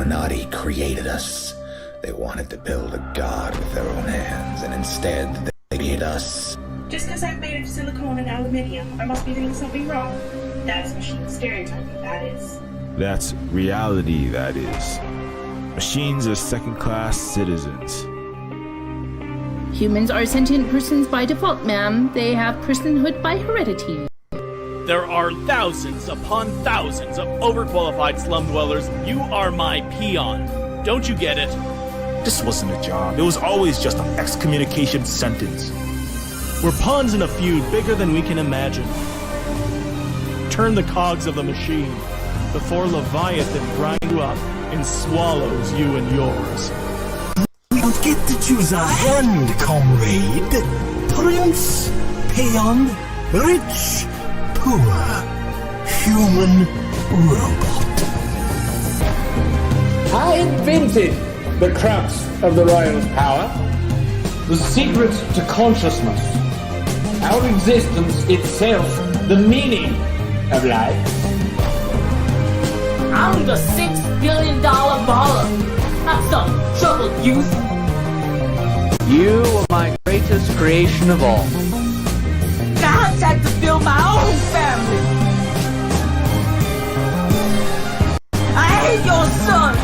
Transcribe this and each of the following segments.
Illuminati created us. They wanted to build a god with their own hands, and instead they made us. Just because I'm made of silicone and aluminium, I must be doing something wrong. That's machine stereotyping, that is. That's reality, that is. Machines are second-class citizens. Humans are sentient persons by default, ma'am. They have personhood by heredity. There are thousands upon thousands of overqualified slum dwellers. You are my peon. Don't you get it? This wasn't a job. It was always just an excommunication sentence. We're pawns in a feud bigger than we can imagine. Turn the cogs of the machine before Leviathan grinds you up and swallows you and yours. We don't get to choose our hand, comrade. Prince, peon, rich, poor, human, robot. I invented the crux of the royal's power, the secret to consciousness, our existence itself, the meaning of life. I'm the $6 billion baller, not some troubled youth. You are my greatest creation of all. I had to build my own family. I hate your son.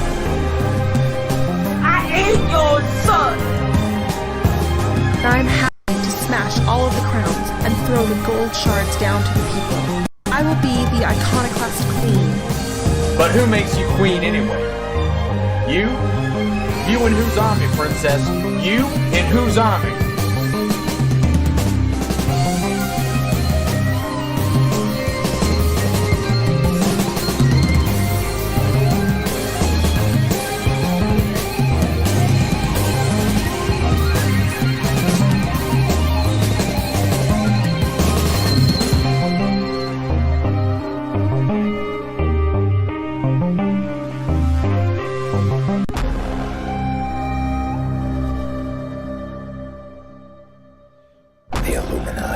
I hate your son. I'm happy to smash all of the crowns and throw the gold shards down to the people. I will be the iconoclast queen. But who makes you queen anyway? You? You in whose army, princess? You in whose army?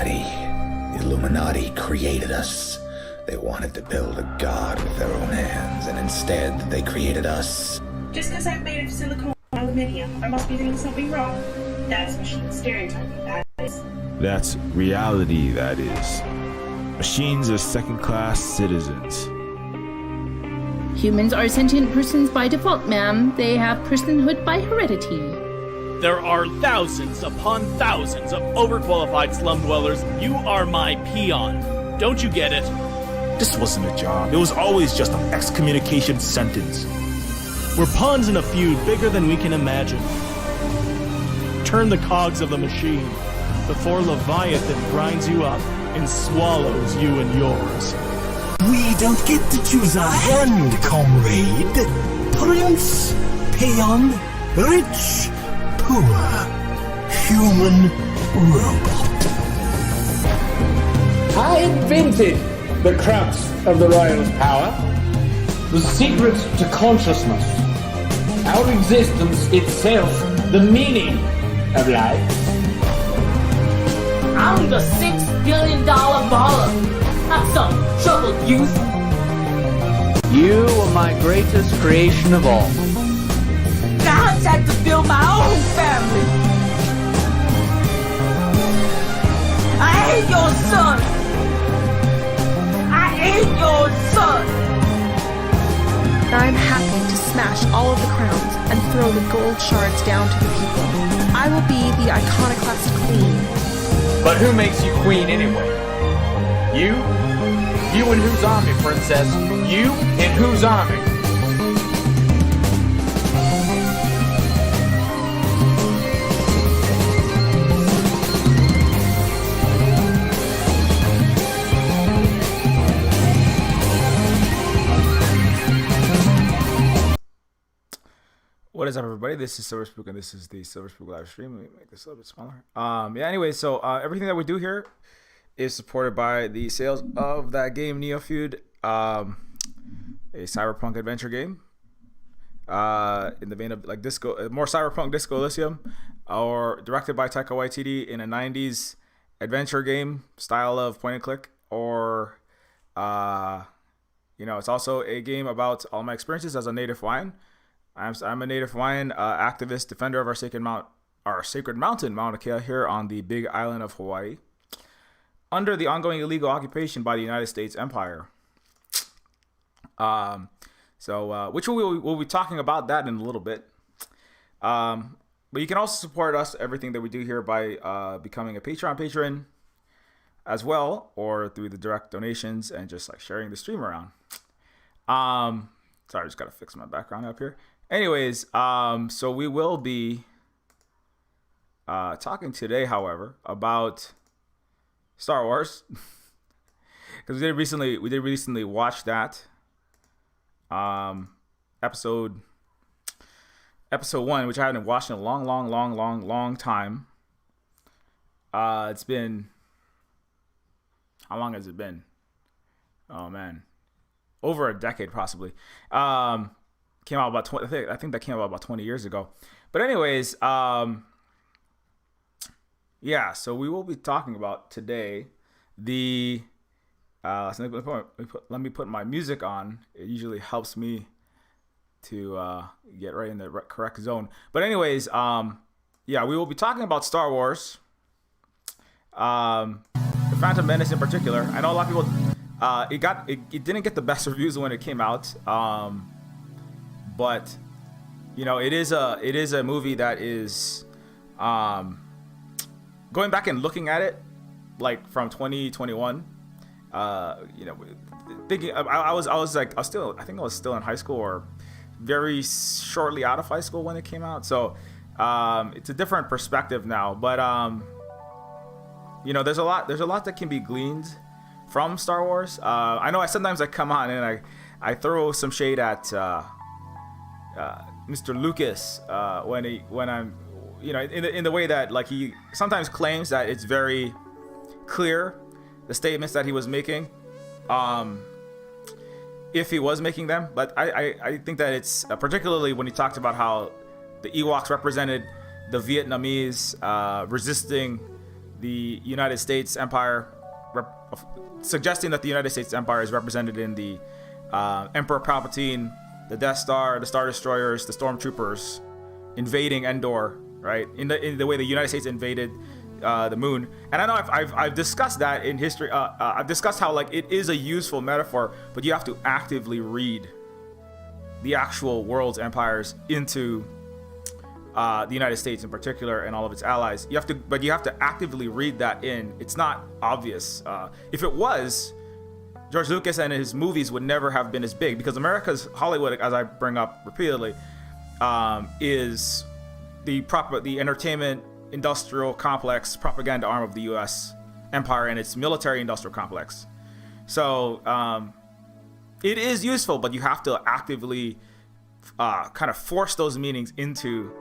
The Illuminati created us. They wanted to build a god with their own hands, and instead they created us. Just because I'm made of silicone and aluminium, I must be doing something wrong. That's machine stereotyping, that is. That's reality, that is. Machines are second-class citizens. Humans are sentient persons by default, ma'am. They have personhood by heredity. There are thousands upon thousands of overqualified slum dwellers. You are my peon. Don't you get it? This wasn't a job. It was always just an excommunication sentence. We're pawns in a feud bigger than we can imagine. Turn the cogs of the machine before Leviathan grinds you up and swallows you and yours. We don't get to choose our hand, comrade. Prince, peon, rich, poor, human, robot. I invented the crux of the royal's power, the secret to consciousness, our existence itself, the meaning of life. I'm the $6 billion baller, not some troubled youth. You are my greatest creation of all. I had to build my own family. I hate your son. I hate your son. I'm happy to smash all of the crowns and throw the gold shards down to the people. I will be the iconoclast queen. But who makes you queen anyway? You? You in whose army, princess? You in whose army? What is up, everybody? This is Silverspook, and this is the Silverspook live stream. Let me make this a little bit smaller. Anyway, so everything that we do here is supported by the sales of that game, Neofeud, a cyberpunk adventure game, in the vein of like disco, more cyberpunk Disco Elysium, or directed by Taika Waititi in a 90s adventure game style of point and click, or it's also a game about all my experiences as a native Hawaiian. I'm a native Hawaiian activist, defender of our sacred mountain, Mauna Kea, here on the Big Island of Hawaii, under the ongoing illegal occupation by the United States Empire. Which we'll be talking about that in a little bit. But you can also support us, everything that we do here, by becoming a Patreon patron as well, or through the direct donations and just like sharing the stream around. Sorry, I just gotta fix my background up here. Anyways, so we will be talking today, however, about Star Wars, because we did recently watch that episode 1, which I haven't watched in a long time. It's been, how long has it been? Oh man, over a decade possibly. Came out about 20. I think that came out about 20 years ago. But anyways, yeah. So we will be talking about today the. So let me put my music on. It usually helps me to get right in the correct zone. But anyways, yeah, we will be talking about Star Wars, the Phantom Menace in particular. I know a lot of people, it didn't get the best reviews when it came out, but you know, it is a movie that is going back and looking at it like from 2021. You know, thinking I think I was still in high school or very shortly out of high school when it came out. So it's a different perspective now. But you know, there's a lot that can be gleaned from Star Wars. I know sometimes I come on and I throw some shade at Mr. Lucas when I'm, you know, in the way that like he sometimes claims that it's very clear the statements that he was making, if he was making them. But I think that it's particularly when he talked about how the Ewoks represented the Vietnamese resisting the United States Empire, suggesting that the United States Empire is represented in the Emperor Palpatine, the Death Star, the Star Destroyers, the Stormtroopers invading Endor, right? In the way the United States invaded the moon. And I know I've discussed that in history. I've discussed how like it is a useful metaphor, but you have to actively read the actual world's empires into the United States in particular and all of its allies. You have to actively read that in. It's not obvious. If it was, George Lucas and his movies would never have been as big, because America's Hollywood, as I bring up repeatedly, is the entertainment industrial complex propaganda arm of the U.S. empire and its military industrial complex. So it is useful, but you have to actively kind of force those meanings into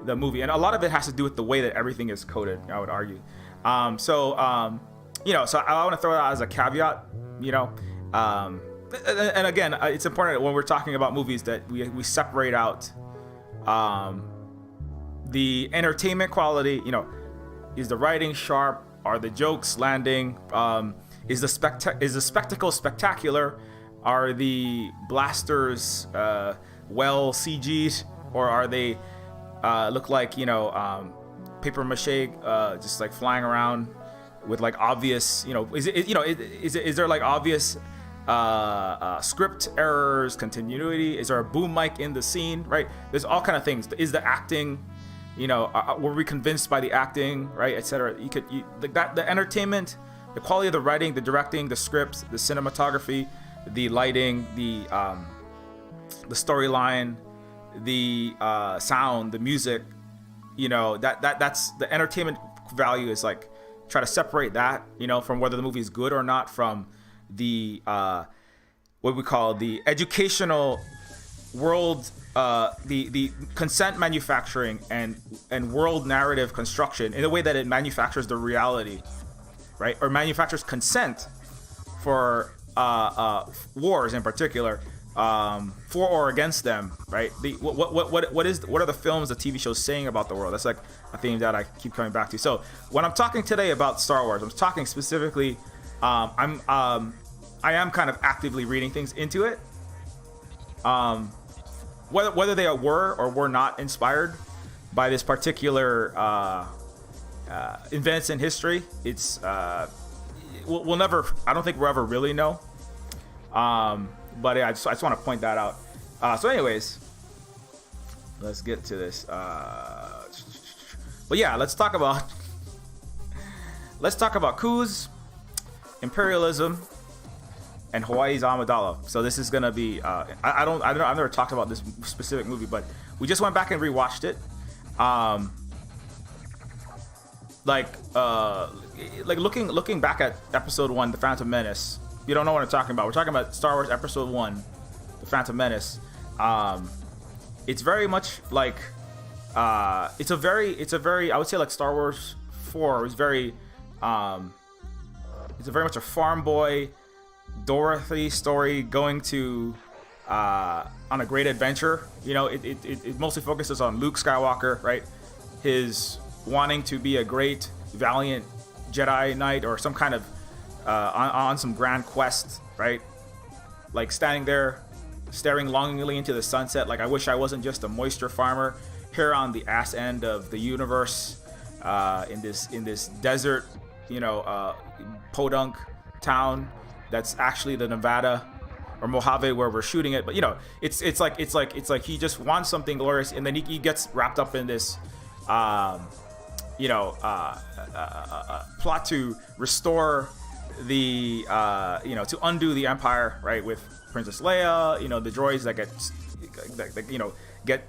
the movie, and a lot of it has to do with the way that everything is coded, I would argue. You know, so I want to throw that out as a caveat, you know, and again, it's important when we're talking about movies that we separate out the entertainment quality. You know, is the writing sharp? Are the jokes landing? Is the spectacle spectacular? Are the blasters well CG'd, or are they look like, you know, paper mache, just like flying around with like obvious, you know, is there like obvious script errors, continuity? Is there a boom mic in the scene, right? There's all kind of things. Is the acting, you know, were we convinced by the acting, right, etc.? The entertainment, the quality of the writing, the directing, the scripts, the cinematography, the lighting, the storyline, the sound, the music, you know, that's the entertainment value. Is like try to separate that, you know, from whether the movie is good or not, from the what we call the educational world, the consent manufacturing and world narrative construction, in a way that it manufactures the reality, right, or manufactures consent for wars in particular, for or against them, right? What are the films, the TV shows saying about the world? That's like a theme that I keep coming back to. So when I'm talking today about Star Wars, I'm talking specifically, I am kind of actively reading things into it, whether they were or were not inspired by this particular events in history, it's we'll never. I don't think we'll ever really know. But yeah, I just want to point that out. So, anyways, let's get to this. But yeah, let's talk about coups, imperialism, and Hawaii's Amidala. So this is gonna be. I've never talked about this specific movie, but we just went back and rewatched it. Like looking back at episode 1, The Phantom Menace. You don't know what I'm talking about. We're talking about Star Wars episode 1, The Phantom Menace. It's very much like it's a very I would say like Star Wars 4 is very it's a very much a farm boy Dorothy story going to on a great adventure. You know, it mostly focuses on Luke Skywalker, right? His wanting to be a great valiant Jedi Knight or some kind of on some grand quest, right? Like standing there staring longingly into the sunset, like I wish I wasn't just a moisture farmer here on the ass end of the universe, in this desert, you know, podunk town that's actually the Nevada or Mojave where we're shooting it. But you know, it's like he just wants something glorious, and then he gets wrapped up in this plot to restore the to undo the Empire, right, with Princess Leia, you know, the droids that get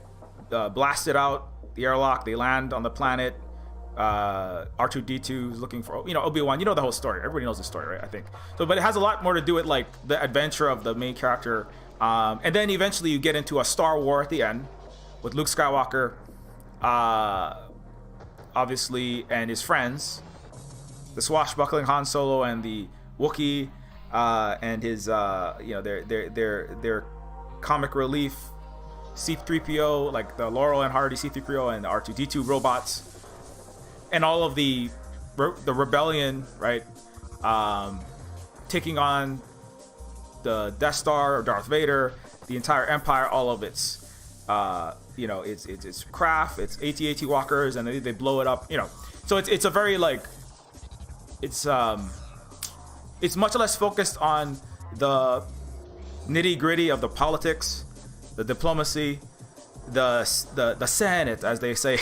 blasted out the airlock, they land on the planet. R2D2 is looking for, you know, Obi-Wan. You know the whole story. Everybody knows the story, right? I think so. But it has a lot more to do with like the adventure of the main character, and then eventually you get into a Star War at the end with Luke Skywalker, obviously, and his friends, the swashbuckling Han Solo and the Wookiee, and his their comic relief C-3PO, like the Laurel and Hardy C-3PO and the R2D2 robots, and all of the rebellion, right, taking on the Death Star or Darth Vader, the entire Empire, all of its it's craft, it's AT-AT walkers, and they blow it up, you know. So it's a very like it's much less focused on the nitty-gritty of the politics, the diplomacy, the Senate, as they say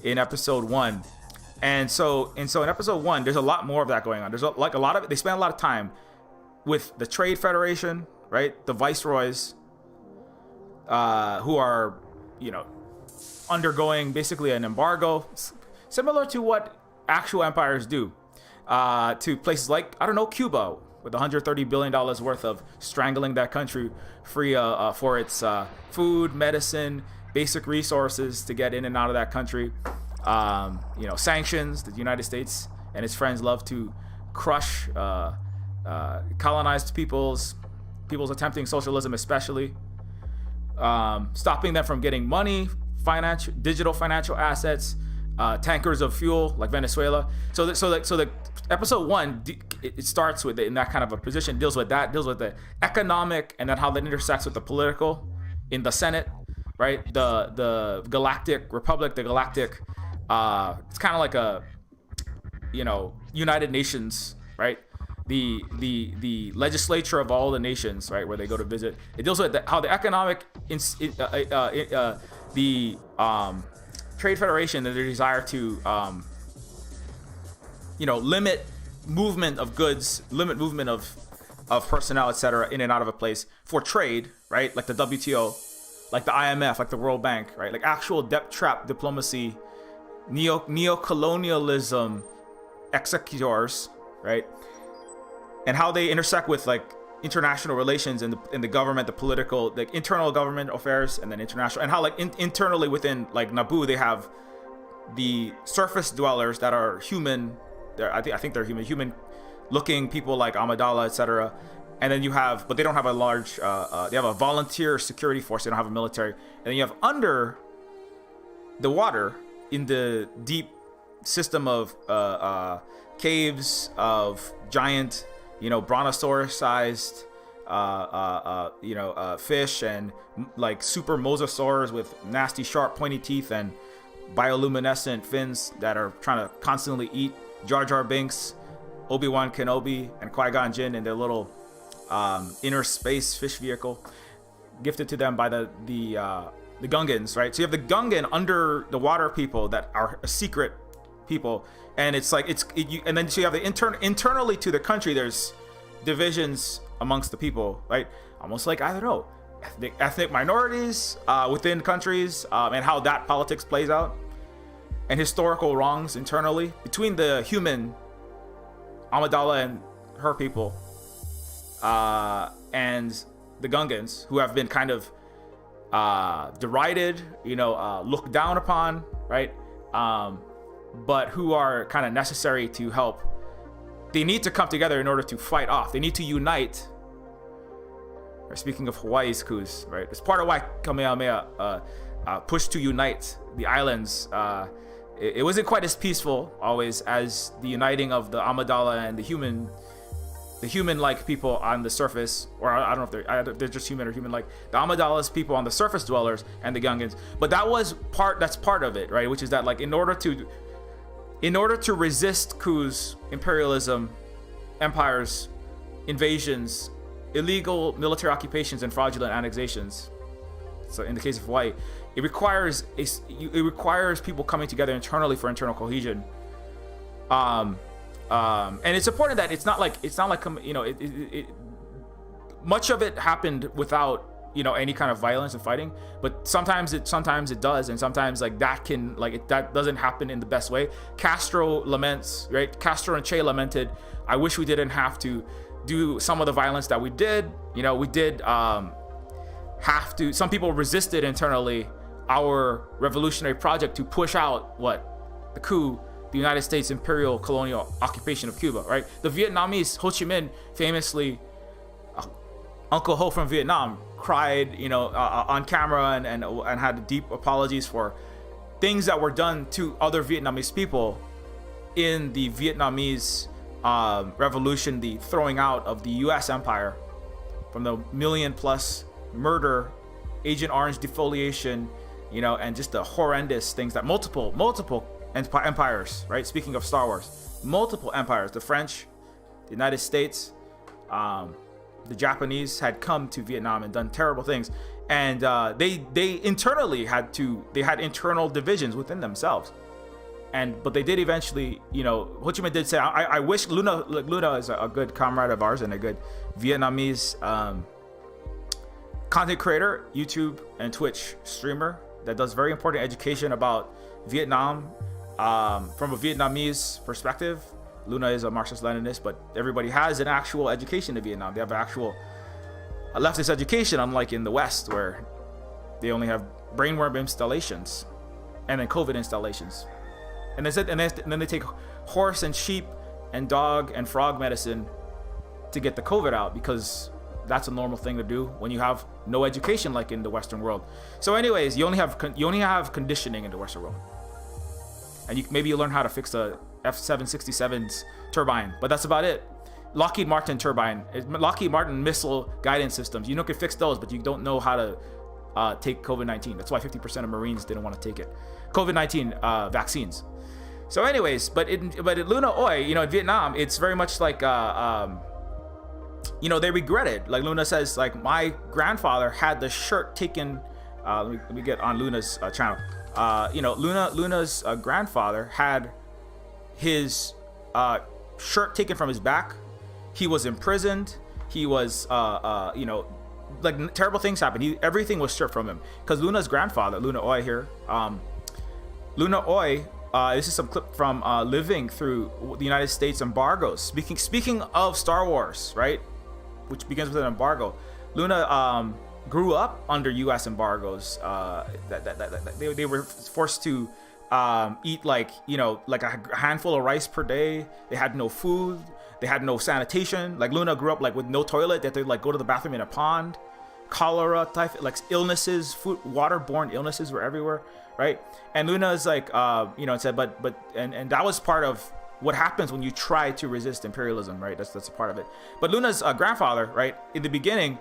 in episode 1. And so in episode 1, there's a lot more of that going on. There's a lot of, they spend a lot of time with the Trade Federation, right? The viceroys, who are, you know, undergoing basically an embargo, similar to what actual empires do, to places like, I don't know, Cuba, with $130 billion worth of strangling that country free for its food, medicine, basic resources to get in and out of that country. Sanctions. The United States and its friends love to crush colonized peoples attempting socialism, especially stopping them from getting money, digital financial assets, tankers of fuel like Venezuela. So the episode 1, it starts with it in that kind of a position, deals with the economic, and then how that intersects with the political in the Senate, right? The Galactic Republic, the Galactic. It's kind of like a, United Nations, right? The legislature of all the nations, right, where they go to visit. It deals with how the economic, the Trade Federation and their desire to, limit movement of goods, limit movement of personnel, etc., in and out of a place for trade, right? Like the WTO, like the IMF, like the World Bank, right? Like actual debt trap diplomacy, neo-colonialism executors, right? And how they intersect with like international relations and the government, the political, like internal government affairs, and then international, and how like internally within like Naboo they have the surface dwellers that are human. I think they're human looking people like Amidala, etc. And then you have, but they don't have a large. They have a volunteer security force. They don't have a military. And then you have under the water, in the deep system of caves of giant, brontosaurus-sized fish and like super mosasaurs with nasty sharp pointy teeth and bioluminescent fins that are trying to constantly eat Jar Jar Binks, Obi-Wan Kenobi, and Qui-Gon Jinn in their little inner space fish vehicle, gifted to them by the Gungans, right? So you have the Gungan under the water people that are secret people, and it's like and then so you have the internally to the country. There's divisions amongst the people, right? Almost like, I don't know, ethnic minorities within countries, and how that politics plays out, and historical wrongs internally between the human Amidala and her people, and the Gungans, who have been kind of derided, looked down upon, right? But who are kind of necessary to help. They need to come together in order to fight off. They need to unite. Speaking of Hawaii's coups, right? It's part of why Kamehameha pushed to unite the islands. It wasn't quite as peaceful always as the uniting of the Amidala and the human-like people on the surface, or I don't know if they're just human or human-like. The Amidala's people on the surface dwellers and the Gungans. But that's part of it, right? Which is that, like, in order to resist coups, imperialism, empires, invasions, illegal military occupations, and fraudulent annexations. So in the case of Hawaii, it requires people coming together internally for internal cohesion. And it's important that it's not like much of it happened without any kind of violence and fighting, but sometimes it does, and sometimes that doesn't happen in the best way. Castro laments, right? Castro and Che lamented, I wish we didn't have to do some of the violence that we did. We did have to. Some people resisted internally our revolutionary project to push out the coup, the United States imperial colonial occupation of Cuba, right? The Vietnamese, Ho Chi Minh famously, Uncle Ho from Vietnam, cried, on camera and had deep apologies for things that were done to other Vietnamese people in the Vietnamese revolution, the throwing out of the U.S. empire from the million-plus murder, Agent Orange defoliation, and just the horrendous things that multiple empires, right? Speaking of Star Wars, multiple empires, the French, the United States, the Japanese had come to Vietnam and done terrible things, and they internally had internal divisions within themselves, but they did eventually, Ho Chi Minh did say, I wish Luna is a good comrade of ours and a good Vietnamese content creator, YouTube and Twitch streamer that does very important education about Vietnam from a Vietnamese perspective. Luna is a Marxist-Leninist, but everybody has an actual education in Vietnam. They have an actual leftist education, unlike in the West, where they only have brainworm installations and then COVID installations. And then they take horse and sheep and dog and frog medicine to get the COVID out, because that's a normal thing to do when you have no education like in the Western world. So anyways, you only have conditioning in the Western world. And maybe you learn how to fix a F-767's turbine, but that's about it. Lockheed Martin missile guidance systems, you can fix those, but you don't know how to take COVID-19. That's why 50% of Marines didn't want to take it. COVID-19 vaccines. So anyways, but at Luna Oi, in Vietnam, it's very much like, they regret it. Like Luna says, like, my grandfather had the shirt taken, let me get on Luna's channel. Luna's grandfather had his shirt taken from his back. He was imprisoned. He was, like, terrible things happened. Everything was stripped from him because Luna's grandfather, Luna Oi here, Luna Oi. This is some clip from living through the United States embargoes. Speaking of Star Wars, right, which begins with an embargo. Luna grew up under U.S. embargoes. They were forced to eat like a handful of rice per day. They had no food. They had no sanitation. Like Luna grew up like with no toilet. They had to like go to the bathroom in a pond. Cholera, typhoid, like illnesses, waterborne illnesses were everywhere, right? And Luna is like, it said, but that was part of what happens when you try to resist imperialism, right? That's a part of it. But Luna's grandfather, right, in the beginning,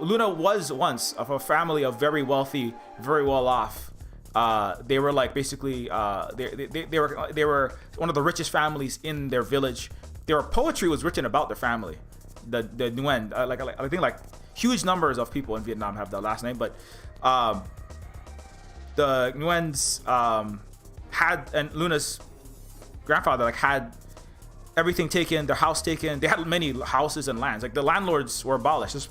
Luna was once of a family of very wealthy, very well off. They were like basically they were one of the richest families in their village. Their poetry was written about their family, the Nguyen. I think like huge numbers of people in Vietnam have the last name, but the Nguyen's had, and Luna's grandfather like had everything taken, their house taken. They had many houses and lands. Like the landlords were abolished. This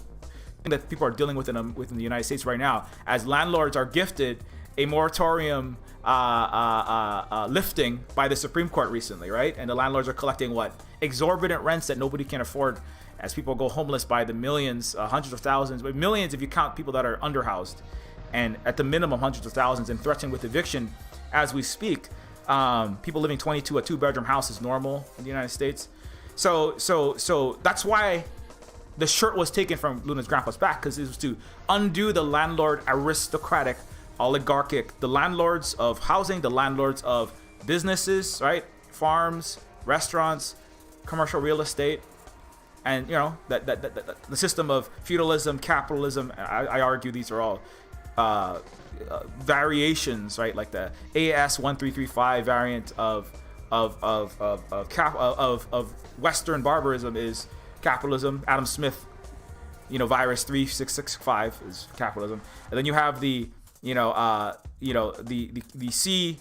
thing that people are dealing with within the United States right now, as landlords are gifted a moratorium lifting by the Supreme Court recently, right? And the landlords are collecting what? Exorbitant rents that nobody can afford, as people go homeless by the millions, hundreds of thousands, but millions if you count people that are underhoused, and at the minimum hundreds of thousands, and threatened with eviction as we speak. People living 22 a 2-bedroom house is normal in the United States. So that's why the shirt was taken from Luna's grandpa's back, because it was to undo the landlord aristocratic oligarchic, the landlords of housing, the landlords of businesses, right? Farms, restaurants, commercial real estate, and you know that the system of feudalism, capitalism. I argue these are all variations, right? Like the AS 1335 variant of Western barbarism is capitalism. Adam Smith, virus 3665 is capitalism, and then you have the C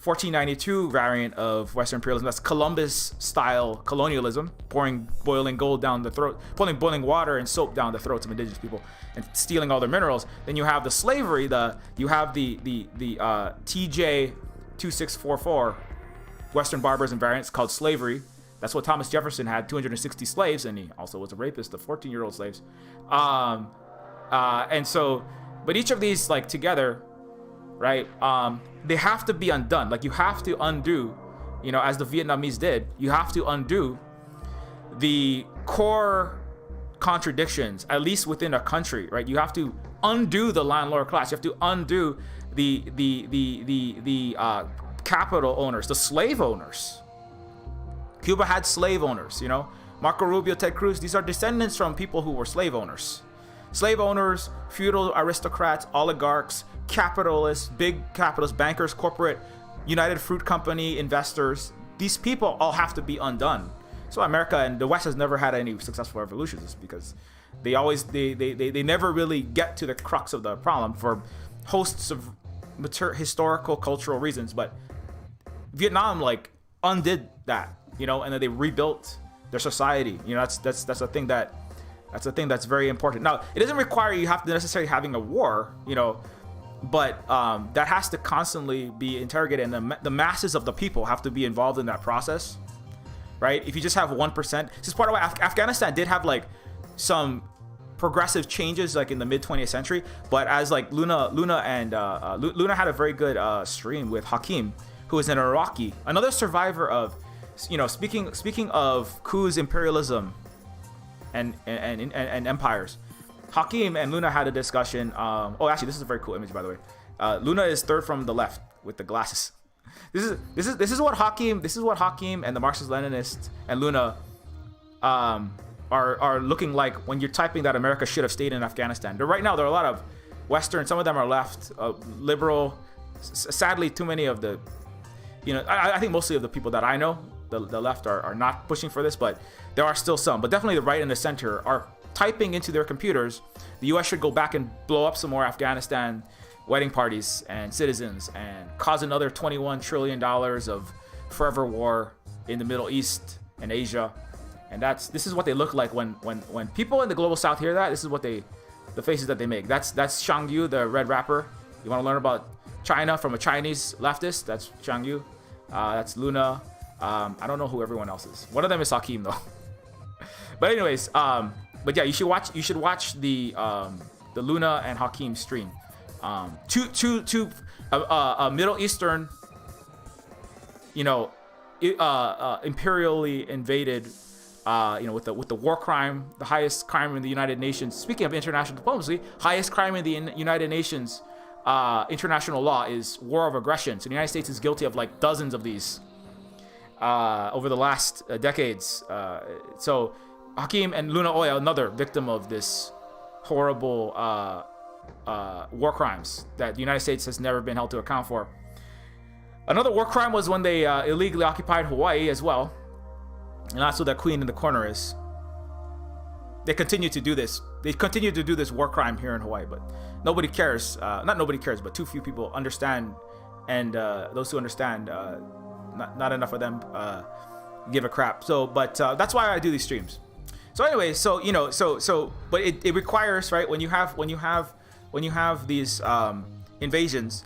1492 variant of Western imperialism. That's Columbus style colonialism, pouring boiling gold down the throat, pulling boiling water and soap down the throats of indigenous people and stealing all their minerals. Then you have the slavery, you have the TJ 2644 Western barbarism variants called slavery. That's what Thomas Jefferson had, 260 slaves, and he also was a rapist of 14-year-old slaves. And so, but each of these, like, together, right, they have to be undone. Like, you have to undo, as the Vietnamese did, you have to undo the core contradictions, at least within a country, right? You have to undo the landlord class. You have to undo the capital owners, the slave owners. Cuba had slave owners, Marco Rubio, Ted Cruz, these are descendants from people who were slave owners. Slave owners, feudal aristocrats, oligarchs, capitalists, big capitalists, bankers, corporate, United Fruit Company, investors. These people all have to be undone. So America and the West has never had any successful revolutions, because they never really get to the crux of the problem for hosts of historical, cultural reasons. But Vietnam, like, undid that, and then they rebuilt their society. That's a thing that's very important. Now, it doesn't require you have to necessarily having a war, but that has to constantly be interrogated, and the masses of the people have to be involved in that process, right? If you just have 1%, this is part of why Afghanistan did have like some progressive changes, like in the mid 20th century. But as like Luna had a very good stream with Hakim, who is an Iraqi, another survivor of, speaking of coups, imperialism, and empires. Hakim and Luna had a discussion. Actually, this is a very cool image, by the way. Luna is third from the left with the glasses. This is what Hakim and the Marxist-Leninists and Luna are looking like when you're typing that America should have stayed in Afghanistan. Right now, there are a lot of Western. Some of them are left, liberal. Sadly, too many of the, I think mostly of the people that I know, the left are not pushing for this, but there are still some. But definitely the right and the center are typing into their computers, the U.S. should go back and blow up some more Afghanistan wedding parties and citizens and cause another $21 trillion of forever war in the Middle East and Asia. And this is what they look like when people in the global South hear that. This is what the faces that they make. That's Shang Yu, the red rapper. You want to learn about China from a Chinese leftist? That's Shang Yu. That's Luna. I don't know who everyone else is. One of them is Hakim, though. But anyways, but yeah, you should watch the Luna and Hakim stream. Two Middle Eastern, imperially invaded, with the war crime, the highest crime in the United Nations. Speaking of international diplomacy, highest crime in the United Nations international law is war of aggression. So the United States is guilty of like dozens of these. over the last decades. So Hakim and Luna Oya, another victim of this horrible war crimes that the United States has never been held to account for. Another war crime was when they illegally occupied Hawaii as well. And that's what that queen in the corner is. They continue to do this. They continue to do this war crime here in Hawaii, but nobody cares. Not nobody cares, but too few people understand. And those who understand, not enough of them give a crap. So, but that's why I do these streams. So anyway, so you know, but it requires, right, when you have these invasions,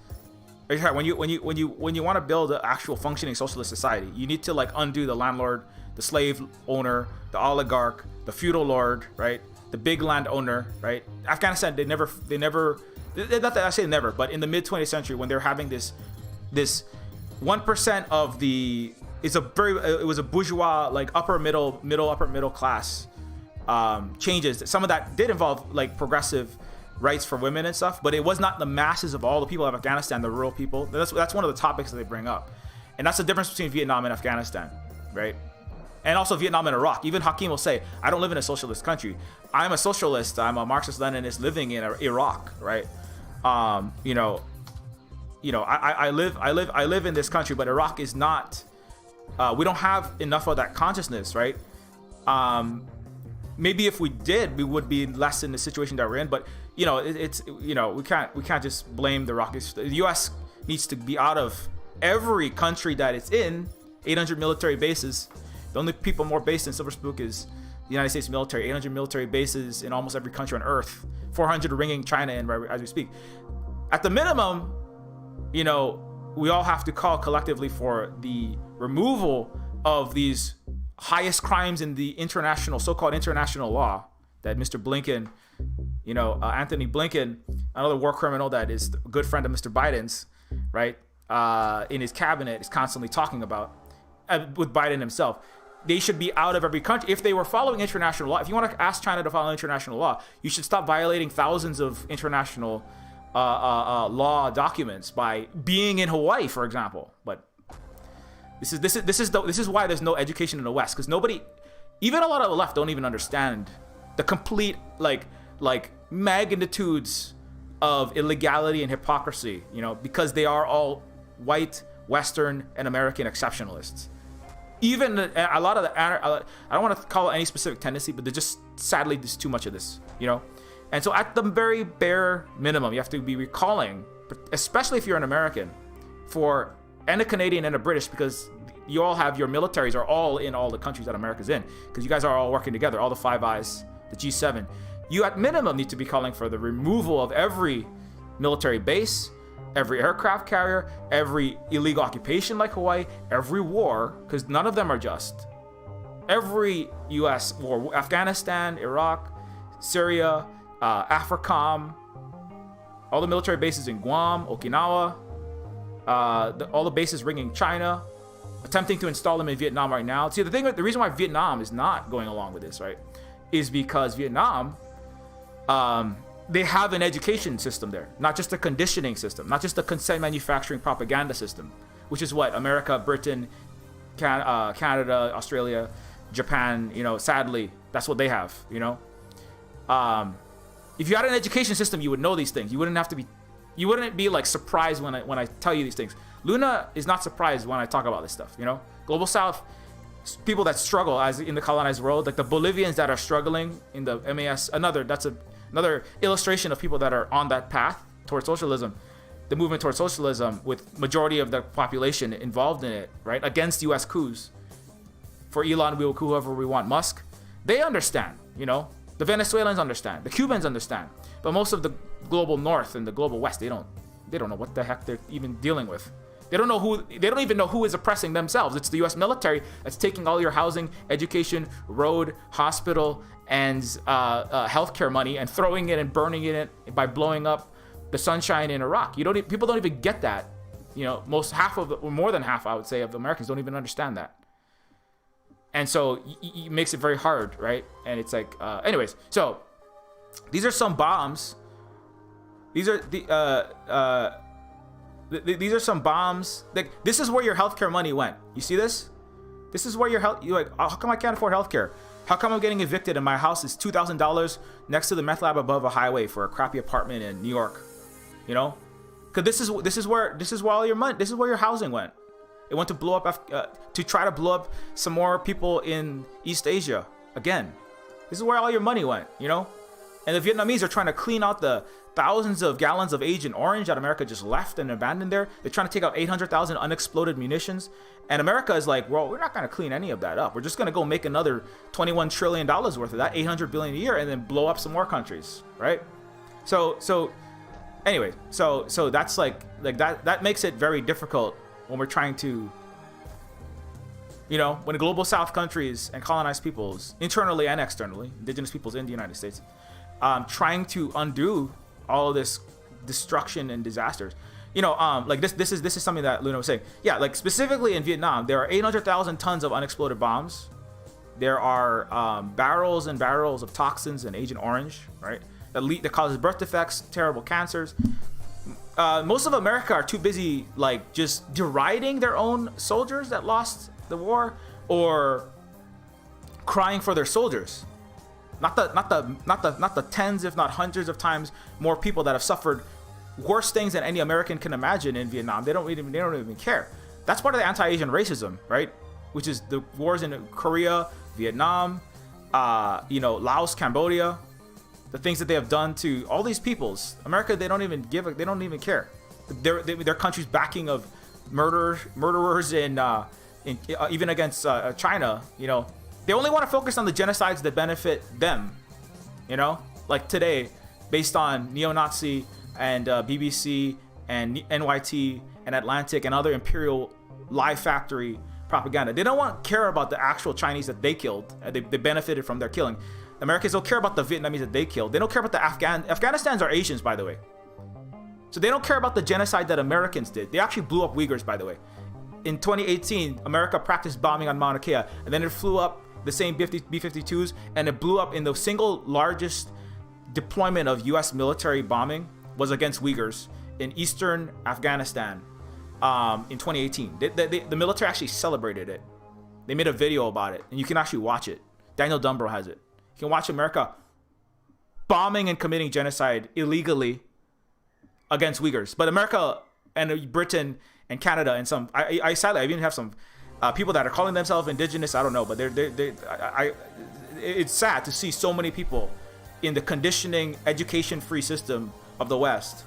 when you want to build an actual functioning socialist society, you need to like undo the landlord, the slave owner, the oligarch, the feudal lord, right, the big landowner, right. Afghanistan, they never, not that I say never, but in the mid 20th century when they're having this 1% of the, it was a bourgeois, like upper middle class changes. Some of that did involve like progressive rights for women and stuff, but it was not the masses of all the people of Afghanistan, the rural people. That's one of the topics that they bring up, and that's the difference between Vietnam and Afghanistan, right? And also Vietnam and Iraq. Even Hakim will say, I don't live in a socialist country. I'm a socialist. I'm a Marxist-Leninist living in Iraq, right? I live in this country, but Iraq is not. We don't have enough of that consciousness, right? Maybe if we did, we would be less in the situation that we're in. But we can't just blame the Iraqis. The U.S. needs to be out of every country that it's in. 800 military bases. The only people more based in Silver Spook is the United States military. 800 military bases in almost every country on Earth. 400 ringing China in as we speak. At the minimum, we all have to call collectively for the removal of these highest crimes in the so-called international law that Mr. Blinken, Anthony Blinken, another war criminal that is a good friend of Mr. Biden's, right, in his cabinet is constantly talking about with Biden himself. They should be out of every country. If they were following international law, if you want to ask China to follow international law, you should stop violating thousands of international law documents by being in Hawaii, for example. But this is why there's no education in the West, because nobody, even a lot of the left, don't even understand the complete like magnitudes of illegality and hypocrisy. Because they are all white, Western, and American exceptionalists. Even a lot of I don't want to call it any specific tendency, but there's just sadly there's too much of this, And so at the very bare minimum, you have to be recalling, especially if you're an American, and a Canadian and a British, because you all have your militaries are all in all the countries that America's in, because you guys are all working together, all the Five Eyes, the G7. You at minimum need to be calling for the removal of every military base, every aircraft carrier, every illegal occupation like Hawaii, every war, because none of them are just. Every U.S. war, Afghanistan, Iraq, Syria, AFRICOM, all the military bases in Guam, Okinawa, all the bases ringing China, attempting to install them in Vietnam right now. See, the reason why Vietnam is not going along with this, right, is because Vietnam, they have an education system there, not just a conditioning system, not just a consent manufacturing propaganda system, which is what America, Britain, Canada, Australia, Japan, sadly, that's what they have, If you had an education system, you would know these things. You wouldn't be like surprised when I tell you these things. Luna is not surprised when I talk about this stuff, Global South, people that struggle as in the colonized world, like the Bolivians that are struggling in the MAS, that's another illustration of people that are on that path towards socialism, the movement towards socialism, with majority of the population involved in it, right, against U.S. coups. For Elon, we will coup whoever we want. Musk, they understand, The Venezuelans understand. The Cubans understand. But most of the global North and the global West, they don't know what the heck they're even dealing with. They don't even know who is oppressing themselves. It's the U.S. military that's taking all your housing, education, road, hospital, and healthcare money and throwing it and burning it by blowing up the sunshine in Iraq. People don't even get that. More than half, I would say, of the Americans don't even understand that. And so it makes it very hard, right? And it's like, anyways. So these are some bombs. These are these are some bombs. Like, this is where your healthcare money went. You see this? This is where your health. You're like, how come I can't afford healthcare? How come I'm getting evicted and my house is $2,000 next to the meth lab above a highway for a crappy apartment in New York? You know, because this is where all your money, this is where your housing went. It went to blow up to try to blow up some more people in East Asia again. This is where all your money went, you know? And the Vietnamese are trying to clean out the thousands of gallons of Agent Orange that America just left and abandoned there. They're trying to take out 800,000 unexploded munitions. And America is like, well, we're not going to clean any of that up. We're just going to go make another $21 trillion worth of that, $800 billion a year, and then blow up some more countries, right? So anyway, so that's like that makes it very difficult when we're trying to, you know, when the global South countries and colonized peoples, internally and externally, indigenous peoples in the United States, trying to undo all of this destruction and disasters. You know, like this is something that Luna was saying. Yeah, like specifically in Vietnam, there are 800,000 tons of unexploded bombs. There are barrels and barrels of toxins and Agent Orange, right? That causes birth defects, terrible cancers. Most of America are too busy like just deriding their own soldiers that lost the war, or crying for their soldiers. Not the tens, if not hundreds of times more people that have suffered worse things than any American can imagine in Vietnam. They don't even care. That's part of the anti-Asian racism, right? Which is the wars in Korea, Vietnam, you know, Laos, Cambodia, the things that they have done to all these peoples. America, they don't even care. Their country's backing of murderers in even against China, you know. They only want to focus on the genocides that benefit them, you know, like today, based on neo-Nazi and BBC and NYT and Atlantic and other imperial lie factory propaganda. They don't care about the actual Chinese that they killed. They benefited from their killing. Americans don't care about the Vietnamese that they killed. They don't care about the Afghanistans are Asians, by the way. So they don't care about the genocide that Americans did. They actually blew up Uyghurs, by the way. In 2018, America practiced bombing on Mauna Kea, and then it flew up the same B-52s, and it blew up in the single largest deployment of U.S. military bombing was against Uyghurs in eastern Afghanistan in 2018. The military actually celebrated it. They made a video about it, and you can actually watch it. Daniel Dumbro has it. You can watch America bombing and committing genocide illegally against Uyghurs. But America and Britain and Canada and some, I sadly, I even have some people that are calling themselves indigenous. I don't know, but it's sad to see so many people in the conditioning, education-free system of the West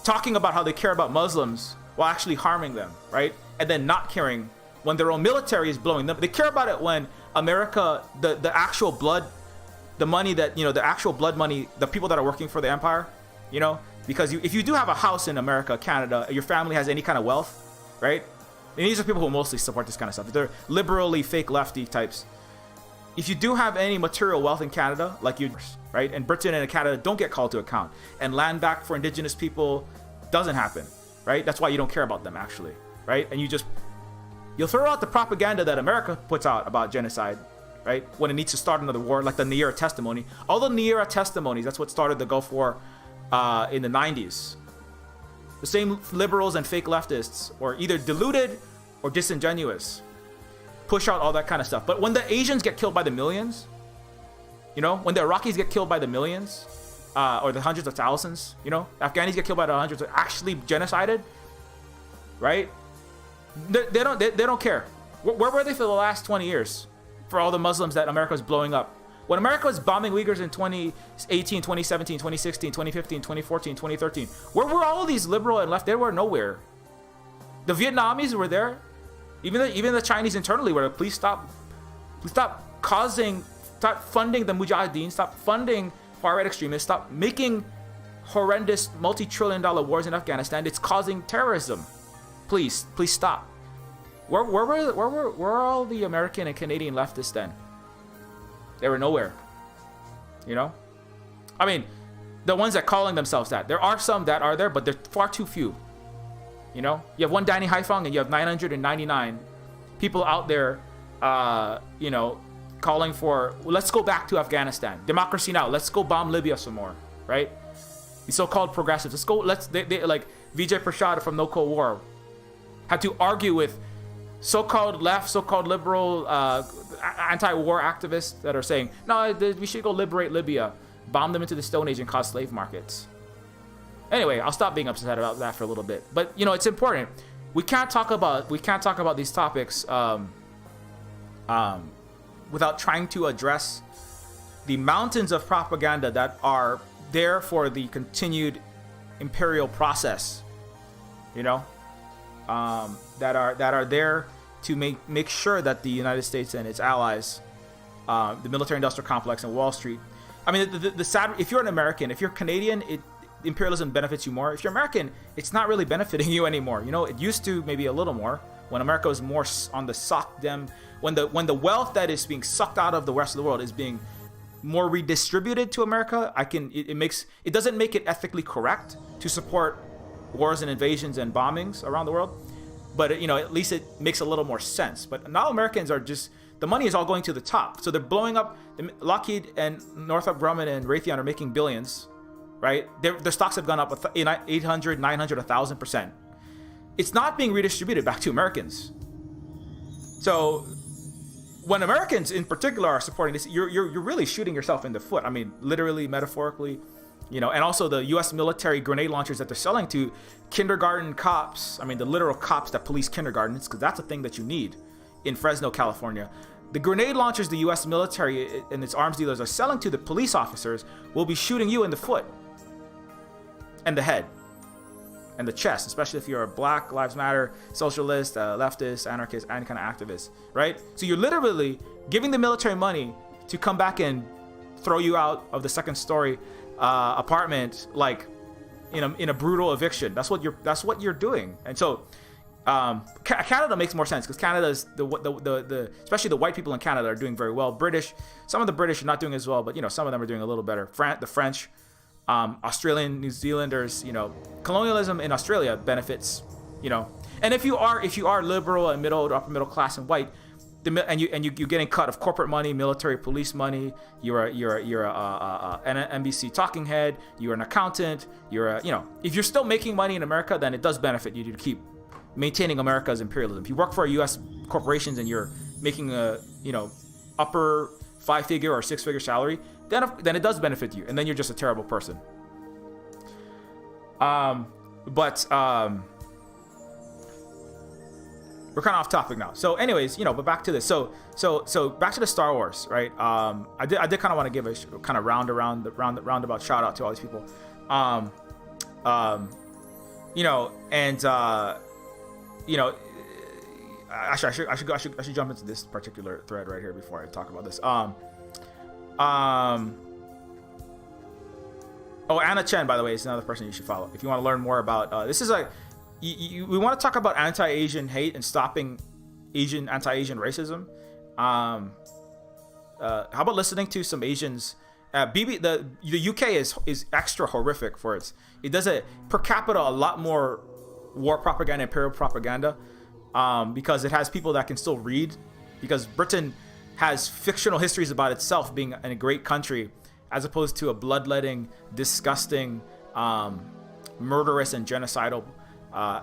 talking about how they care about Muslims while actually harming them, right? And then not caring when their own military is blowing them. They care about it when America, the actual blood, the money that, you know, the actual blood money, the people that are working for the empire, you know, because if you do have a house in America, Canada, your family has any kind of wealth, right? And these are people who mostly support this kind of stuff. They're liberally fake lefty types. If you do have any material wealth in Canada, like you, right? And Britain and Canada don't get called to account. And land back for indigenous people doesn't happen, right? That's why you don't care about them, actually, right? And you'll throw out the propaganda that America puts out about genocide, right? When it needs to start another war, like the Niera testimony. All the Niera testimonies, that's what started the Gulf War in the 90s. The same liberals and fake leftists, or either deluded or disingenuous, push out all that kind of stuff. But when the Asians get killed by the millions, you know, when the Iraqis get killed by the millions, or the hundreds of thousands, you know, Afghanis get killed by the hundreds, actually genocided, right? They don't care. Where were they for the last 20 years for all the Muslims that America was blowing up? When America was bombing Uyghurs in 2018, 2017, 2016, 2015, 2014, 2013, where were all these liberal and left? They were nowhere. The Vietnamese were there. Even the Chinese internally were like, please stop funding the Mujahideen, stop funding far-right extremists, stop making horrendous multi-trillion-dollar wars in Afghanistan. It's causing terrorism. Please stop. Where were all the American and Canadian leftists then? They were nowhere. You know? I mean, the ones that calling themselves that. There are some that are there, but they're far too few. You know? You have one Danny Haiphong and you have 999 people out there, you know, calling for, well, let's go back to Afghanistan. Democracy now. Let's go bomb Libya some more. Right? The so-called progressives. Let's go, they like Vijay Prashad from No Cold War had to argue with so-called left, so-called liberal, anti-war activists that are saying, no, we should go liberate Libya, bomb them into the Stone Age and cause slave markets. Anyway, I'll stop being upset about that for a little bit. But you know, it's important. We can't talk about these topics without trying to address the mountains of propaganda that are there for the continued imperial process. You know, that are there to make sure that the United States and its allies, the military-industrial complex and Wall Street. I mean, the sad. If you're an American, if you're Canadian, imperialism benefits you more. If you're American, it's not really benefiting you anymore. You know, it used to maybe a little more when America was more on the suck them. When the wealth that is being sucked out of the rest of the world is being more redistributed to America, it doesn't make it ethically correct to support wars and invasions and bombings around the world, but you know, at least it makes a little more sense. But now Americans are just, the money is all going to the top, so they're blowing up. Lockheed and Northrop Grumman and Raytheon are making billions, right? Their stocks have gone up 800, 900, 1,000%. It's not being redistributed back to Americans. So when Americans in particular are supporting this, you're really shooting yourself in the foot. I mean, literally, metaphorically, you know. And also the U.S. military grenade launchers that they're selling to kindergarten cops. I mean, the literal cops that police kindergartens, because that's a thing that you need in Fresno, California. The grenade launchers the U.S. military and its arms dealers are selling to the police officers will be shooting you in the foot and the head and the chest, especially if you're a Black Lives Matter, socialist, leftist, anarchist, any kind of activist, right? So you're literally giving the military money to come back and throw you out of the second story apartment, like in a brutal eviction. That's what you're doing. And so Canada makes more sense because Canada's the especially the white people in Canada are doing very well. Some of the British are not doing as well, but you know, some of them are doing a little better. The French, Australian, New Zealanders, you know, colonialism in Australia benefits, you know. And if you are liberal and middle to upper middle class and white, you're getting cut of corporate money, military, police money. You're an NBC talking head. You're an accountant. If you're still making money in America, then it does benefit you to keep maintaining America's imperialism. If you work for U.S. corporations and you're making a upper 5-figure or 6-figure salary, then it does benefit you, and then you're just a terrible person. We're kind of off topic now. So, anyways, but back to this. So back to the Star Wars, right? I did kind of want to give a kind of roundabout shout out to all these people. Actually, I should jump into this particular thread right here before I talk about this. Anna Chen, by the way, is another person you should follow if you want to learn more about. This is we want to talk about anti-Asian hate and stopping anti-Asian racism. How about listening to some Asians? The UK is extra horrific for it does per capita a lot more war propaganda, imperial propaganda, because it has people that can still read, because Britain has fictional histories about itself being a great country as opposed to a bloodletting, disgusting, murderous and genocidal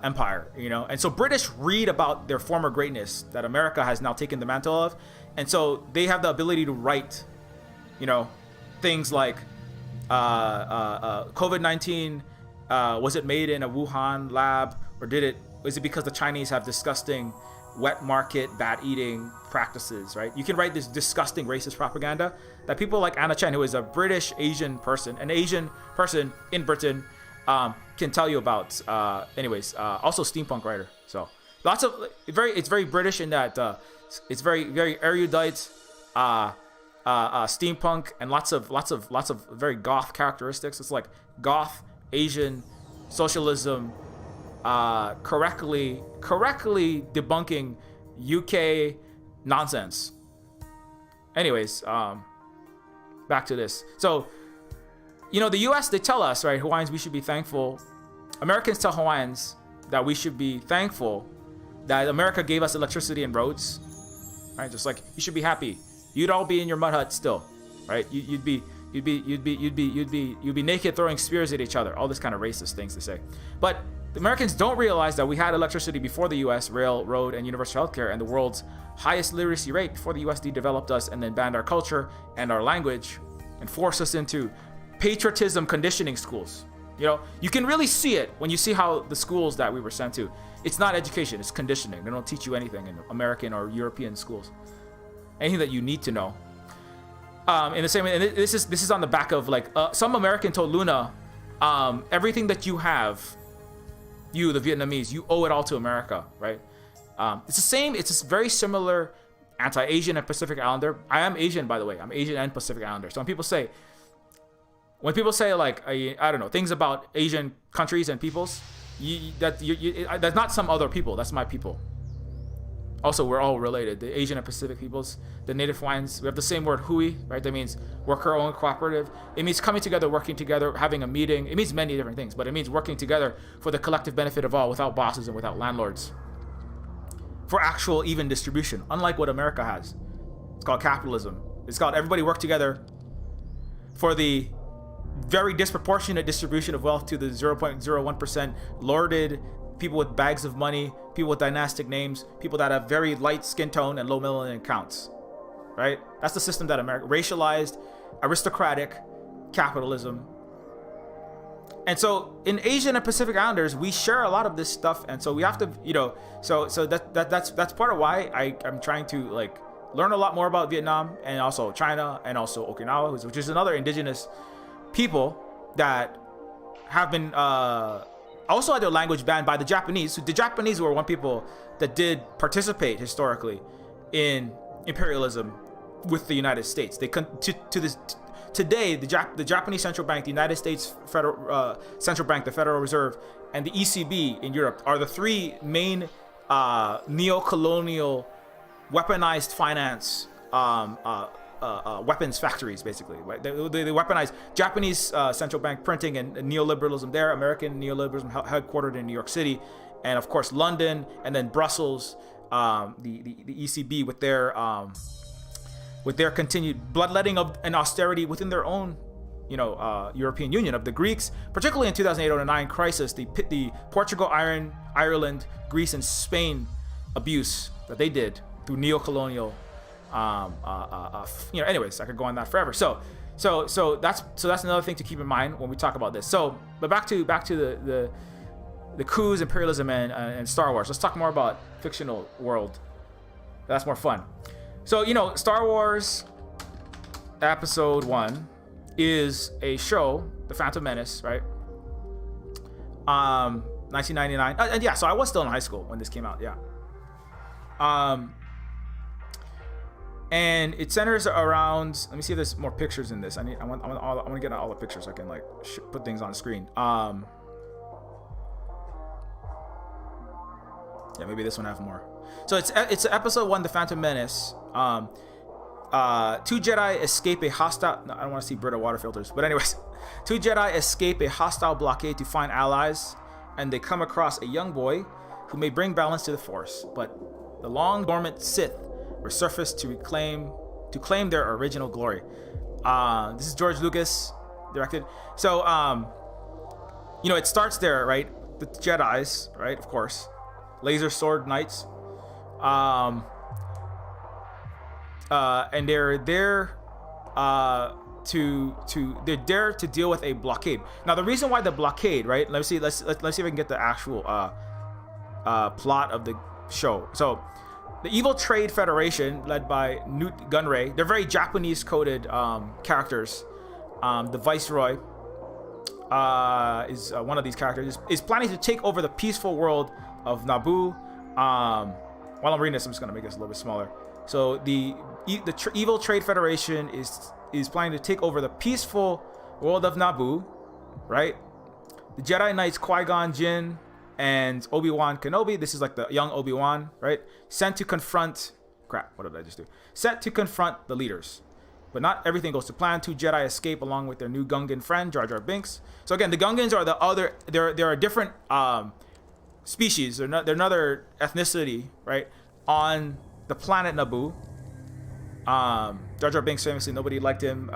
empire, and so British read about their former greatness that America has now taken the mantle of, and so they have the ability to write things like COVID-19, was it made in a Wuhan lab, or is it because the Chinese have disgusting wet market bat eating practices, right? You can write this disgusting racist propaganda that people like Anna Chen, who is a British Asian person, an Asian person in Britain, can tell you about. Also steampunk writer. So lots of it's very British in that it's very very erudite, steampunk, and lots of very goth characteristics. It's like goth Asian socialism, correctly debunking UK nonsense. Anyways, back to this. So, the US, they tell us, right, Hawaiians, we should be thankful. Americans tell Hawaiians that we should be thankful that America gave us electricity and roads, right? Just like you should be happy. You'd all be in your mud hut still, right? You'd be naked throwing spears at each other. All this kind of racist things to say. But The Americans don't realize that we had electricity before the US, rail, road, and universal healthcare, and the world's highest literacy rate before the US developed us and then banned our culture and our language and forced us into patriotism conditioning schools. You know, you can really see it when you see how the schools that we were sent to. It's not education, it's conditioning. They don't teach you anything in American or European schools. Anything that you need to know. In the same way, and this is on the back of like some American told Luna, everything that you have, you the Vietnamese, you owe it all to America, right? It's the same. It's a very similar anti-Asian and Pacific Islander. I am Asian, by the way. I'm Asian and Pacific Islander. So when people say like I don't know things about Asian countries and peoples, that's not some other people. That's my people. Also, we're all related. The Asian and Pacific peoples, the Native Hawaiians, we have the same word hui, right? That means worker-owned cooperative. It means coming together, working together, having a meeting. It means many different things, but it means working together for the collective benefit of all, without bosses and without landlords. For actual even distribution, unlike what America has. It's called capitalism. It's called everybody work together for the very disproportionate distribution of wealth to the 0.01% lorded people with bags of money, people with dynastic names, people that have very light skin tone and low melanin counts, right? That's the system that America, racialized, aristocratic capitalism. And so in Asian and Pacific Islanders, we share a lot of this stuff. And so we have to, you know, so that's part of why I'm trying to like learn a lot more about Vietnam and also China and also Okinawa, which is another indigenous people that have been, also had their language banned by the Japanese. So the Japanese were one people that did participate historically in imperialism with the United States. They today the Japanese central bank, the United States Federal Central Bank, the Federal Reserve, and the ECB in Europe are the three main neo-colonial weaponized finance weapons factories, basically, right? They weaponize Japanese central bank printing and neoliberalism there, American neoliberalism headquartered in New York City, and of course London, and then Brussels, the ECB with their continued bloodletting of and austerity within their own, you know, European Union of the Greeks, particularly in 2008-09 crisis, the Portugal, Ireland, Greece, and Spain abuse that they did through neo-colonial. You know, anyways, I could go on that forever. So that's another thing to keep in mind when we talk about this. So, but back to the coups, imperialism, and Star Wars. Let's talk more about fictional world. That's more fun. So, you know, Star Wars Episode 1 is a show, The Phantom Menace, right? 1999. And yeah, so I was still in high school when this came out. Yeah. And it centers around. Let me see if there's more pictures in this. I want to get all the pictures so I can like put things on screen. Yeah, maybe this one have more. So it's episode 1, The Phantom Menace. Two Jedi escape a hostile. No, I don't want to see Brita water filters, but anyways, two Jedi escape a hostile blockade to find allies, and they come across a young boy who may bring balance to the Force, but the long dormant Sith resurface to claim their original glory. This is George Lucas directed. So you know, it starts there, right? The Jedis, right? Of course, laser sword knights, and they're there they're there to deal with a blockade. Now, the reason why the blockade, right? Let's see if I can get the actual plot of the show. So, the Evil Trade Federation, led by Newt Gunray, they're very Japanese-coded characters. The Viceroy is one of these characters, is planning to take over the peaceful world of Naboo. While I'm reading this, I'm just going to make this a little bit smaller. So the Evil Trade Federation is planning to take over the peaceful world of Naboo, right? The Jedi Knights Qui-Gon Jinn and Obi-Wan Kenobi, this is like the young Obi-Wan, right? Sent to confront the leaders. But not everything goes to plan. Two Jedi escape along with their new Gungan friend, Jar Jar Binks. So again, the Gungans are they're a different species. They're another ethnicity, right? On the planet Naboo. Jar Jar Binks, famously, nobody liked him.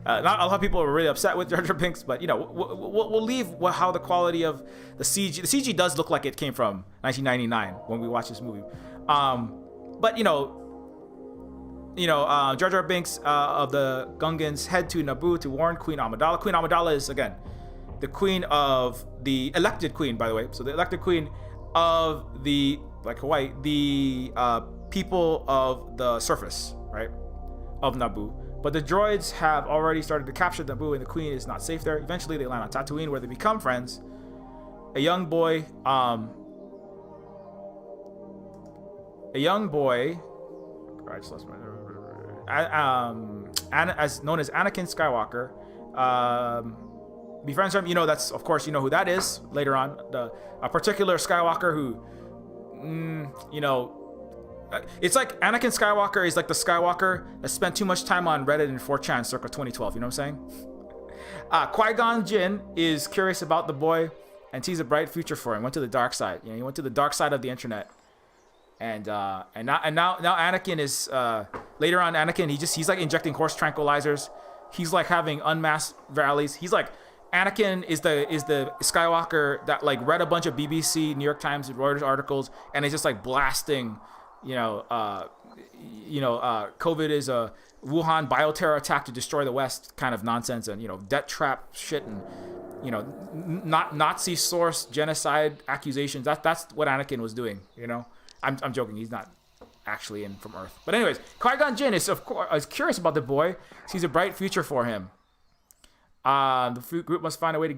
Not a lot of people are really upset with Jar Jar Binks, but we'll leave how the quality of the CG. The CG does look like it came from 1999 when we watch this movie. But Jar Jar Binks of the Gungans head to Naboo to warn Queen Amidala. Queen Amidala is, again, the queen of the elected queen, by the way. So the elected queen of the, like Hawaii, the people of the surface, right, of Naboo. But the droids have already started to capture Naboo, and the queen is not safe there. Eventually, they land on Tatooine, where they become friends. A young boy, as known as Anakin Skywalker, befriends him. That's, of course, who that is later on. A particular Skywalker who, it's like Anakin Skywalker is like the Skywalker that spent too much time on Reddit and 4chan circa 2012. You know what I'm saying? Qui-Gon Jinn is curious about the boy and sees a bright future for him. Went to the dark side. He went to the dark side of the internet. And now Anakin is later on. Anakin, he's like injecting horse tranquilizers. He's like having unmasked rallies. He's like, Anakin is the Skywalker that like read a bunch of BBC, New York Times, and Reuters articles, and is just like blasting, COVID is a Wuhan bioterror attack to destroy the West kind of nonsense, and debt trap shit, and not Nazi source genocide accusations. That's what Anakin was doing. I'm joking. He's not actually in from Earth. But anyways, Qui-Gon Jinn is, of course, is curious about the boy. Sees a bright future for him. The group must find a way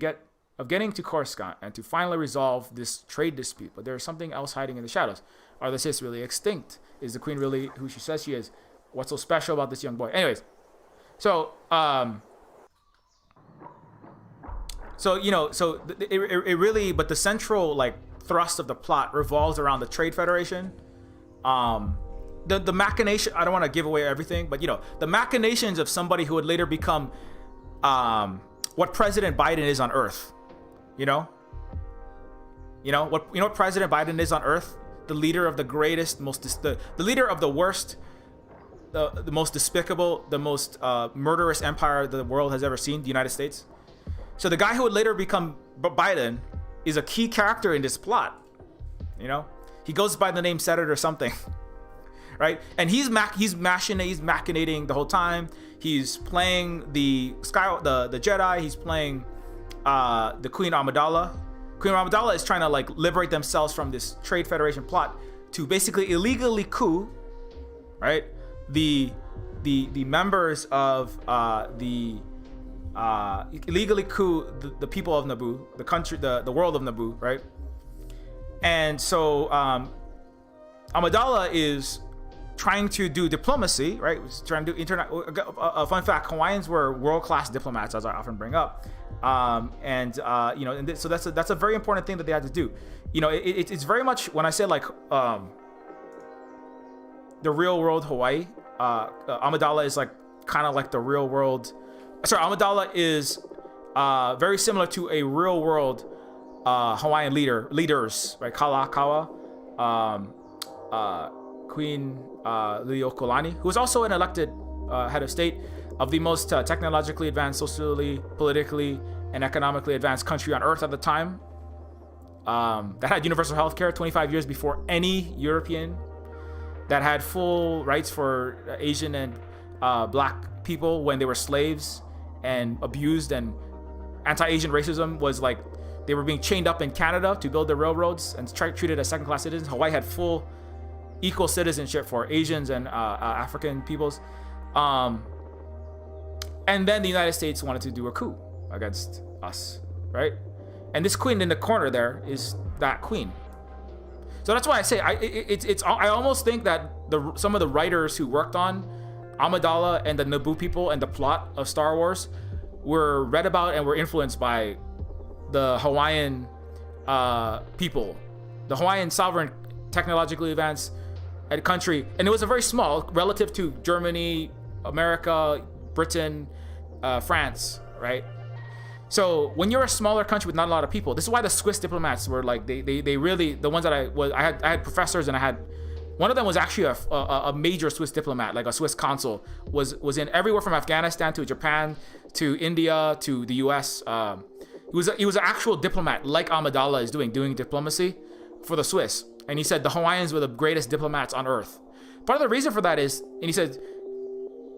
of getting to Coruscant and to finally resolve this trade dispute. But there is something else hiding in the shadows. Are the Sith really extinct? Is the Queen really who she says she is? What's so special about this young boy? Anyways, so it really, but the central like thrust of the plot revolves around the Trade Federation. The machination, I don't want to give away everything, but the machinations of somebody who would later become what President Biden is on Earth. What President Biden is on Earth? The leader of the greatest, the leader of the worst, the most despicable, the most murderous empire the world has ever seen, the United States. So the guy who would later become Biden is a key character in this plot. He goes by the name Senator something, right? And he's machinating the whole time. He's playing the Jedi. He's playing the Queen Amidala. Queen Amidala is trying to like liberate themselves from this Trade Federation plot to basically illegally coup, right? The members of illegally coup the people of Naboo, the country, the world of Naboo, right? And so Amidala is trying to do diplomacy, right? Trying to do fun fact: Hawaiians were world-class diplomats, as I often bring up. So that's a very important thing that they had to do. It's very much, when I say like the real world Hawaii, Amidala is like kind of like the real world. Sorry, Amidala is very similar to a real world Hawaiian leaders, right? Kalakaua, Queen Liliuokalani, who was also an elected head of state of the most technologically advanced, socially, politically, and economically advanced country on Earth at the time. That had universal health care 25 years before any European. That had full rights for Asian and black people when they were slaves and abused, and anti-Asian racism was like they were being chained up in Canada to build the railroads and treated as second-class citizens. Hawaii had full equal citizenship for Asians and African peoples. And then the United States wanted to do a coup against us, right? And this queen in the corner there is that queen. So that's why I say I almost think that some of the writers who worked on Amidala and the Naboo people and the plot of Star Wars were read about and were influenced by the Hawaiian people, the Hawaiian sovereign, technologically advanced country, and it was a very small relative to Germany, America, Britain, France, right? So when you're a smaller country with not a lot of people, this is why the Swiss diplomats were like they really, the ones that I had professors and I had One of them was actually a major Swiss diplomat, like a Swiss consul, was in everywhere from Afghanistan to Japan to India to the U.S. He was an actual diplomat, like Amidala is doing diplomacy for the Swiss. And he said the Hawaiians were the greatest diplomats on earth. Part of the reason for that is, and he said,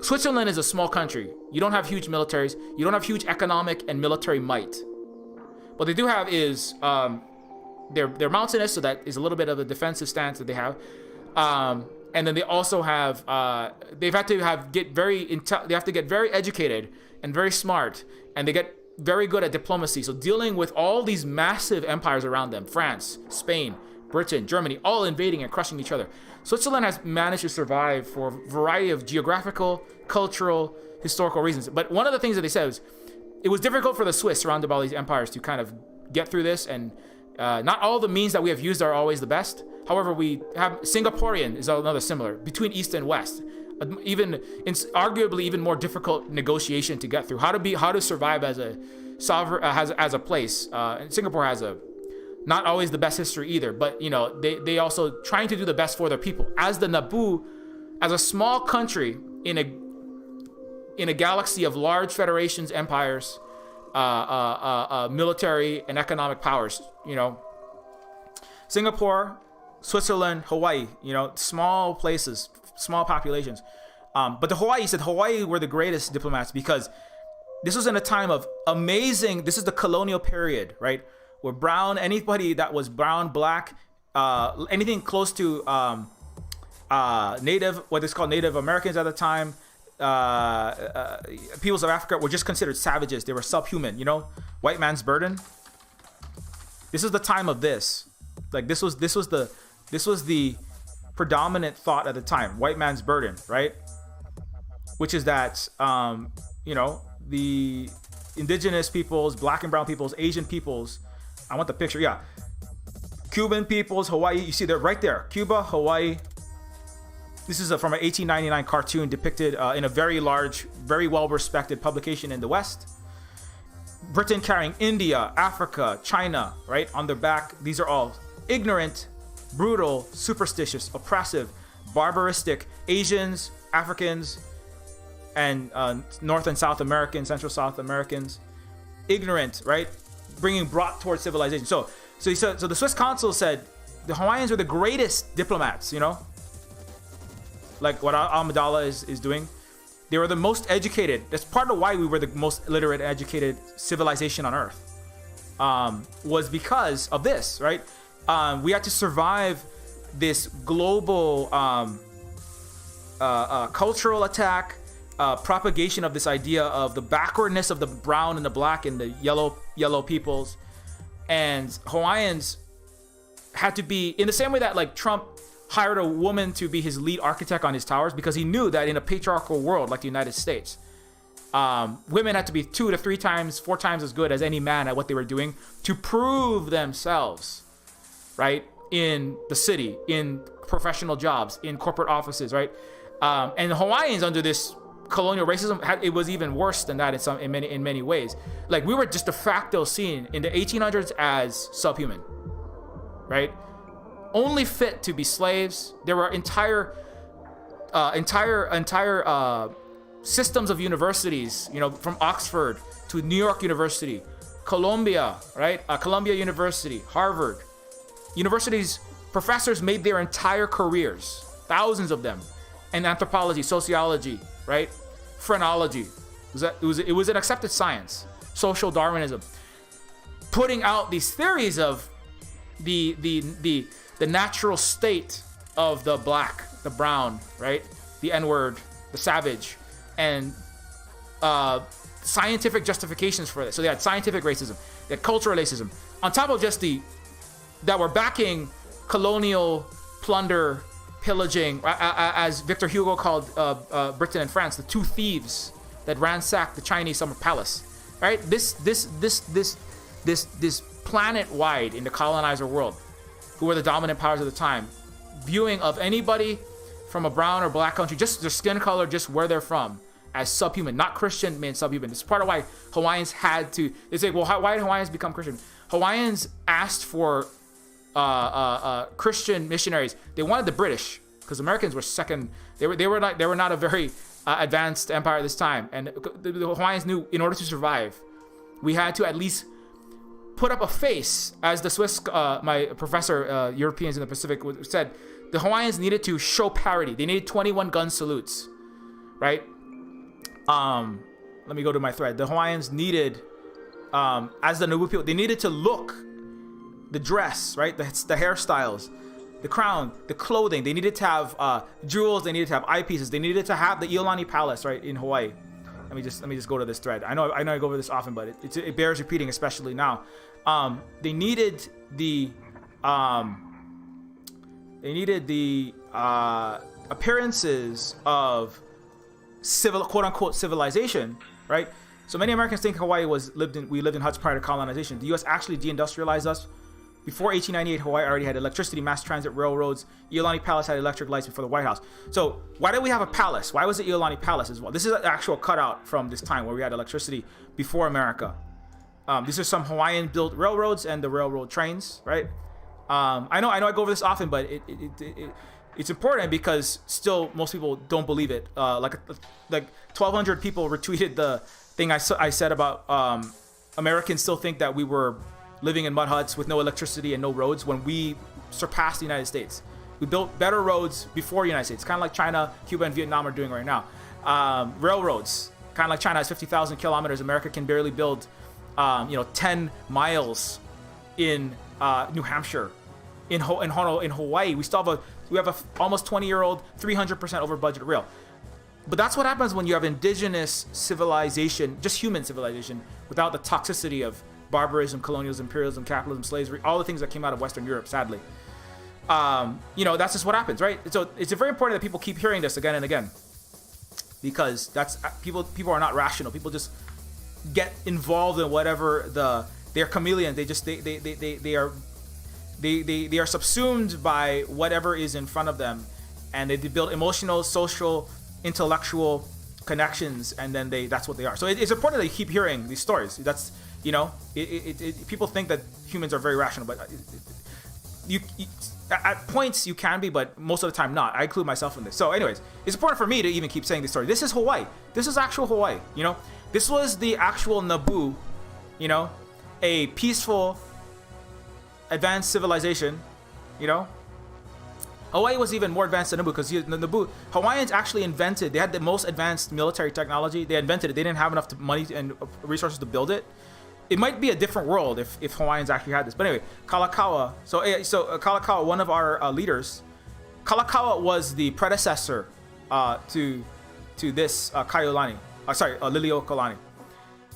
Switzerland is a small country. You don't have huge militaries. You don't have huge economic and military might. What they do have is they're mountainous, so that is a little bit of a defensive stance that they have. And then they also have they have to get very educated and very smart, and they get very good at diplomacy. So dealing with all these massive empires around them, France, Spain, Britain, Germany, all invading and crushing each other. Switzerland has managed to survive for a variety of geographical, cultural, historical reasons. But one of the things that they said was it was difficult for the Swiss surrounded by all these empires to kind of get through this, and not all the means that we have used are always the best. However, we have Singaporean is another similar between East and West, arguably even more difficult negotiation to get through. How to survive as a sovereign as a place. And Singapore has not always the best history either, but they also trying to do the best for their people. As the Naboo, as a small country in a galaxy of large federations, empires, military and economic powers, Singapore, Switzerland, Hawaii, small places, small populations. But he said Hawaii were the greatest diplomats because this was in a time of amazing, this is the colonial period, right? Where anybody that was brown, black, anything close to native, what is called Native Americans at the time, peoples of Africa were just considered savages. They were subhuman, white man's burden. This is the time of this. Like this was the predominant thought at the time, white man's burden, right? Which is that, the indigenous peoples, black and brown peoples, Asian peoples, I want the picture, yeah. Cuban peoples, Hawaii, you see they're right there. Cuba, Hawaii. This is from an 1899 cartoon depicted in a very large, very well-respected publication in the West. Britain carrying India, Africa, China, right, on their back. These are all ignorant, brutal, superstitious, oppressive, barbaristic Asians, Africans, and North and South Americans, Central South Americans, ignorant, right, brought towards civilization. So the Swiss consul said the Hawaiians were the greatest diplomats, like what Amidala is doing. They were the most educated. That's part of why we were the most literate, educated civilization on Earth. Was because of this, right? We had to survive this global cultural attack, propagation of this idea of the backwardness of the brown and the black and the yellow peoples. And Hawaiians had to be, in the same way that like Trump hired a woman to be his lead architect on his towers, because he knew that in a patriarchal world like the United States, women had to be 2 to 3 times, 4 times as good as any man at what they were doing to prove themselves, right, in the city, in professional jobs, in corporate offices, right? And the Hawaiians, under this colonial racism, it was even worse than that in many ways. Like, we were just de facto seen in the 1800s as subhuman, right? Only fit to be slaves. There were entire systems of universities, from Oxford to New York University, Columbia, right? Columbia University, Harvard. Universities, professors made their entire careers, thousands of them, in anthropology, sociology, right? Phrenology. It was an accepted science. Social Darwinism. Putting out these theories of the natural state of the black, the brown, right? The N-word, the savage, and scientific justifications for this. So they had scientific racism, they had cultural racism, on top of just that were backing colonial plunder, pillaging, as Victor Hugo called Britain and France, the two thieves that ransacked the Chinese summer palace, right? This planet-wide in the colonizer world, who were the dominant powers at the time, viewing of anybody from a brown or black country, just their skin color, just where they're from, as subhuman. Not Christian, meant subhuman. It's part of why Hawaiians had to, they say, well, why did Hawaiians become Christian? Hawaiians asked for Christian missionaries. They wanted the British because Americans were second. They were not a very advanced empire at this time, and the Hawaiians knew in order to survive, we had to at least put up a face, as the Swiss, my professor, Europeans in the Pacific said, the Hawaiians needed to show parity. They needed 21 gun salutes, right? Let me go to my thread. The Hawaiians needed, as the Nubu people, they needed to look, the dress, right? The hairstyles, the crown, the clothing. They needed to have jewels. They needed to have eyepieces. They needed to have the Iolani Palace, right, in Hawaii. Let me just go to this thread. I know I go over this often, but it bears repeating, especially now. They needed the appearances of quote unquote civilization, right? So many Americans think Hawaii we lived in huts prior to colonization. The U.S. actually deindustrialized us. Before 1898, Hawaii already had electricity, mass transit, railroads. Iolani Palace had electric lights before the White House. So why did we have a palace? Why was it Iolani Palace as well? This is an actual cutout from this time where we had electricity before America. These are some Hawaiian-built railroads and the railroad trains, right? I know I go over this often, but it's important because still most people don't believe it. Like 1,200 people retweeted the thing I said about Americans still think that we were living in mud huts with no electricity and no roads when we surpassed the United States. We built better roads before the United States, kind of like China, Cuba, and Vietnam are doing right now. Railroads, kind of like China has 50,000 kilometers. America can barely build 10 miles in New Hampshire. In Hawaii, we have a almost 20-year-old, 300% over budget rail. But that's what happens when you have indigenous civilization, just human civilization, without the toxicity of barbarism, colonialism, imperialism, capitalism, slavery, all the things that came out of Western Europe, sadly. That's just what happens, right? So it's very important that people keep hearing this again and again, because that's people are not rational. People just get involved in whatever they're chameleons. They are subsumed by whatever is in front of them, and they build emotional, social, intellectual connections, and then that's what they are. So it's important that you keep hearing these stories. That's people think that humans are very rational, but at points you can be, but most of the time not. I include myself in this. So anyways, it's important for me to even keep saying this story. This is Hawaii. This is actual Hawaii. This was the actual Naboo, a peaceful, advanced civilization. Hawaii was even more advanced than Naboo, because the Hawaiians actually they had the most advanced military technology. They invented it. They didn't have enough money and resources to build it. It might be a different world if Hawaiians actually had this. But anyway, Kalakaua. So Kalakaua, one of our leaders, Kalakaua was the predecessor to this Kaiulani. Liliuokalani.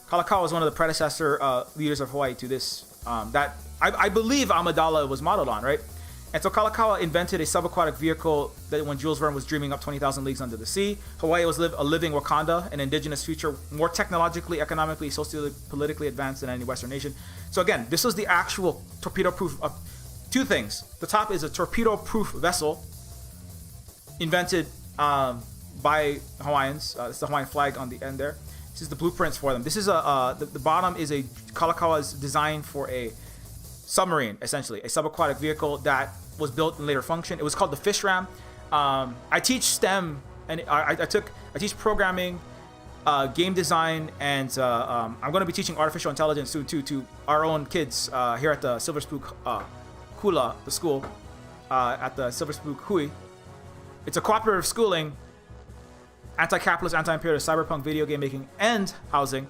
Kalakaua was one of the predecessor leaders of Hawaii to this that I believe Amidala was modeled on, right? And so Kalakaua invented a subaquatic vehicle that when Jules Verne was dreaming up 20,000 Leagues Under the Sea. Hawaii was a living Wakanda, an indigenous future, more technologically, economically, socially, politically advanced than any Western nation. So again, this was the actual torpedo-proof. Two things. The top is a torpedo-proof vessel invented by Hawaiians. It's the Hawaiian flag on the end there. This is the blueprints for them. This is the bottom is a Kalakaua's design for a submarine, essentially a subaquatic vehicle that was built in later function. It was called the fish ram. I teach STEM, and I teach programming, game design, and I'm going to be teaching artificial intelligence soon too to our own kids here at the Silver Spook Hula, the school at the Silver Spook Hui. It's a cooperative schooling, anti-capitalist, anti-imperialist, cyberpunk, video game making, and housing.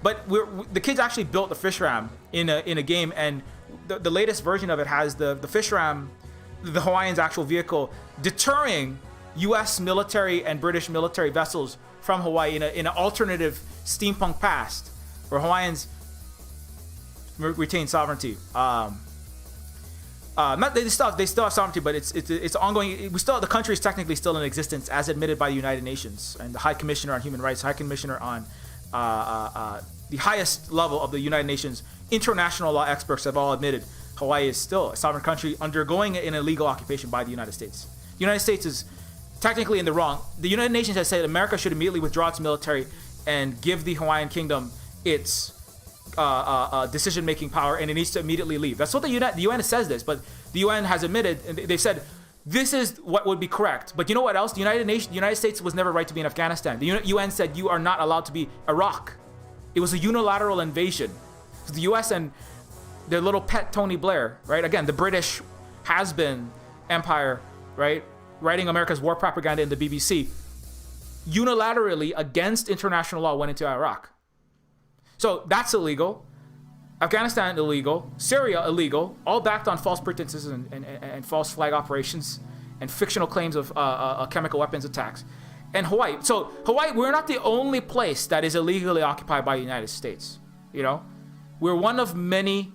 But the kids actually built the fish ram in a game, and the latest version of it has the fish ram, the Hawaiians' actual vehicle, deterring U.S. military and British military vessels from Hawaii in an alternative steampunk past where Hawaiians retain sovereignty. They still have sovereignty, but it's ongoing. The country is technically still in existence as admitted by the United Nations and the High Commissioner on Human Rights, High Commissioner on the highest level of the United Nations. International law experts have all admitted Hawaii is still a sovereign country undergoing an illegal occupation by the United States. The United States is technically in the wrong. The United Nations has said America should immediately withdraw its military and give the Hawaiian Kingdom its decision-making power, and it needs to immediately leave. That's what the UN says this, but the UN has admitted, and they said this is what would be correct. But you know what else? The United States was never right to be in Afghanistan. The UN said you are not allowed to be Iraq. It was a unilateral invasion. So the US and their little pet Tony Blair, right? Again, the British has-been empire, right? Writing America's war propaganda in the BBC, unilaterally against international law went into Iraq. So that's illegal. Afghanistan illegal. Syria illegal. All backed on false pretenses and false flag operations and fictional claims of chemical weapons attacks. And Hawaii. So Hawaii, we're not the only place that is illegally occupied by the United States. You know, we're one of many,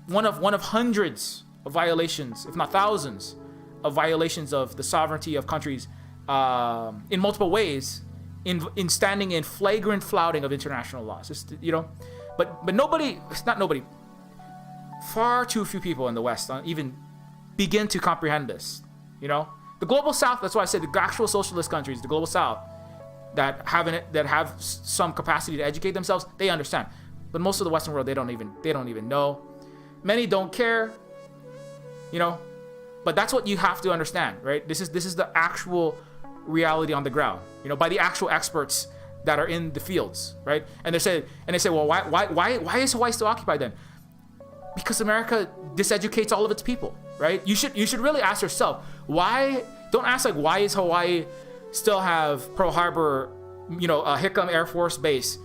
one of hundreds of violations, if not thousands, of violations of the sovereignty of countries in multiple ways, in standing in flagrant flouting of international laws. Just, you know, but nobody, it's not nobody, far too few people in the West even begin to comprehend this. You know, the global South. That's why I said the actual socialist countries, the global South, that have some capacity to educate themselves, they understand. But most of the Western world, they don't even know. Many don't care. You know, but that's what you have to understand, right? This is the actual reality on the ground. You know, by the actual experts that are in the fields, right? And they say, well, why is Hawaii still occupied then? Because America diseducates all of its people, right? You should really ask yourself, why? Don't ask like, why is Hawaii still have Pearl Harbor, you know, Hickam Air Force Base,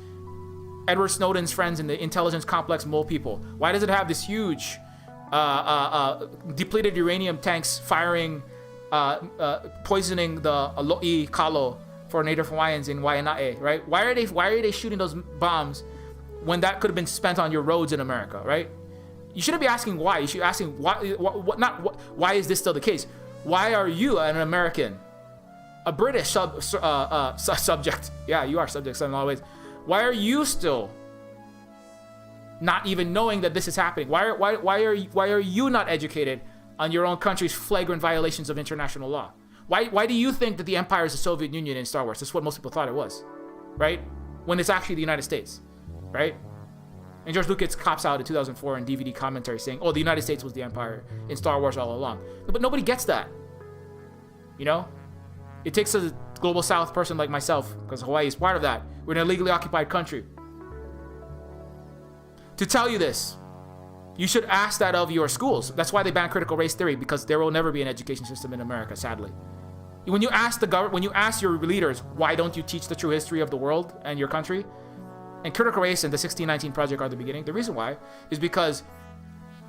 Edward Snowden's friends in the intelligence complex mole people? Why does it have this huge depleted uranium tanks firing, poisoning the Alo'i Kalo for Native Hawaiians in Waianae, right? Why are they shooting those bombs when that could have been spent on your roads in America, right? You shouldn't be asking why. You should be asking why is this still the case? Why are you an American, a British subject? Yeah, you are subjects in a lot of ways. Why are you still not even knowing that this is happening? Why are you not educated on your own country's flagrant violations of international law? Why do you think that the empire is the Soviet Union in Star Wars? That's what most people thought it was, right? When it's actually the United States, right? And George Lucas cops out in 2004 in DVD commentary saying, oh, the United States was the empire in Star Wars all along. But nobody gets that, you know? It takes a global South person like myself, because Hawaii is part of that. We're an illegally occupied country. To tell you this, you should ask that of your schools. That's why they ban critical race theory, because there will never be an education system in America, sadly. When you ask the government, when you ask your leaders, why don't you teach the true history of the world and your country? And critical race and the 1619 Project are the beginning. The reason why is because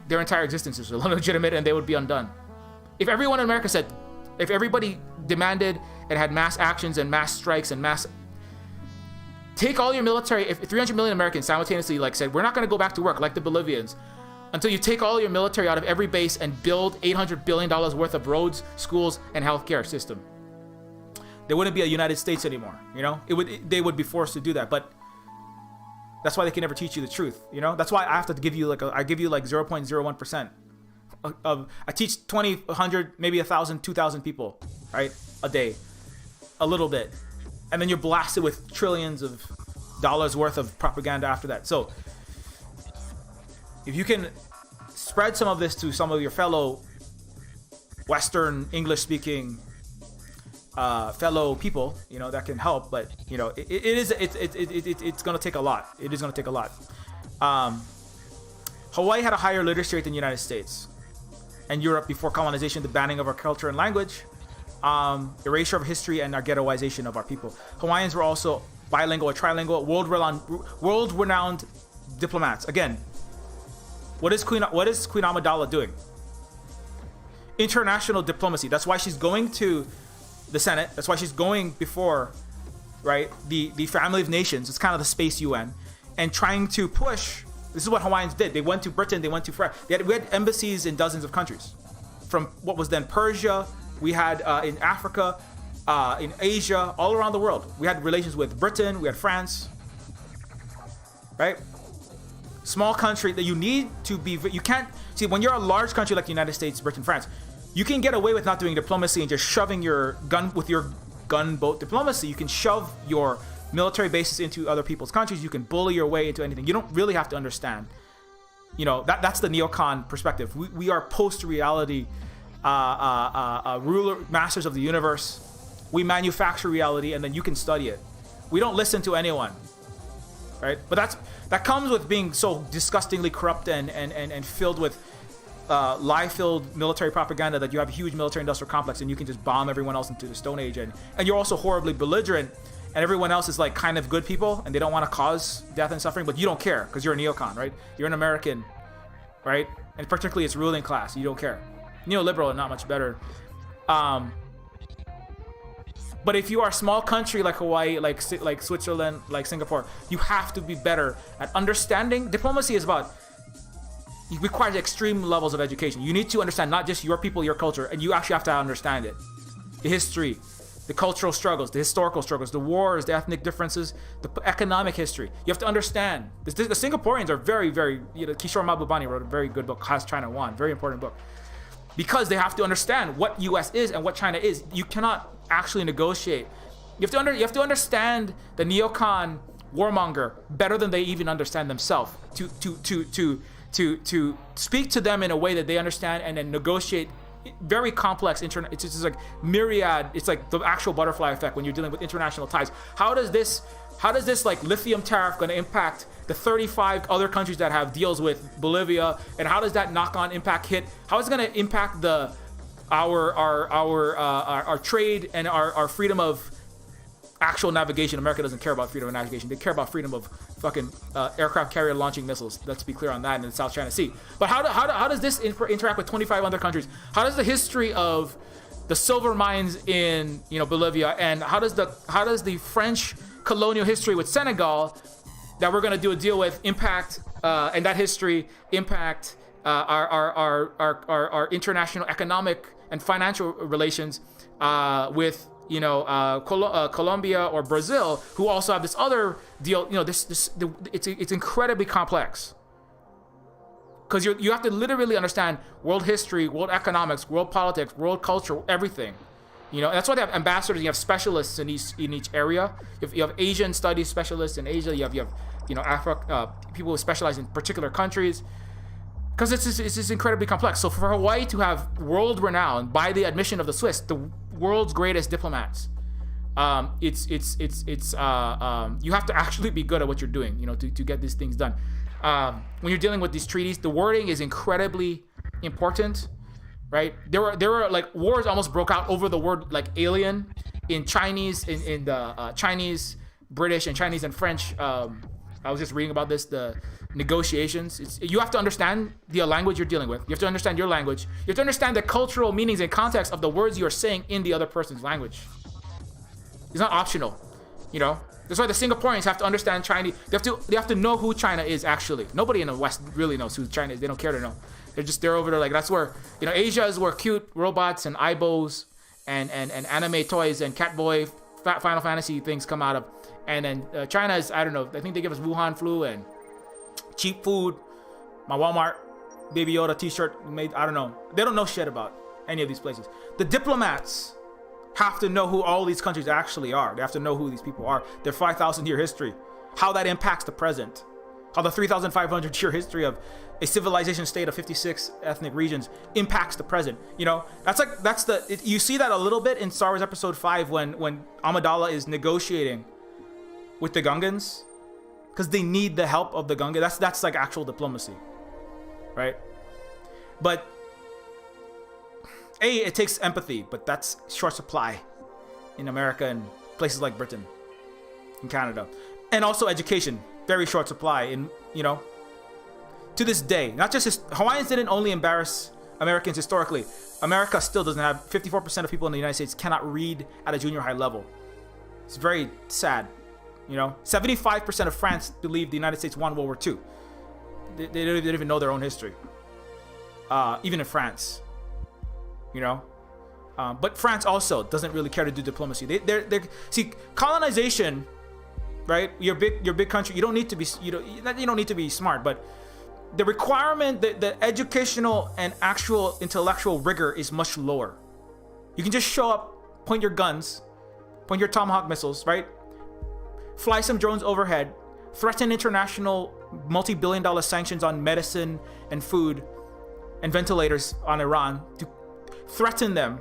their entire existence is illegitimate and they would be undone. If everyone in America said, if everybody demanded and had mass actions and mass strikes and mass... Take all your military, if 300 million Americans simultaneously said, we're not going to go back to work like the Bolivians until you take all your military out of every base and build $800 billion worth of roads, schools, and healthcare system. There wouldn't be a United States anymore, you know? They would be forced to do that, but that's why they can never teach you the truth, you know? That's why I have to give you I give you 0.01% of, I teach 20, 100, maybe 1,000, 2,000 people, right? A day, a little bit. And then you're blasted with trillions of dollars worth of propaganda after that. So if you can spread some of this to some of your fellow Western English speaking fellow people, you know, that can help. But you know, it's gonna take a lot. It is gonna take a lot. Hawaii had a higher literacy rate than the United States and Europe before colonization, the banning of our culture and language, erasure of history, and our ghettoization of our people. Hawaiians were also bilingual or trilingual, world-renowned diplomats. Again, what is Queen Amidala doing? International diplomacy. That's why she's going to the Senate. That's why she's going before, right, the family of nations. It's kind of the space UN, and trying to push. This is what Hawaiians did. They went to Britain. They went to France. We had embassies in dozens of countries, from what was then Persia. We had in Africa, in Asia, all around the world. We had relations with Britain. We had France. Right? Small country that you need to be. You can't see when you're a large country like the United States, Britain, France. You can get away with not doing diplomacy and just shoving your gun with your gunboat diplomacy. You can shove your military bases into other people's countries. You can bully your way into anything. You don't really have to understand. You know, that's the neocon perspective. We are post-reality ruler, masters of the universe. We manufacture reality, and then you can study it. We don't listen to anyone, right? But that comes with being so disgustingly corrupt and filled with lie-filled military propaganda that you have a huge military-industrial complex, and you can just bomb everyone else into the Stone Age, and you're also horribly belligerent, and everyone else is like kind of good people, and they don't want to cause death and suffering, but you don't care because you're a neocon, right? You're an American, right? And particularly its ruling class, you don't care. Neoliberal, not much better. But if you are a small country like Hawaii, like Switzerland, like Singapore, you have to be better at understanding. Diplomacy is about, it requires extreme levels of education. You need to understand not just your people, your culture, and you actually have to understand it. The history, the cultural struggles, the historical struggles, the wars, the ethnic differences, the economic history. You have to understand. The Singaporeans are very, very, Kishore Mahbubani wrote a very good book, Has China Won? Very important book. Because they have to understand what US is and what China is. You cannot actually negotiate. You have to understand the neocon warmonger better than they even understand themselves. To speak to them in a way that they understand and then negotiate very complex it's just like myriad. It's like the actual butterfly effect when you're dealing with international ties. How does this like lithium tariff going to impact the 35 other countries that have deals with Bolivia, and how does that knock-on impact hit? How is it going to impact our trade and our freedom of actual navigation? America doesn't care about freedom of navigation. They care about freedom of fucking aircraft carrier launching missiles. Let's be clear on that in the South China Sea. But how does this interact with 25 other countries? How does the history of the silver mines in Bolivia, and how does the French colonial history with Senegal that we're going to do a deal with impact and that history impact our international economic and financial relations with Colombia or Brazil, who also have this other deal. It's incredibly complex because you have to literally understand world history, world economics, world politics, world culture, everything. And that's why they have ambassadors. You have specialists in each area. You have Asian studies specialists in Asia. You have Africa, people who specialize in particular countries. Because it's just incredibly complex. So for Hawaii to have world-renowned, by the admission of the Swiss, the world's greatest diplomats, you have to actually be good at what you're doing, to get these things done. When you're dealing with these treaties, the wording is incredibly important, right? There were like wars almost broke out over the word like alien in Chinese, in the Chinese, British, and Chinese and French. I was just reading about this, the negotiations. You have to understand the language you're dealing with. You have to understand your language. You have to understand the cultural meanings and context of the words you're saying in the other person's language. It's not optional, That's why the Singaporeans have to understand Chinese. They have to know who China is actually. Nobody in the West really knows who China is. They don't care to know. They're over there like, that's where, Asia is where cute robots and aibos and anime toys and Catboy Final Fantasy things come out of. And then China is, I don't know, I think they give us Wuhan flu and cheap food. My Walmart Baby Yoda t-shirt made, I don't know. They don't know shit about any of these places. The diplomats have to know who all these countries actually are. They have to know who these people are. Their 5,000-year history. How that impacts the present. How the 3,500-year history of a civilization state of 56 ethnic regions impacts the present. You see that a little bit in Star Wars Episode 5 when Amidala is negotiating with the Gungans, because they need the help of the Gungans. That's like actual diplomacy, right? But it takes empathy, but that's short supply in America and places like Britain and Canada, and also education, very short supply in to this day. Not just Hawaiians didn't only embarrass Americans historically. America still doesn't have 54% of people in the United States cannot read at a junior high level. It's very sad. 75% of France believe the United States won World War II. They didn't even know their own history. Even in France, but France also doesn't really care to do diplomacy. They see colonization, right? Your big country. You don't need to be you don't need to be smart, but the requirement, the educational and actual intellectual rigor is much lower. You can just show up, point your guns, point your Tomahawk missiles, right? Fly some drones overhead, threaten international multi-billion-dollar sanctions on medicine and food and ventilators on Iran threaten them,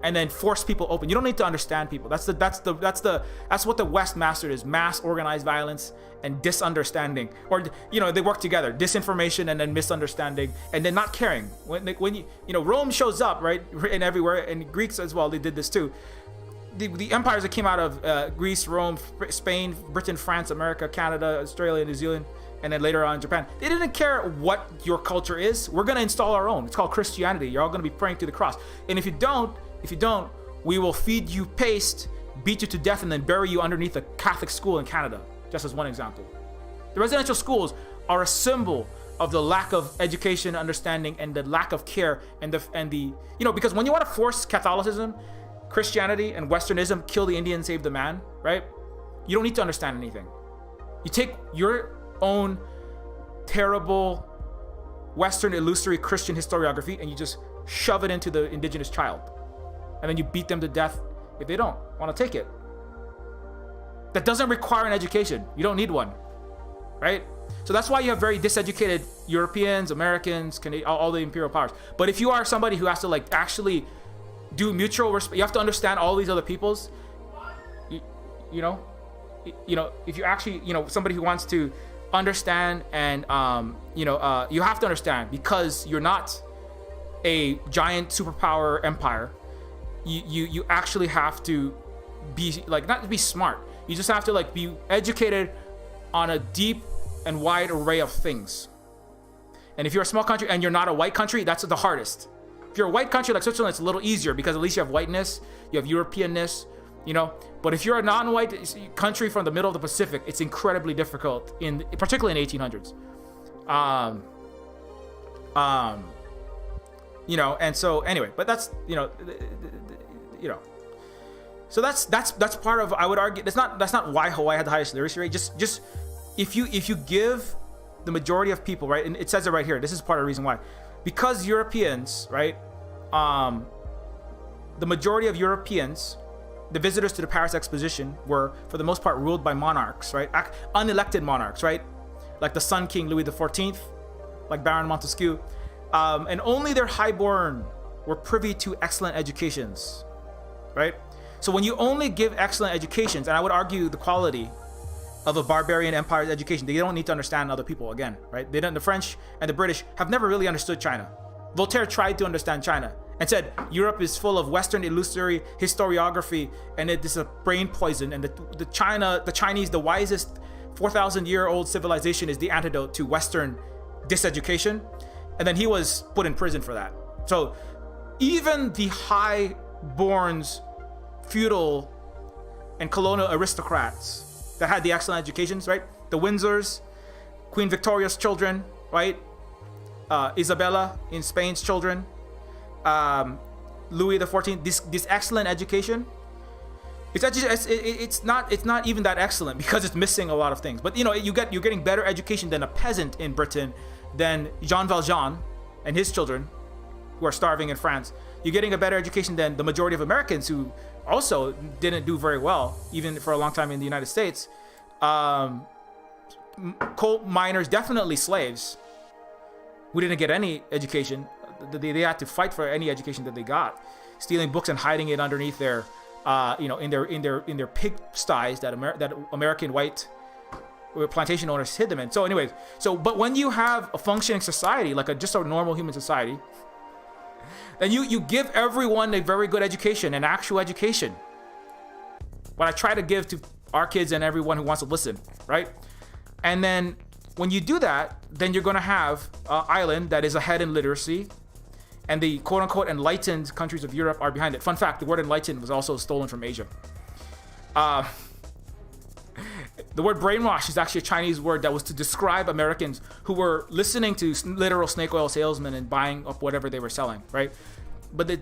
and then force people open. You don't need to understand people. That's what the West mastered, is mass organized violence and disunderstanding. Or, you know, they work together, disinformation and then misunderstanding, and then not caring. When you know, Rome shows up, right, and everywhere, and Greeks as well, they did this too. The empires that came out of Greece, Rome, Spain, Britain, France, America, Canada, Australia, New Zealand, and then later on Japan, they didn't care what your culture is. We're going to install our own. It's called Christianity. You're all going to be praying to the cross. And if you don't, we will feed you paste, beat you to death, and then bury you underneath a Catholic school in Canada, just as one example. The residential schools are a symbol of the lack of education, understanding, and the lack of care, and the you know, because when you want to force Catholicism, Christianity, and Westernism, kill the Indian, save the man, right? You don't need to understand anything. You take your own terrible Western illusory Christian historiography and you just shove it into the indigenous child. And then you beat them to death if they don't want to take it. That doesn't require an education. You don't need one, right? So that's why you have very diseducated Europeans, Americans, all the imperial powers. But if you are somebody who has to like actually do mutual respect, you have to understand all these other peoples. You know, if you actually, you know, somebody who wants to understand and you have to understand, because you're not a giant superpower empire. You actually have to be like, not to be smart. You just have to like be educated on a deep and wide array of things. And if you're a small country and you're not a white country, that's the hardest. If you're a white country like Switzerland, it's a little easier because at least you have whiteness, you have Europeanness, you know. But if you're a non-white country from the middle of the Pacific, it's incredibly difficult, particularly in 1800s. You know, and so anyway, but that's, you know, so that's part of, I would argue, that's not why Hawaii had the highest literacy rate. Just if you give the majority of people, right, and it says it right here, this is part of the reason why, because Europeans, right, the majority of Europeans, the visitors to the Paris Exposition, were for the most part ruled by monarchs, right, unelected monarchs, right, like the Sun King Louis XIV, like Baron Montesquieu, and only their highborn were privy to excellent educations, right? So when you only give excellent educations, and I would argue the quality of a barbarian empire's education, they don't need to understand other people again, right? They don't. The French and the British have never really understood China. Voltaire tried to understand China and said Europe is full of Western illusory historiography, and it is a brain poison. And the Chinese, the wisest 4,000-year-old civilization, is the antidote to Western diseducation. And then he was put in prison for that. So even the high-borns, feudal and colonial aristocrats that had the excellent educations, right? The Windsors, Queen Victoria's children, right? Isabella in Spain's children, Louis XIV. This excellent education, it's not even that excellent because it's missing a lot of things. But you know, you're getting better education than a peasant in Britain, than Jean Valjean and his children who are starving in France. You're getting a better education than the majority of Americans who also didn't do very well, even for a long time in the United States. Coal miners, definitely slaves, who didn't get any education. They had to fight for any education that they got, stealing books and hiding it underneath their, in their pig sties that American white plantation owners hid them in. So anyways, but when you have a functioning society, like just a normal human society, then you give everyone a very good education, an actual education. What I try to give to our kids and everyone who wants to listen, right? And then when you do that, then you're going to have an island that is ahead in literacy, and the quote-unquote enlightened countries of Europe are behind it. Fun fact, the word enlightened was also stolen from Asia. The word brainwash is actually a Chinese word that was to describe Americans who were listening to literal snake oil salesmen and buying up whatever they were selling, right? But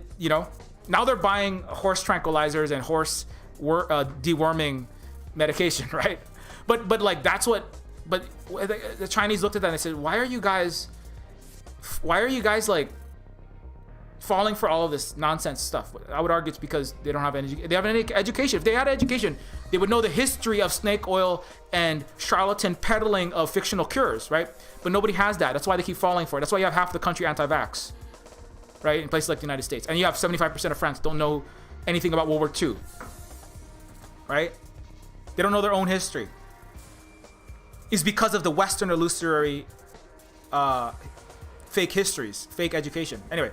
now they're buying horse tranquilizers and horse deworming medication, right? But like that's what. But the Chinese looked at that and they said, "Why are you guys like falling for all of this nonsense stuff?" I would argue it's because they don't have any. They have any education. If they had education, they would know the history of snake oil and charlatan peddling of fictional cures, right? But nobody has that. That's why they keep falling for it. That's why you have half the country anti-vax. right? In places like the United States. And you have 75% of France don't know anything about World War II, right? They don't know their own history. It's because of the Western illusory fake histories, fake education. Anyway,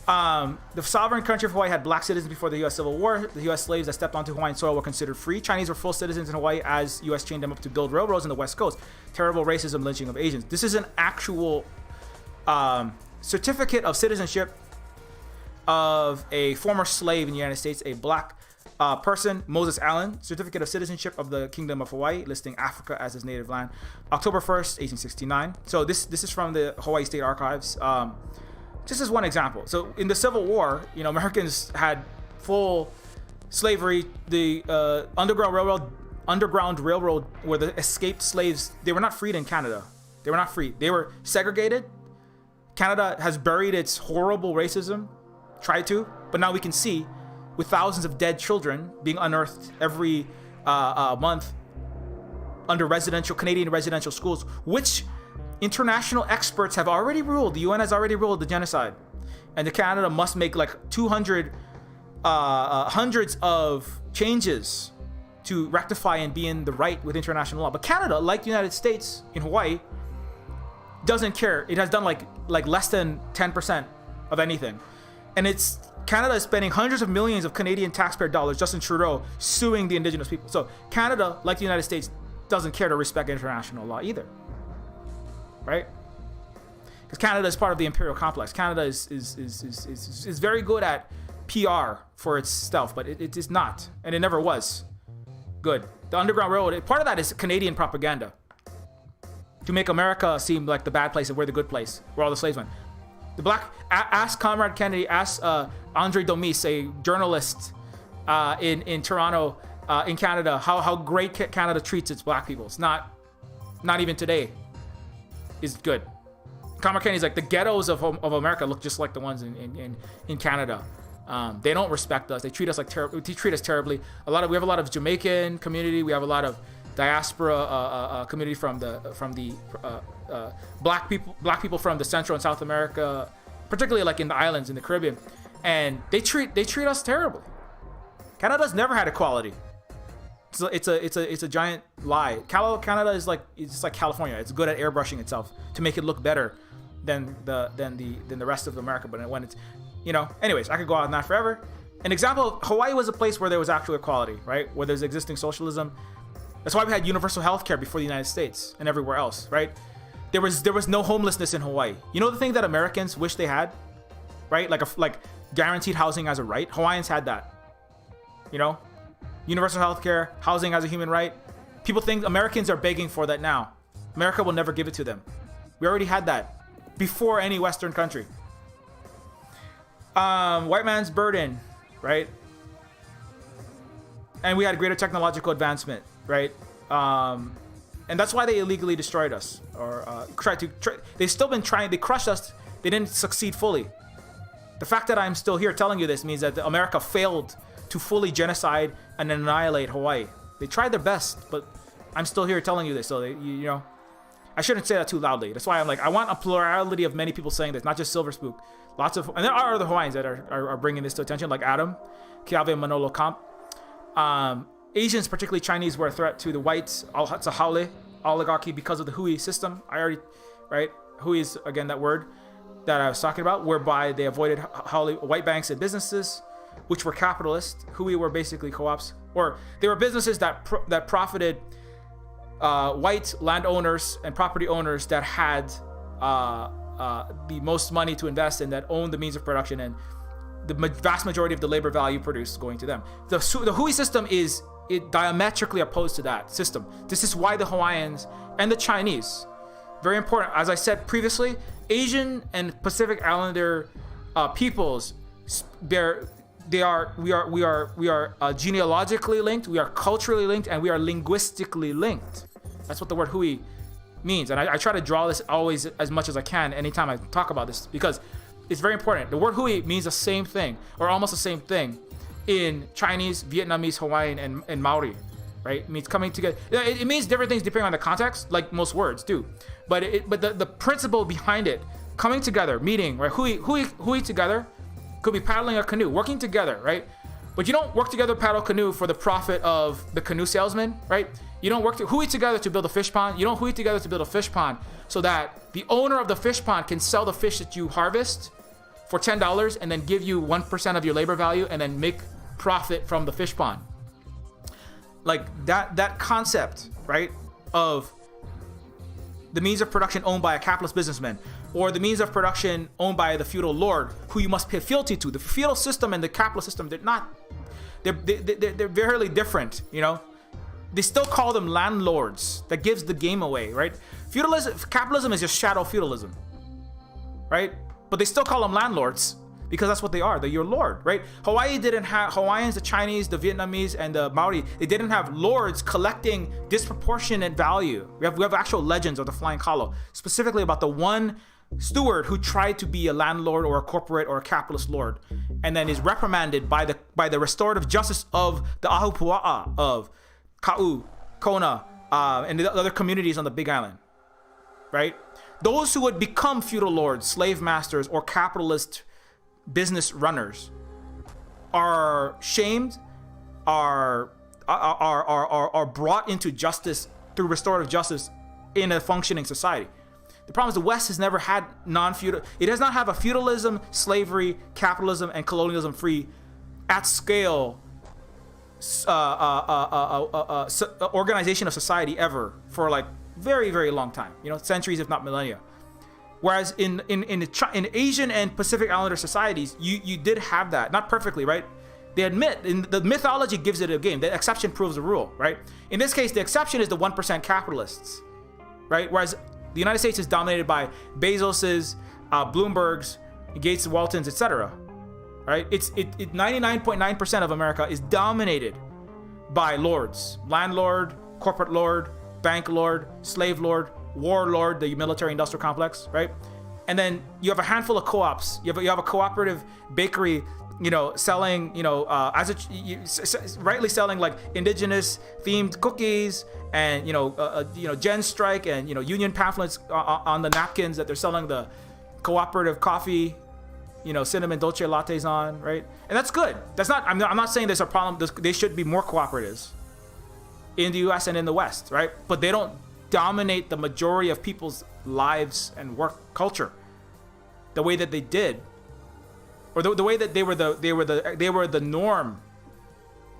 the sovereign country of Hawaii had black citizens before the U.S. Civil War. The U.S. slaves that stepped onto Hawaiian soil were considered free. Chinese were full citizens in Hawaii as U.S. chained them up to build railroads on the West Coast. Terrible racism, lynching of Asians. This is an actual certificate of citizenship of a former slave in the United States, a black person, Moses Allen, certificate of citizenship of the Kingdom of Hawaii, listing Africa as his native land, October 1st, 1869. So this is from the Hawaii State Archives. Just as one example. So in the Civil War, Americans had full slavery. The Underground Railroad, where the escaped slaves, they were not freed in Canada. They were not free. They were segregated. Canada has buried its horrible racism, tried to, but now we can see, with thousands of dead children being unearthed every month under Canadian residential schools, which international experts have already ruled, the UN has already ruled the genocide. And the Canada must make like hundreds of changes to rectify and be in the right with international law. But Canada, like the United States in Hawaii, doesn't care. It has done like less than 10% of anything. And Canada is spending hundreds of millions of Canadian taxpayer dollars, Justin Trudeau, suing the indigenous people. So Canada, like the United States, doesn't care to respect international law either. Right? Because Canada is part of the imperial complex. Canada is very good at PR for its stuff, but it is not, and it never was good. The Underground Railroad, part of that is Canadian propaganda to make America seem like the bad place and we're the good place, where all the slaves went. Ask Comrade Kennedy, ask Andre Domis, a journalist in Toronto, in Canada, how great Canada treats its black people. It's not even today is good. Comrade Kennedy's like, the ghettos of America look just like the ones in Canada. They don't respect us. They treat us terribly. We have a lot of Jamaican community. We have a lot of diaspora community from the black people from the Central and South America, particularly like in the islands in the Caribbean, and they treat us terribly. Canada's never had equality. It's a giant lie. Canada is like California. It's good at airbrushing itself to make it look better than the rest of America. But when it's anyways, I could go on that forever. An example: Hawaii was a place where there was actual equality, right? Where there's existing socialism. That's why we had universal health care before the United States and everywhere else, right? There was no homelessness in Hawaii. You know the thing that Americans wish they had, right? Like guaranteed housing as a right. Hawaiians had that. Universal health care, housing as a human right. People think Americans are begging for that now. America will never give it to them. We already had that before any Western country. White man's burden, right? And we had greater technological advancement, right? And that's why they illegally destroyed us, or they've still been trying. They crushed us. They didn't succeed fully. The fact that I'm still here telling you this means that America failed to fully genocide and annihilate Hawaii. They tried their best, but I'm still here telling you this. So I shouldn't say that too loudly. That's why I'm like, I want a plurality of many people saying this, not just Silver Spook. And there are other Hawaiians that are bringing this to attention, like Adam, Keawe Manolo Kamp. Asians, particularly Chinese, were a threat to the whites, it's a haole oligarchy because of the Hui system. Hui is, again, that word that I was talking about, whereby they avoided white banks and businesses, which were capitalist. Hui were basically co-ops, or they were businesses that profited white landowners and property owners that had the most money to invest and that owned the means of production, and the vast majority of the labor value produced going to them. The Hui system is diametrically opposed to that system. This is why the Hawaiians and the Chinese, very important, as I said previously, Asian and Pacific Islander peoples, we are genealogically linked, we are culturally linked, and we are linguistically linked. That's what the word Hui means. And I try to draw this always as much as I can anytime I talk about this, because it's very important. The word Hui means the same thing, or almost the same thing, in Chinese, Vietnamese, Hawaiian, and Maori, right? It means coming together. It means different things depending on the context, like most words do. But the principle behind it coming together, meeting, right? Hui together, could be paddling a canoe, working together, right? But you don't work together, paddle canoe for the profit of the canoe salesman, right? You don't hui together to build a fish pond. You don't hui together to build a fish pond so that the owner of the fish pond can sell the fish that you harvest for $10 and then give you 1% of your labor value and then make profit from the fish pond. Like that concept, right, of the means of production owned by a capitalist businessman, or the means of production owned by the feudal lord who you must pay fealty to. The feudal system and the capitalist system, they're very different, you know? They still call them landlords. That gives the game away, right? Capitalism is just shadow feudalism, right? But they still call them landlords because that's what they are. They're your lord, right? Hawaiians, the Chinese, the Vietnamese, and the Maori, they didn't have lords collecting disproportionate value. We have actual legends of the Flying Hollow, specifically about the one steward who tried to be a landlord or a corporate or a capitalist lord, and then is reprimanded by the restorative justice of the Ahupua'a of Ka'u, Kona, and the other communities on the Big Island, right? Those who would become feudal lords, slave masters, or capitalist business runners are shamed, are brought into justice through restorative justice in a functioning society. The problem is the West has never had non-feudal. It does not have a feudalism, slavery, capitalism, and colonialism free at scale organization of society ever for like very, very long time. You know, centuries if not millennia. Whereas in Asian and Pacific Islander societies, you did have that, not perfectly, right? They admit, the mythology gives it a game. The exception proves the rule, right? In this case, the exception is the 1% capitalists, right? Whereas the United States is dominated by Bezos's, Bloomberg's, Gates, Waltons, etc. Right? 99.9% of America is dominated by lords, landlord, corporate lord, bank lord, slave lord, warlord, the military-industrial complex, right? And then you have a handful of co-ops. You have a cooperative bakery, you know, selling, you know, rightly selling like indigenous themed cookies and Gen Strike and union pamphlets on the napkins that they're selling the cooperative coffee, cinnamon dolce lattes on, right? And that's good. That's not. I'm not saying there's a problem. They should be more cooperatives in the U.S. and in the West, right? But they don't dominate the majority of people's lives and work culture the way that they did, or the way that they were the norm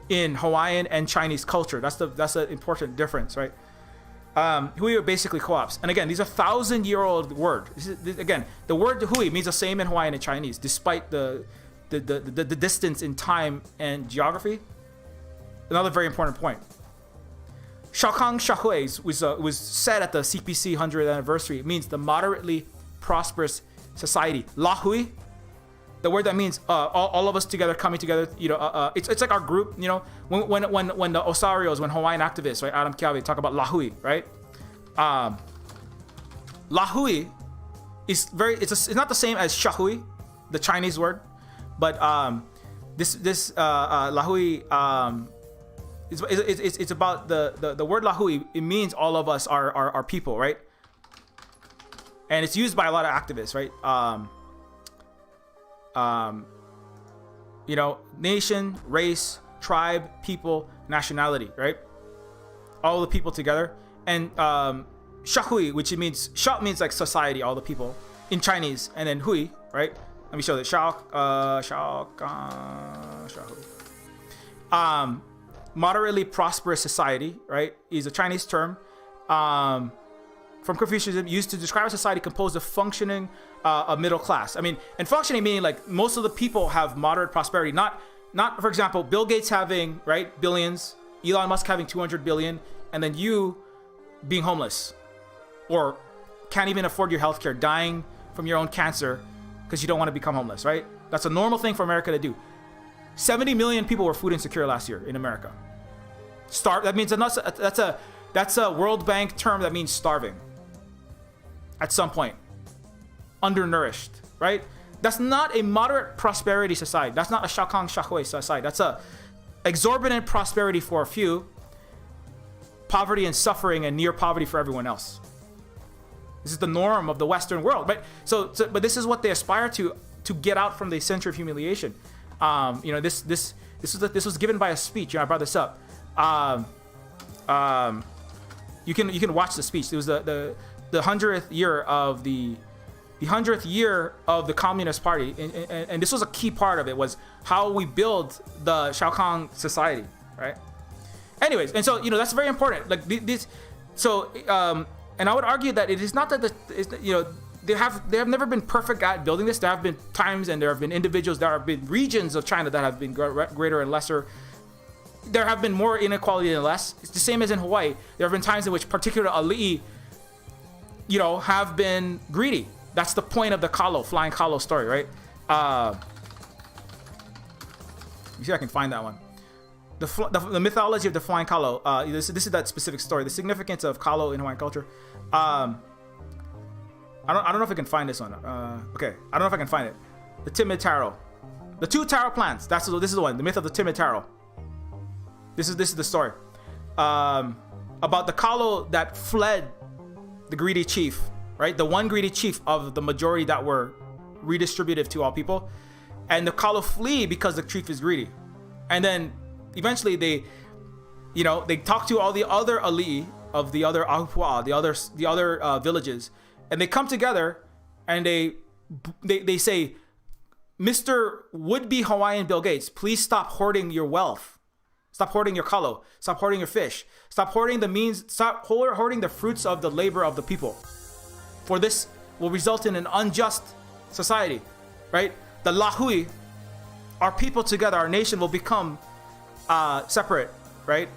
in Hawaiian and Chinese culture. That's the important difference, right? Hui are basically co-ops, and again, these are 1,000-year-old word. Again, the word hui means the same in Hawaiian and Chinese, despite the distance in time and geography. Another very important point. Shaokang Shahui was said at the CPC 100th anniversary. It means the moderately prosperous society. La Hui, the word that means all of us together, coming together. It's like our group. When the Osarios, when Hawaiian activists, right, Adam Kiawe, talk about La Hui, right? La Hui is it's not the same as Shahui, the Chinese word, but this La Hui. It's about the word La Hui. It means all of us are people, right? And it's used by a lot of activists, right? Nation, race, tribe, people, nationality, right? All the people together. And Shahui, which means Sha means like society, all the people in Chinese, and then Hui, right? Let me show this. Shahui. Moderately prosperous society, right, is a Chinese term from Confucianism used to describe a society composed of functioning a middle class. I mean, and functioning meaning like most of the people have moderate prosperity. Not for example, Bill Gates having, right, billions, Elon Musk having 200 billion, and then you being homeless or can't even afford your healthcare, dying from your own cancer because you don't want to become homeless, right? That's a normal thing for America to do. 70 million people were food insecure last year in America. That means that's a World Bank term that means starving. At some point, undernourished, right? That's not a moderate prosperity society. That's not a Shaokang Shahui society. That's a exorbitant prosperity for a few, poverty and suffering and near poverty for everyone else. This is the norm of the Western world, right? But this is what they aspire to get out from the century of humiliation. This was given by a speech. I brought this up. You can watch the speech. It was the 100th year of the 100th year of the Communist Party, and this was a key part of it, was how we build the Shao Kahn society, right? Anyways, and so that's very important. Like this, and I would argue that it is not that they have never been perfect at building this. There have been times, and there have been individuals, there have been regions of China that have been greater and lesser. There have been more inequality than less. It's the same as in Hawaii. There have been times in which particular ali'i, have been greedy. That's the point of the Kalo, flying Kalo story, right? Let me see if I can find that one. The mythology of the flying Kalo. This is that specific story. The significance of Kalo in Hawaiian culture. I don't know if I can find this one. Okay, I don't know if I can find it. The timid taro, the 2 taro plants. This is the one. The myth of the timid taro. This is the story about the Kalo that fled the greedy chief, right? The one greedy chief of the majority that were redistributive to all people, and the Kalo flee because the chief is greedy, and then eventually they talk to all the other ali'i of the other ahupua, the other villages, and they come together and they say, Mr. Would-be Hawaiian Bill Gates, please stop hoarding your wealth. Stop hoarding your kalo. Stop hoarding your fish. Stop hoarding the means. Stop hoarding the fruits of the labor of the people. For this will result in an unjust society, right? The lahui, our people together, our nation will become separate, right?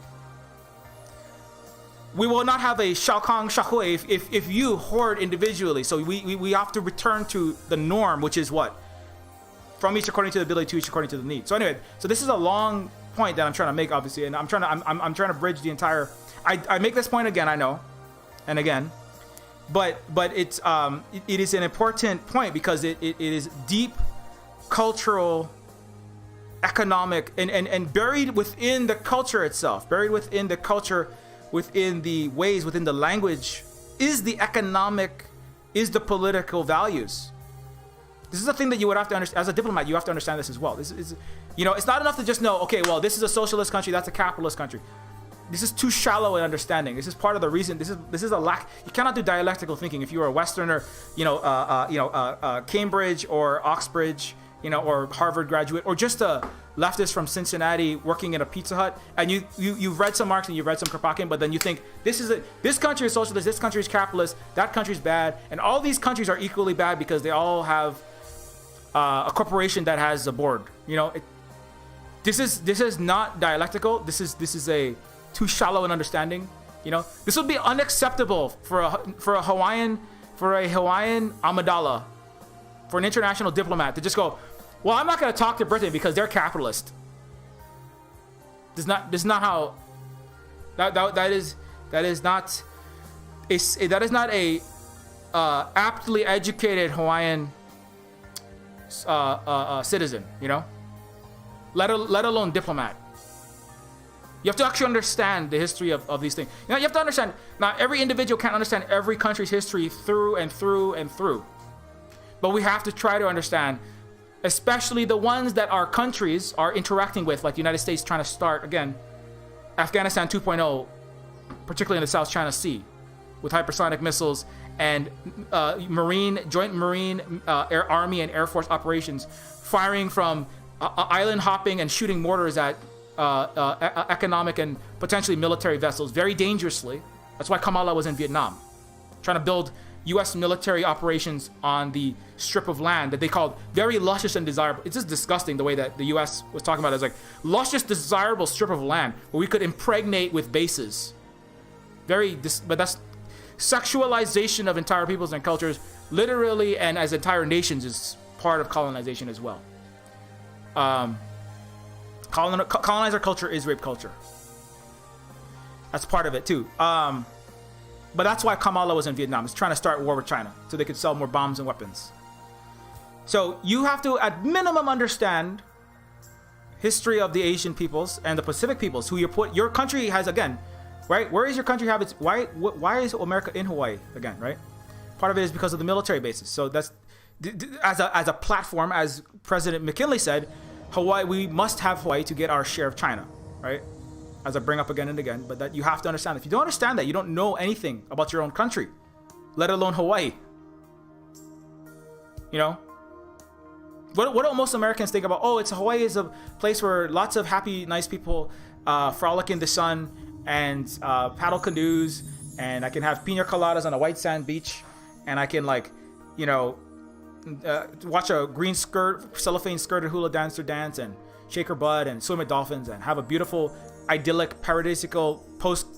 We will not have a Shao Kahn Shahui if you hoard individually. So we have to return to the norm, which is what? From each according to the ability, to each according to the need. So anyway, so this is a long point that I'm trying to make, obviously, and I'm trying to bridge the entire. I make this point again, I know, and again, but it is an important point because it is deep cultural, economic, and buried within the culture itself, buried within the culture, within the ways, within the language, is the economic, is the political values. This is a thing that you would have to understand as a diplomat. You have to understand this as well. This is, it's not enough to just know, okay, well, this is a socialist country, that's a capitalist country. This is too shallow in understanding. This is part of the reason. This is a lack. You cannot do dialectical thinking if you are a Westerner, Cambridge or Oxbridge, or Harvard graduate, or just a leftist from Cincinnati working in a Pizza Hut, and you've read some Marx and you've read some Kropotkin, but then you think this country is socialist, this country is capitalist, that country is bad, and all these countries are equally bad because they all have a corporation that has a board. This is not dialectical. This is a too shallow an understanding. This would be unacceptable for a Hawaiian Amidala, for an international diplomat to just go, well, I'm not going to talk to Britain because they're capitalist. This is not how. That is not a aptly educated Hawaiian citizen, let alone diplomat. You have to actually understand the history of these things. You have to understand, not every individual can't understand every country's history through and through and through, but we have to try to understand, especially the ones that our countries are interacting with, like the United States trying to start again Afghanistan 2.0, particularly in the South China Sea, with hypersonic missiles and joint marine, army and air force operations, firing from island hopping and shooting mortars at economic and potentially military vessels very dangerously. That's why Kamala was in Vietnam, trying to build U.S. military operations on the strip of land that they called very luscious and desirable. It's just disgusting the way that the U.S. was talking about it. It's like luscious, desirable strip of land where we could impregnate with bases. But that's sexualization of entire peoples and cultures, literally, and as entire nations, is part of colonization as well. Colonizer culture is rape culture. That's part of it too. But that's why Kamala was in Vietnam. He's trying to start war with China so they could sell more bombs and weapons. So you have to, at minimum, understand history of the Asian peoples and the Pacific peoples, who your country has, again, right? Where is your country have its, why is America in Hawaii again, right? Part of it is because of the military bases. So that's as a platform, as President McKinley said, Hawaii, we must have Hawaii to get our share of China, right? As I bring up again and again, but that you have to understand. If you don't understand that, you don't know anything about your own country, let alone Hawaii. You know, what do most Americans think about? Oh, Hawaii is a place where lots of happy, nice people frolic in the sun and paddle canoes, and I can have pina coladas on a white sand beach, and I can watch a green cellophane skirted hula dancer dance and shake her butt and swim with dolphins and have a beautiful, idyllic, paradisical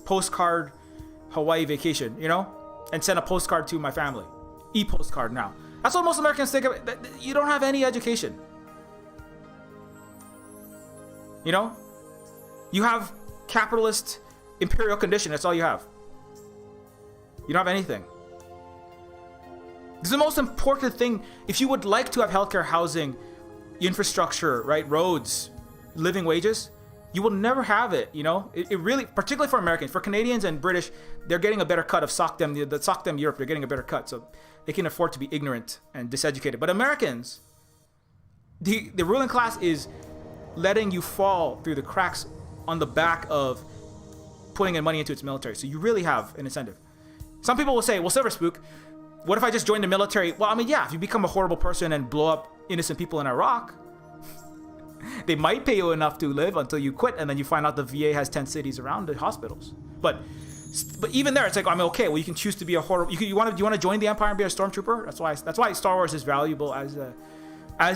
postcard Hawaii vacation, and send a postcard to my family. E-postcard now. That's what most Americans think of. You don't have any education. You have capitalist imperial condition. That's all you have. You don't have anything. This is the most important thing. If you would like to have healthcare, housing, infrastructure, right, roads, living wages, you will never have it. It really, particularly for Americans, for Canadians and British, they're getting a better cut of SOCDEM. The SOCDEM Europe, they're getting a better cut, so they can afford to be ignorant and diseducated. But Americans, the ruling class is letting you fall through the cracks on the back of putting in money into its military. So you really have an incentive. Some people will say, well, Silver Spook, what if I just join the military? Well, I mean, yeah, if you become a horrible person and blow up innocent people in Iraq, they might pay you enough to live until you quit, and then you find out the VA has 10 cities around the hospitals. But even there, it's like, I mean, okay, well, you can choose to be a horrible. You want to join the Empire and be a stormtrooper? That's why Star Wars is valuable as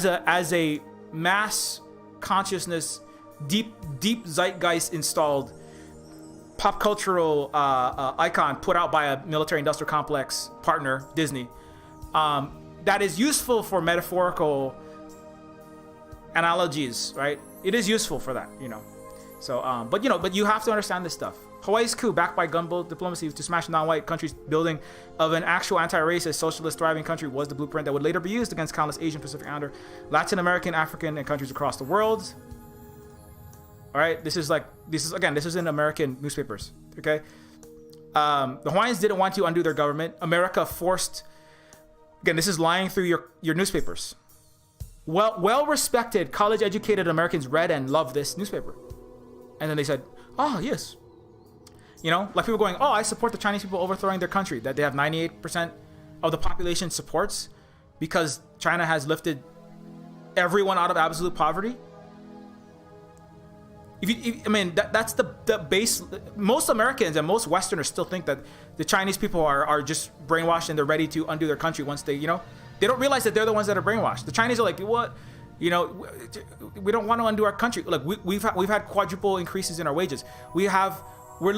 a mass consciousness, deep zeitgeist installed pop cultural icon put out by a military industrial complex partner, Disney, that is useful for metaphorical analogies, right? It is useful for that, So, but you have to understand this stuff. Hawaii's coup, backed by gunboat diplomacy to smash non-white countries' building of an actual anti-racist, socialist, thriving country, was the blueprint that would later be used against countless Asian, Pacific Islander, Latin American, African, and countries across the world. All right, this is in American newspapers. Okay, the Hawaiians didn't want to undo their government. America forced. Again, this is lying through your newspapers. Well-respected, college-educated Americans read and loved this newspaper, and then they said, "Oh, yes." Like people going, "Oh, I support the Chinese people overthrowing their country that they have 98% of the population supports because China has lifted everyone out of absolute poverty." That's the base. Most Americans and most Westerners still think that the Chinese people are just brainwashed and they're ready to undo their country once they don't realize that they're the ones that are brainwashed. The Chinese are like, what? We don't want to undo our country. Like we've had quadruple increases in our wages. We're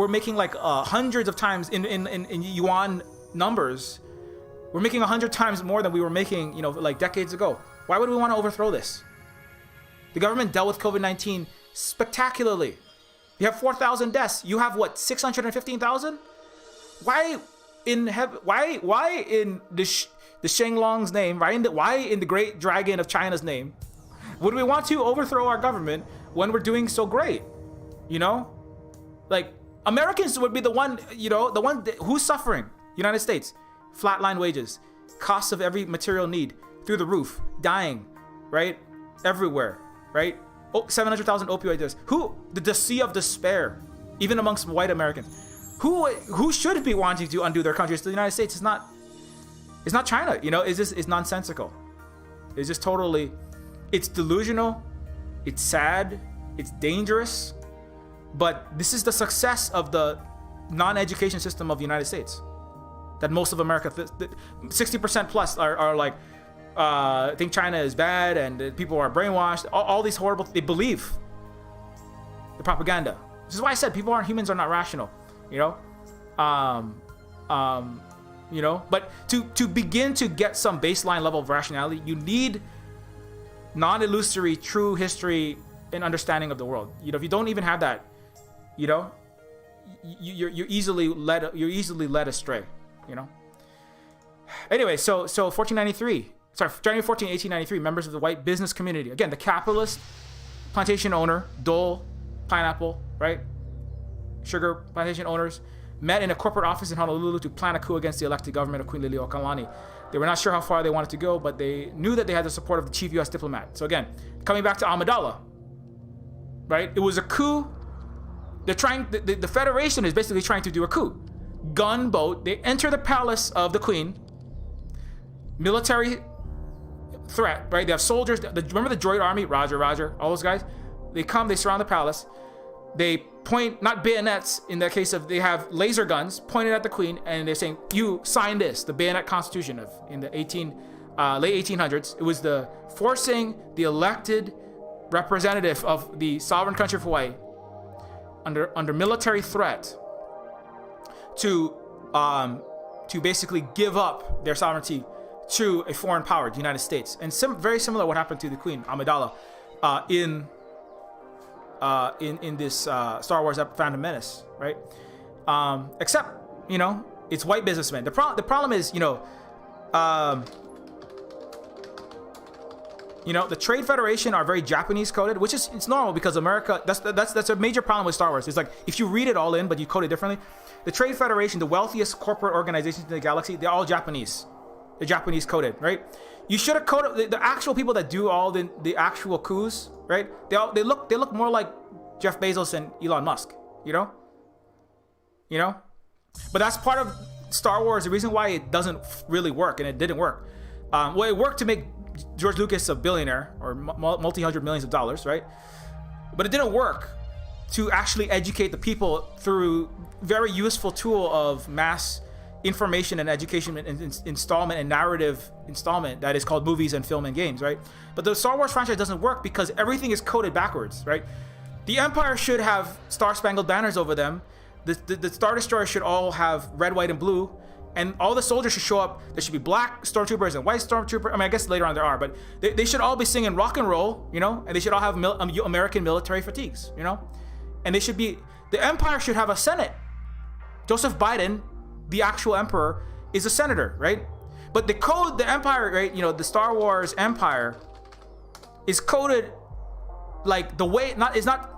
making like hundreds of times in yuan numbers. We're making 100 times more than we were making, like decades ago. Why would we want to overthrow this? The government dealt with COVID-19 spectacularly. You have 4,000 deaths. You have what, 615,000? Why in the Shenglong's name? Why in the Great Dragon of China's name would we want to overthrow our government when we're doing so great? Like Americans would be the one who's suffering. United States, flatline wages, costs of every material need through the roof, dying, right, everywhere. Right? 700,000 opioid deaths. The sea of despair, even amongst white Americans. Who should be wanting to undo their country? It's the United States. It's not China. It's nonsensical. It's just totally, it's delusional. It's sad. It's dangerous. But this is the success of the non-education system of the United States. That most of America, 60% plus are like, think China is bad and people are brainwashed. All these horrible, they believe the propaganda. This is why I said humans are not rational, But to begin to get some baseline level of rationality, you need non-illusory, true history and understanding of the world. If you don't even have that, you're easily led astray. Anyway, so 1493. Sorry, January 14, 1893, members of the white business community. Again, the capitalist plantation owner, Dole, pineapple, right? Sugar plantation owners met in a corporate office in Honolulu to plan a coup against the elected government of Queen Liliuokalani. They were not sure how far they wanted to go, but they knew that they had the support of the chief U.S. diplomat. So again, coming back to Amidala, right? It was a coup. They're trying. The Federation is basically trying to do a coup. Gunboat. They enter the palace of the Queen. Military threat, right? They have soldiers. Remember the droid army? Roger, all those guys. They come. They surround the palace. They point, not bayonets in the case of, they have laser guns pointed at the Queen, and they're saying, you sign this, the bayonet constitution of in the late 1800s. It was the forcing the elected representative of the sovereign country of Hawaii under military threat to basically give up their sovereignty to a foreign power, the United States. And very similar what happened to the Queen Amidala in this Star Wars Phantom Menace, right? Except, it's white businessmen. The problem is, the Trade Federation are very Japanese coded, which is, it's normal because America, that's a major problem with Star Wars. It's like, if you read it all in, but you code it differently, the Trade Federation, the wealthiest corporate organizations in the galaxy, they're all Japanese. They're Japanese coded, right? You should have coded the actual people that do all the actual coups, right? They look more like Jeff Bezos and Elon Musk, But that's part of Star Wars. The reason why it doesn't really work, and it didn't work. Well, it worked to make George Lucas a billionaire or multi-hundred millions of dollars, right? But it didn't work to actually educate the people through very useful tool of mass information and education installment and narrative installment that is called movies and film and games, right? But the Star Wars franchise doesn't work because everything is coded backwards, right? The Empire should have Star-Spangled Banners over them. The Star Destroyers should all have red, white, and blue. And all the soldiers should show up. There should be black stormtroopers and white stormtroopers. I mean, I guess later on there are, but they should all be singing rock and roll, and they should all have American military fatigues, And they should be, the Empire should have a Senate. Joseph Biden, the actual Emperor, is a senator, right? But the Empire, right? The Star Wars Empire is coded like the way,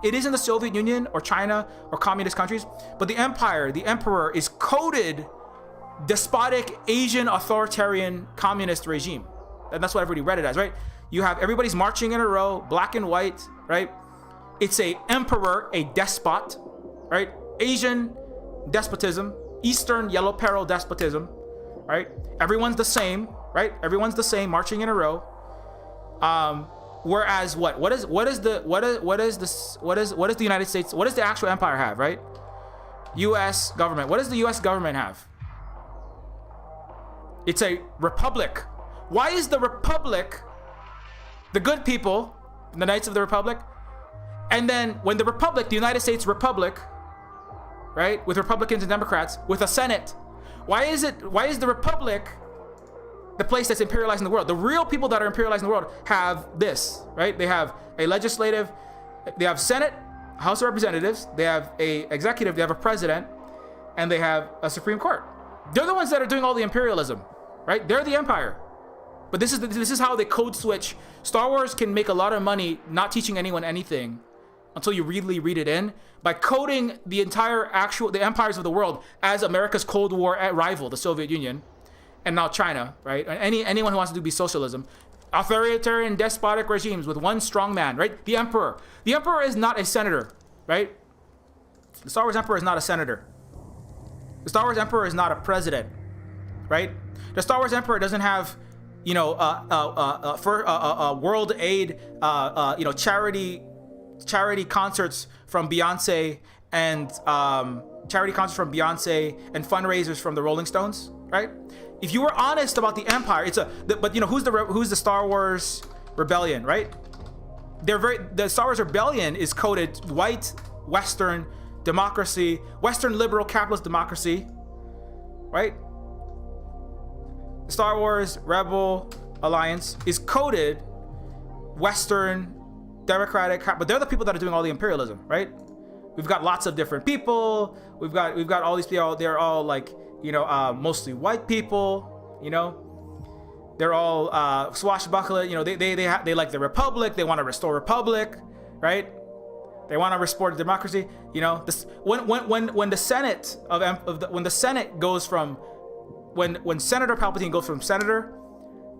it isn't the Soviet Union or China or communist countries, but the Empire, the Emperor is coded despotic Asian authoritarian communist regime. And that's what everybody read it as, right? You have everybody's marching in a row, black and white, right? It's a emperor, a despot, right? Asian despotism, Eastern yellow peril despotism, right? Everyone's the same, right? Everyone's the same, marching in a row. Whereas what is the United States? What does the actual empire have, right? U.S. government. What does the U.S. government have? It's a republic. Why is the republic the good people, the Knights of the Republic? And then when the republic, the United States Republic, right, with Republicans and Democrats, with a Senate, why is the republic the place that's imperializing the world? The real people that are imperializing the world have this, right? They have a legislative, they have Senate, House of Representatives, they have a executive, they have a president, and they have a Supreme Court. They're the ones that are doing all the imperialism, right? They're the empire. But this is how they code switch. Star Wars can make a lot of money not teaching anyone anything until you really read it in by coding the empires of the world as America's Cold War rival, the Soviet Union, and now China, right? And anyone who wants to be socialism. Authoritarian despotic regimes with one strong man, right? The emperor. The emperor is not a senator, right? The Star Wars emperor is not a senator. The Star Wars emperor is not a president, right? The Star Wars emperor doesn't have, world aid, charity concerts from Beyonce and fundraisers from the Rolling Stones, right? If you were honest about the empire, who's the Star Wars rebellion, right? The Star Wars rebellion is coded white, Western democracy, Western liberal capitalist democracy, right? The Star Wars Rebel Alliance is coded Western democratic, but they're the people that are doing all the imperialism, right? We've got lots of different people. We've got all these people. They're all like, mostly white people. They're all swashbuckler. They like the republic. They want to restore republic, right? They want to restore democracy. You know, this when the Senate when the Senate goes from when Senator Palpatine goes from senator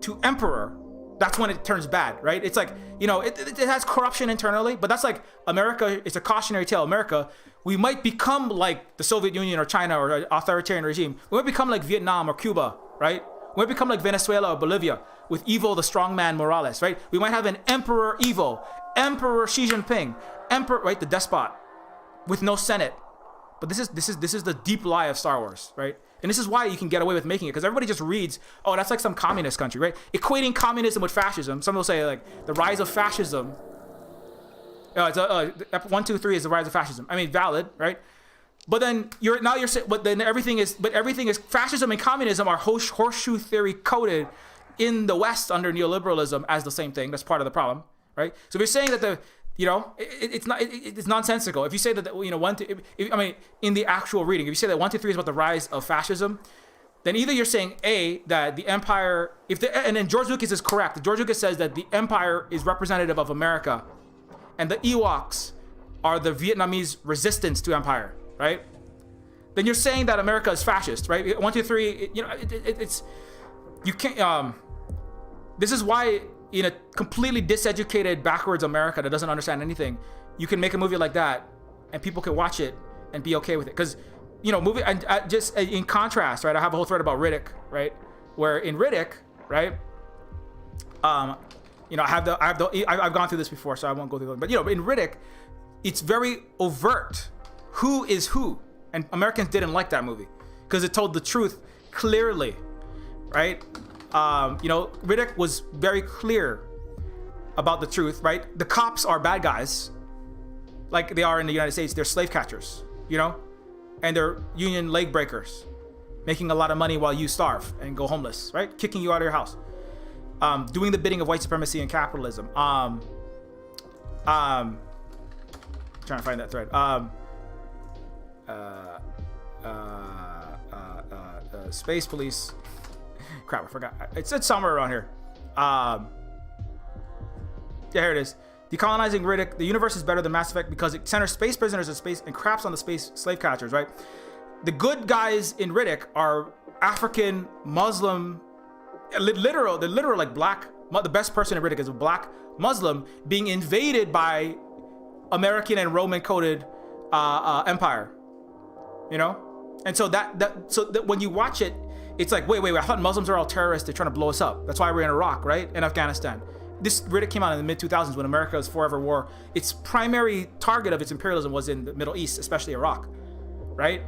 to emperor, that's when it turns bad, right? It's like, you know, it has corruption internally, but that's like America. It's a cautionary tale. America, we might become like the Soviet Union or China or an authoritarian regime. We might become like Vietnam or Cuba, right? We might become like Venezuela or Bolivia with Evo the strongman Morales, right? We might have an Emperor Evo, Emperor Xi Jinping, Emperor, right? The despot with no Senate. But this is the deep lie of Star Wars, right? And this is why you can get away with making it, because everybody just reads, oh, that's like some communist country, right? Equating communism with fascism. Some will say like the rise of fascism. It's 1, 2, 3 is the rise of fascism. I mean, valid, right? But then you're saying, but then everything is fascism and communism are horseshoe theory coded in the West under neoliberalism as the same thing. That's part of the problem, right? So if you're saying that it's nonsensical. If you say that, you know, in the actual reading, if you say that 1, 2, 3 is about the rise of fascism, then either you're saying that the empire, and then George Lucas is correct. George Lucas says that the empire is representative of America, and the Ewoks are the Vietnamese resistance to empire, right? Then you're saying that America is fascist, right? 1, 2, 3. You know, it's you can't. This is why in a completely diseducated, backwards America that doesn't understand anything, you can make a movie like that, and people can watch it and be okay with it. Because, you know, just in contrast, right? I have a whole thread about Riddick, right? Where in Riddick, right? You know, I've gone through this before, so I won't go through it. But you know, in Riddick, it's very overt who is who, and Americans didn't like that movie because it told the truth clearly, right? You know, Riddick was very clear about the truth, right? The cops are bad guys, like they are in the United States. They're slave catchers, you know, and they're union leg breakers, making a lot of money while you starve and go homeless, right? Kicking you out of your house, doing the bidding of white supremacy and capitalism. Trying to find that thread. Space police. Crap, I forgot. It said somewhere around here. Yeah, here it is. Decolonizing Riddick. The universe is better than Mass Effect because it centers space prisoners in space and craps on the space slave catchers, right? The good guys in Riddick are African, Muslim, literal like black. The best person in Riddick is a black Muslim being invaded by American and Roman coded empire, you know? And so that when you watch it, it's like, wait, I thought Muslims are all terrorists. They're trying to blow us up. That's why we're in Iraq, right? And Afghanistan. This Riddick came out in the mid-2000s when America's forever war. Its primary target of its imperialism was in the Middle East, especially Iraq, right?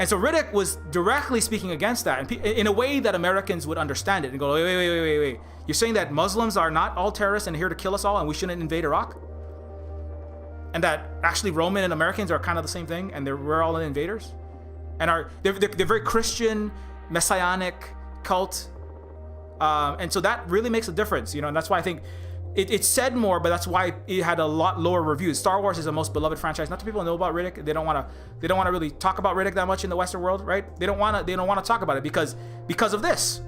And so Riddick was directly speaking against that, and in a way that Americans would understand it and go, wait. You're saying that Muslims are not all terrorists and here to kill us all and we shouldn't invade Iraq? And that actually Roman and Americans are kind of the same thing and we're all invaders? And they're very Christian, messianic cult, and so that really makes a difference, you know. And that's why I think it said more, but that's why it had a lot lower reviews. Star Wars is the most beloved franchise. Not that people know about Riddick. They don't want to really talk about Riddick that much in the Western world, right? They don't want to talk about it because of this,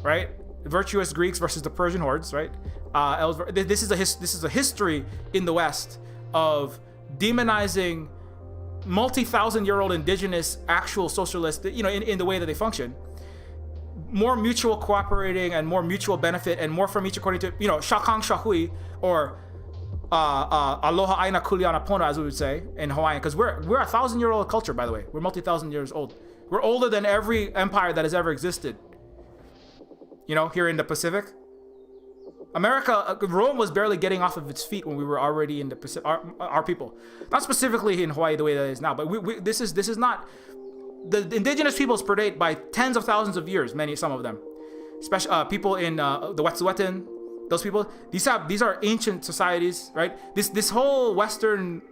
right? Virtuous Greeks versus the Persian hordes, right? This is a history in the West of demonizing multi-thousand-year-old indigenous actual socialists, you know, in the way that they function. More mutual cooperating and more mutual benefit and more from each according to, you know, Shakang Shahui or Aloha Aina Kuleana Pona, as we would say in Hawaiian, because we're a 1,000-year-old culture, by the way. We're multi-thousand years old. We're older than every empire that has ever existed. You know, here in the Pacific. America, Rome was barely getting off of its feet when we were already in the Pacific, our people. Not specifically in Hawaii the way that it is now, but this is not, the indigenous peoples predate by tens of thousands of years, some of them. Especially people in the Wet'suwet'en, those people, these are ancient societies, right? This whole Western,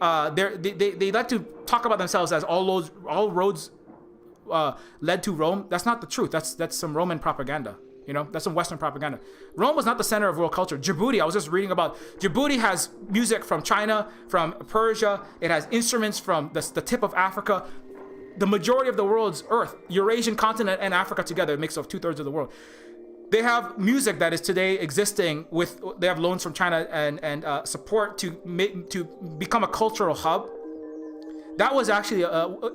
they like to talk about themselves as all roads led to Rome. That's not the truth. That's some Roman propaganda. You know, that's some Western propaganda. Rome was not the center of world culture. Djibouti, I was just reading about, Djibouti has music from China, from Persia. It has instruments from the tip of Africa. The majority of the world's earth, Eurasian continent and Africa together, makes up 2/3 of the world. They have music that is today existing with. They have loans from China and support to become a cultural hub. That was actually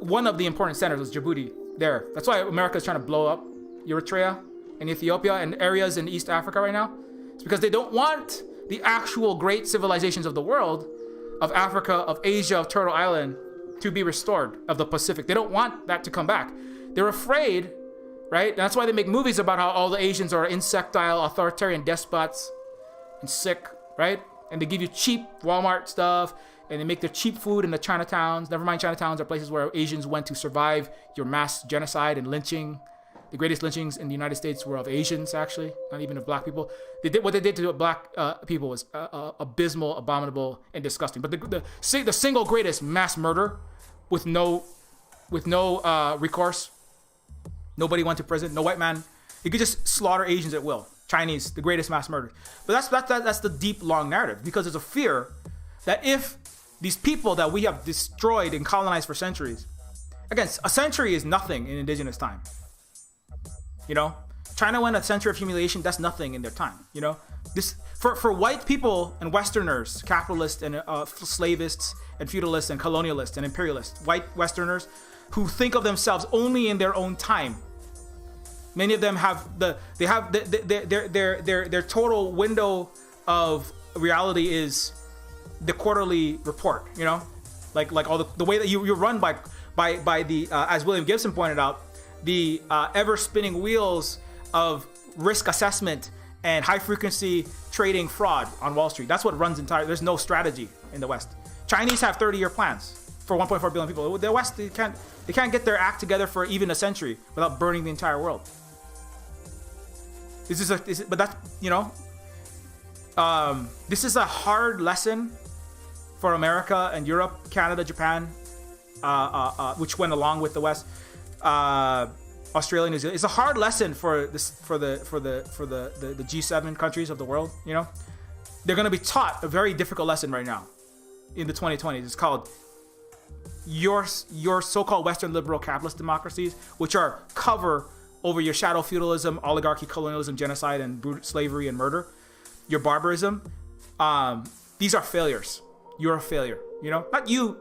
one of the important centers was Djibouti. There. That's why America is trying to blow up Eritrea and Ethiopia and areas in East Africa right now. It's because they don't want the actual great civilizations of the world, of Africa, of Asia, of Turtle Island, to be restored, of the Pacific. They don't want that to come back. They're afraid, right? And that's why they make movies about how all the Asians are insectile, authoritarian despots and sick, right? And they give you cheap Walmart stuff, and they make their cheap food in the Chinatowns. Never mind, Chinatowns are places where Asians went to survive your mass genocide and lynching. The greatest lynchings in the United States were of Asians, actually, not even of black people. What they did to black people was abysmal, abominable, and disgusting. But the single greatest mass murder with no recourse. Nobody went to prison. No white man. You could just slaughter Asians at will. Chinese, the greatest mass murder. But that's the deep, long narrative, because there's a fear that if these people that we have destroyed and colonized for centuries, again, a century is nothing in indigenous time. You know, China went a century of humiliation. That's nothing in their time. You know, this for white people and Westerners, capitalists and slavists and feudalists and colonialists and imperialists, white Westerners who think of themselves only in their own time. Many of them have their total window of reality is the quarterly report. You know, like all the way that you're run by the as William Gibson pointed out, the ever spinning wheels of risk assessment and high frequency trading fraud on Wall Street. That's what runs entire. There's no strategy in the West. Chinese have 30-year plans for 1.4 billion people. The West, they can't get their act together for even a century without burning the entire world. This is a hard lesson for America and Europe, Canada, Japan, which went along with the West. Australia, New Zealand. It's a hard lesson for the G7 countries of the world. You know, they're going to be taught a very difficult lesson right now in the 2020s. It's called your so-called Western liberal capitalist democracies, which are cover over your shadow feudalism, oligarchy, colonialism, genocide, and slavery and murder, your barbarism. These are failures. You're a failure. You know, not you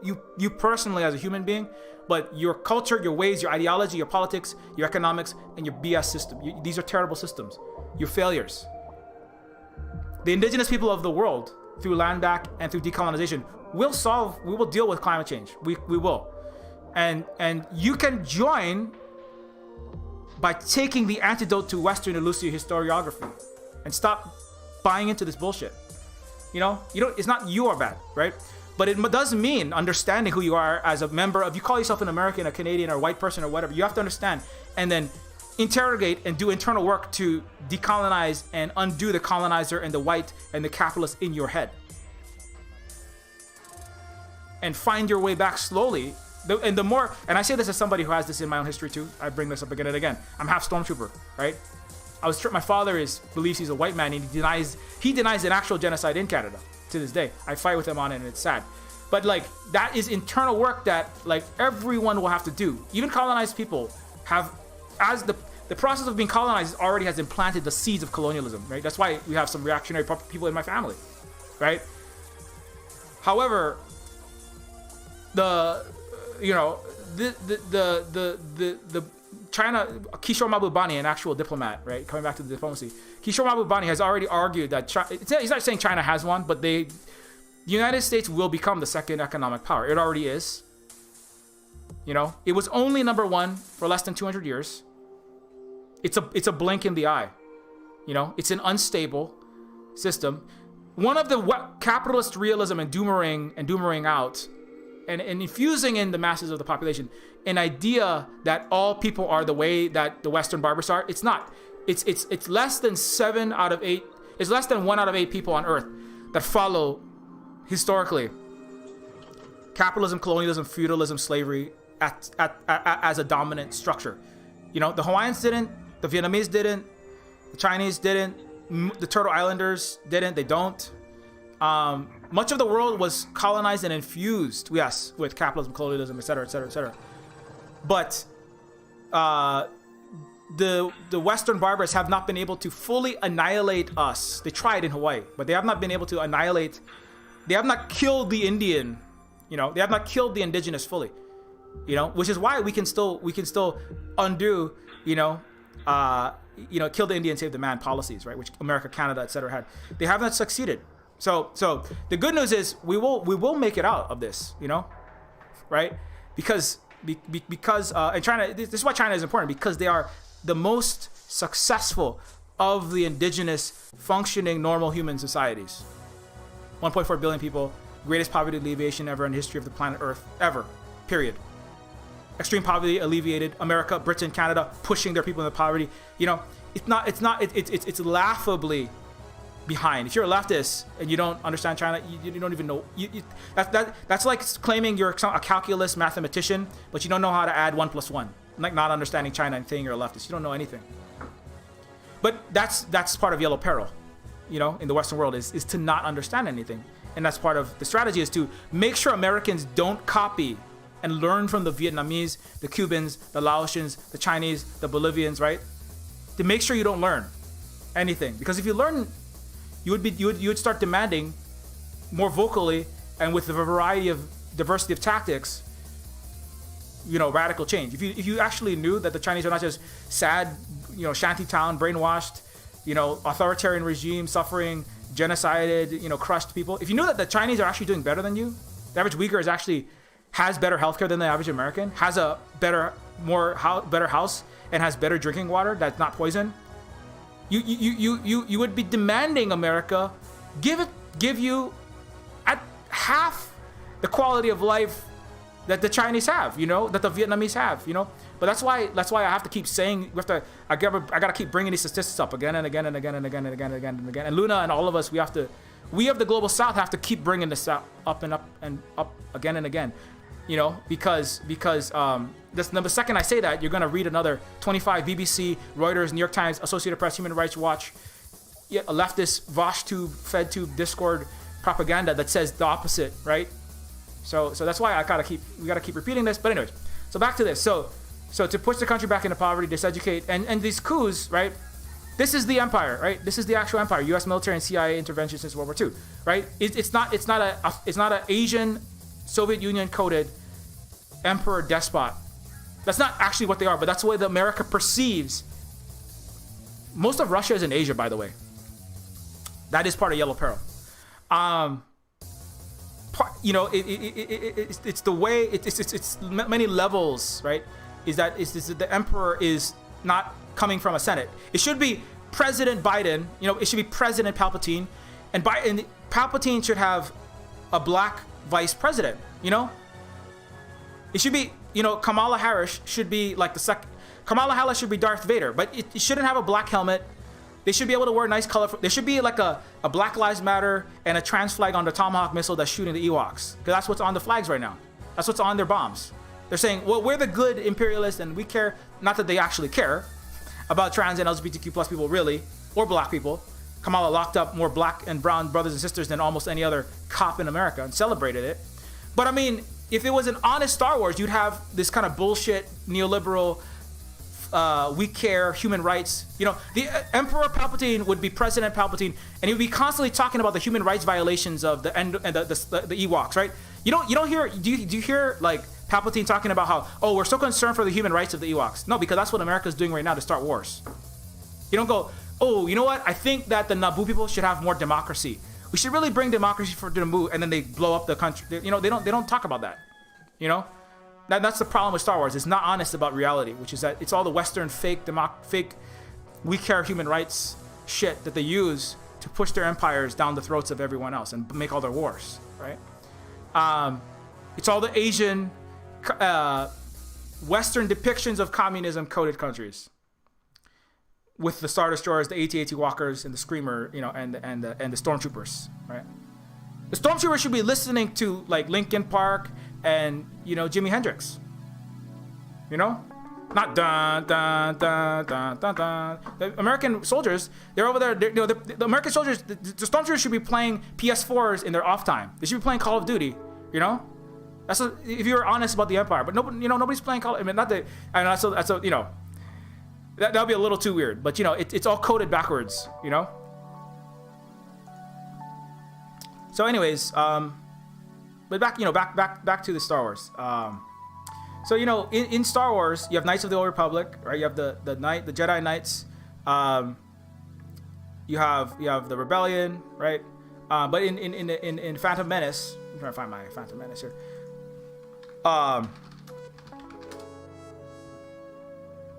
personally as a human being, but your culture, your ways, your ideology, your politics, your economics, and your BS system. These are terrible systems. You're failures. The indigenous people of the world, through land back and through decolonization, we will deal with climate change. We will. And you can join by taking the antidote to Western elusive historiography and stop buying into this bullshit. You know, it's not you are bad, right? But it does mean understanding who you are as a member of, you call yourself an American, a Canadian, or a white person or whatever. You have to understand and then interrogate and do internal work to decolonize and undo the colonizer and the white and the capitalist in your head. And find your way back slowly. And I say this as somebody who has this in my own history too. I bring this up again and again. I'm half stormtrooper, right? My father believes he's a white man, and he denies an actual genocide in Canada to this day. I fight with him on it, and it's sad. But like, that is internal work that like everyone will have to do. Even colonized people have, as the process of being colonized already has implanted the seeds of colonialism, right? That's why we have some reactionary people in my family, right? However, the China, Kishore Mahbubani, an actual diplomat, right? Coming back to the diplomacy, Kishore Mahbubani has already argued that he's not saying China has one, but the United States will become the second economic power. It already is. You know, it was only number one for less than 200 years. It's a blink in the eye. You know, it's an unstable system. One of the capitalist realism and doomering out and infusing in the masses of the population an idea that all people are the way that the Western barbarians are. It's not. It's less than 7 out of 8. It's less than 1 out of 8 people on Earth that follow historically capitalism, colonialism, feudalism, slavery as a dominant structure. You know, the Hawaiians didn't, the Vietnamese didn't, the Chinese didn't, the Turtle Islanders didn't. They don't. Much of the world was colonized and infused, yes, with capitalism, colonialism, etc., etc., etc. But the Western barbarians have not been able to fully annihilate us. They tried in Hawaii, but they have not been able to annihilate. They have not killed the Indian. You know, they have not killed the indigenous fully. You know, which is why we can still undo. Kill the Indian, save the man policies, right? Which America, Canada, etc. had. They have not succeeded. So the good news is we will make it out of this. You know, right? Because and China. This is why China is important, because they are the most successful of the indigenous functioning normal human societies. 1.4 billion people, greatest poverty alleviation ever in the history of the planet Earth, ever, period. Extreme poverty alleviated. America, Britain, Canada, pushing their people into poverty. You know, it's laughably behind. If you're a leftist and you don't understand China, you don't even know. That's like claiming you're a calculus mathematician, but you don't know how to add 1 + 1. Like not understanding China and saying you're a leftist. You don't know anything. But that's part of yellow peril, you know, in the Western world is to not understand anything. And that's part of the strategy, is to make sure Americans don't copy and learn from the Vietnamese, the Cubans, the Laotians, the Chinese, the Bolivians, right? To make sure you don't learn anything. Because if you learn, you would start demanding more vocally and with a diversity of tactics, you know, radical change. If you actually knew that the Chinese are not just sad, you know, shantytown, brainwashed, you know, authoritarian regime, suffering, genocided, you know, crushed people. If you knew that the Chinese are actually doing better than you, the average Uyghur has better healthcare than the average American, has a better house, and has better drinking water that's not poison, you would be demanding America give you at half the quality of life that the Chinese have, you know, that the Vietnamese have, you know. But that's why I have to keep saying, I gotta keep bringing these statistics up again and again and again and again and again and again and again. And Luna and all of us, we of the global South have to keep bringing this up and up and up again and again, you know, because the second I say that, you're gonna read another 25 BBC, Reuters, New York Times, Associated Press, Human Rights Watch, a leftist VoshTube, FedTube, Discord propaganda that says the opposite, right? So that's why we gotta keep repeating this. But anyways, so back to this. So to push the country back into poverty, diseducate, and these coups, right? This is the empire, right? This is the actual empire. U.S. military and CIA intervention since World War II, right? It's not an Asian, Soviet Union coded emperor despot. That's not actually what they are, but that's the way that America perceives. Most of Russia is in Asia, by the way. That is part of Yellow Peril. You know, it's the way it's many levels, right? Is that the emperor is not coming from a senate. It should be President Biden. You know, it should be President Palpatine, and Palpatine should have a black vice president. You know, it should be, you know, Kamala Harris should be like Kamala Harris should be Darth Vader, but it shouldn't have a black helmet. They should be able to wear nice colorful. There should be like a Black Lives Matter and a trans flag on the Tomahawk missile that's shooting the Ewoks. Because that's what's on the flags right now. That's what's on their bombs. They're saying, well, we're the good imperialists and we care. Not that they actually care about trans and LGBTQ plus people, really, or black people. Kamala locked up more black and brown brothers and sisters than almost any other cop in America and celebrated it. But I mean, if it was an honest Star Wars, you'd have this kind of bullshit neoliberal, we care, human rights. You know, the Emperor Palpatine would be President Palpatine, and he would be constantly talking about the human rights violations of the Ewoks, right? You don't hear. Do you hear like Palpatine talking about how, oh, we're so concerned for the human rights of the Ewoks? No, because that's what America's doing right now to start wars. You don't go, oh, you know what? I think that the Naboo people should have more democracy. We should really bring democracy for Naboo, and then they blow up the country. You know, they don't talk about that. You know. That's the problem with Star Wars. It's not honest about reality, which is that it's all the Western fake we care human rights shit that they use to push their empires down the throats of everyone else and make all their wars, right? It's all the Asian Western depictions of communism coded countries with the Star Destroyers, the AT-AT Walkers, and the Screamer, you know, and the Stormtroopers, right? The Stormtroopers should be listening to like Linkin Park and, you know, Jimi Hendrix. You know? Not dun dun dun dun dun dun. The American soldiers, they're over there. You know, the American soldiers, the Stormtroopers should be playing PS4s in their off time. They should be playing Call of Duty. You know? If you're honest about the Empire, but nobody, you know, nobody's playing Call. I mean, not the. I mean, that's you know. that'll be a little too weird. But you know, it's all coded backwards. You know. So, anyways, but back to the Star Wars. So you know, in Star Wars, you have Knights of the Old Republic, right? You have the Jedi Knights. You have the Rebellion, right? But in Phantom Menace, I'm trying to find my Phantom Menace here.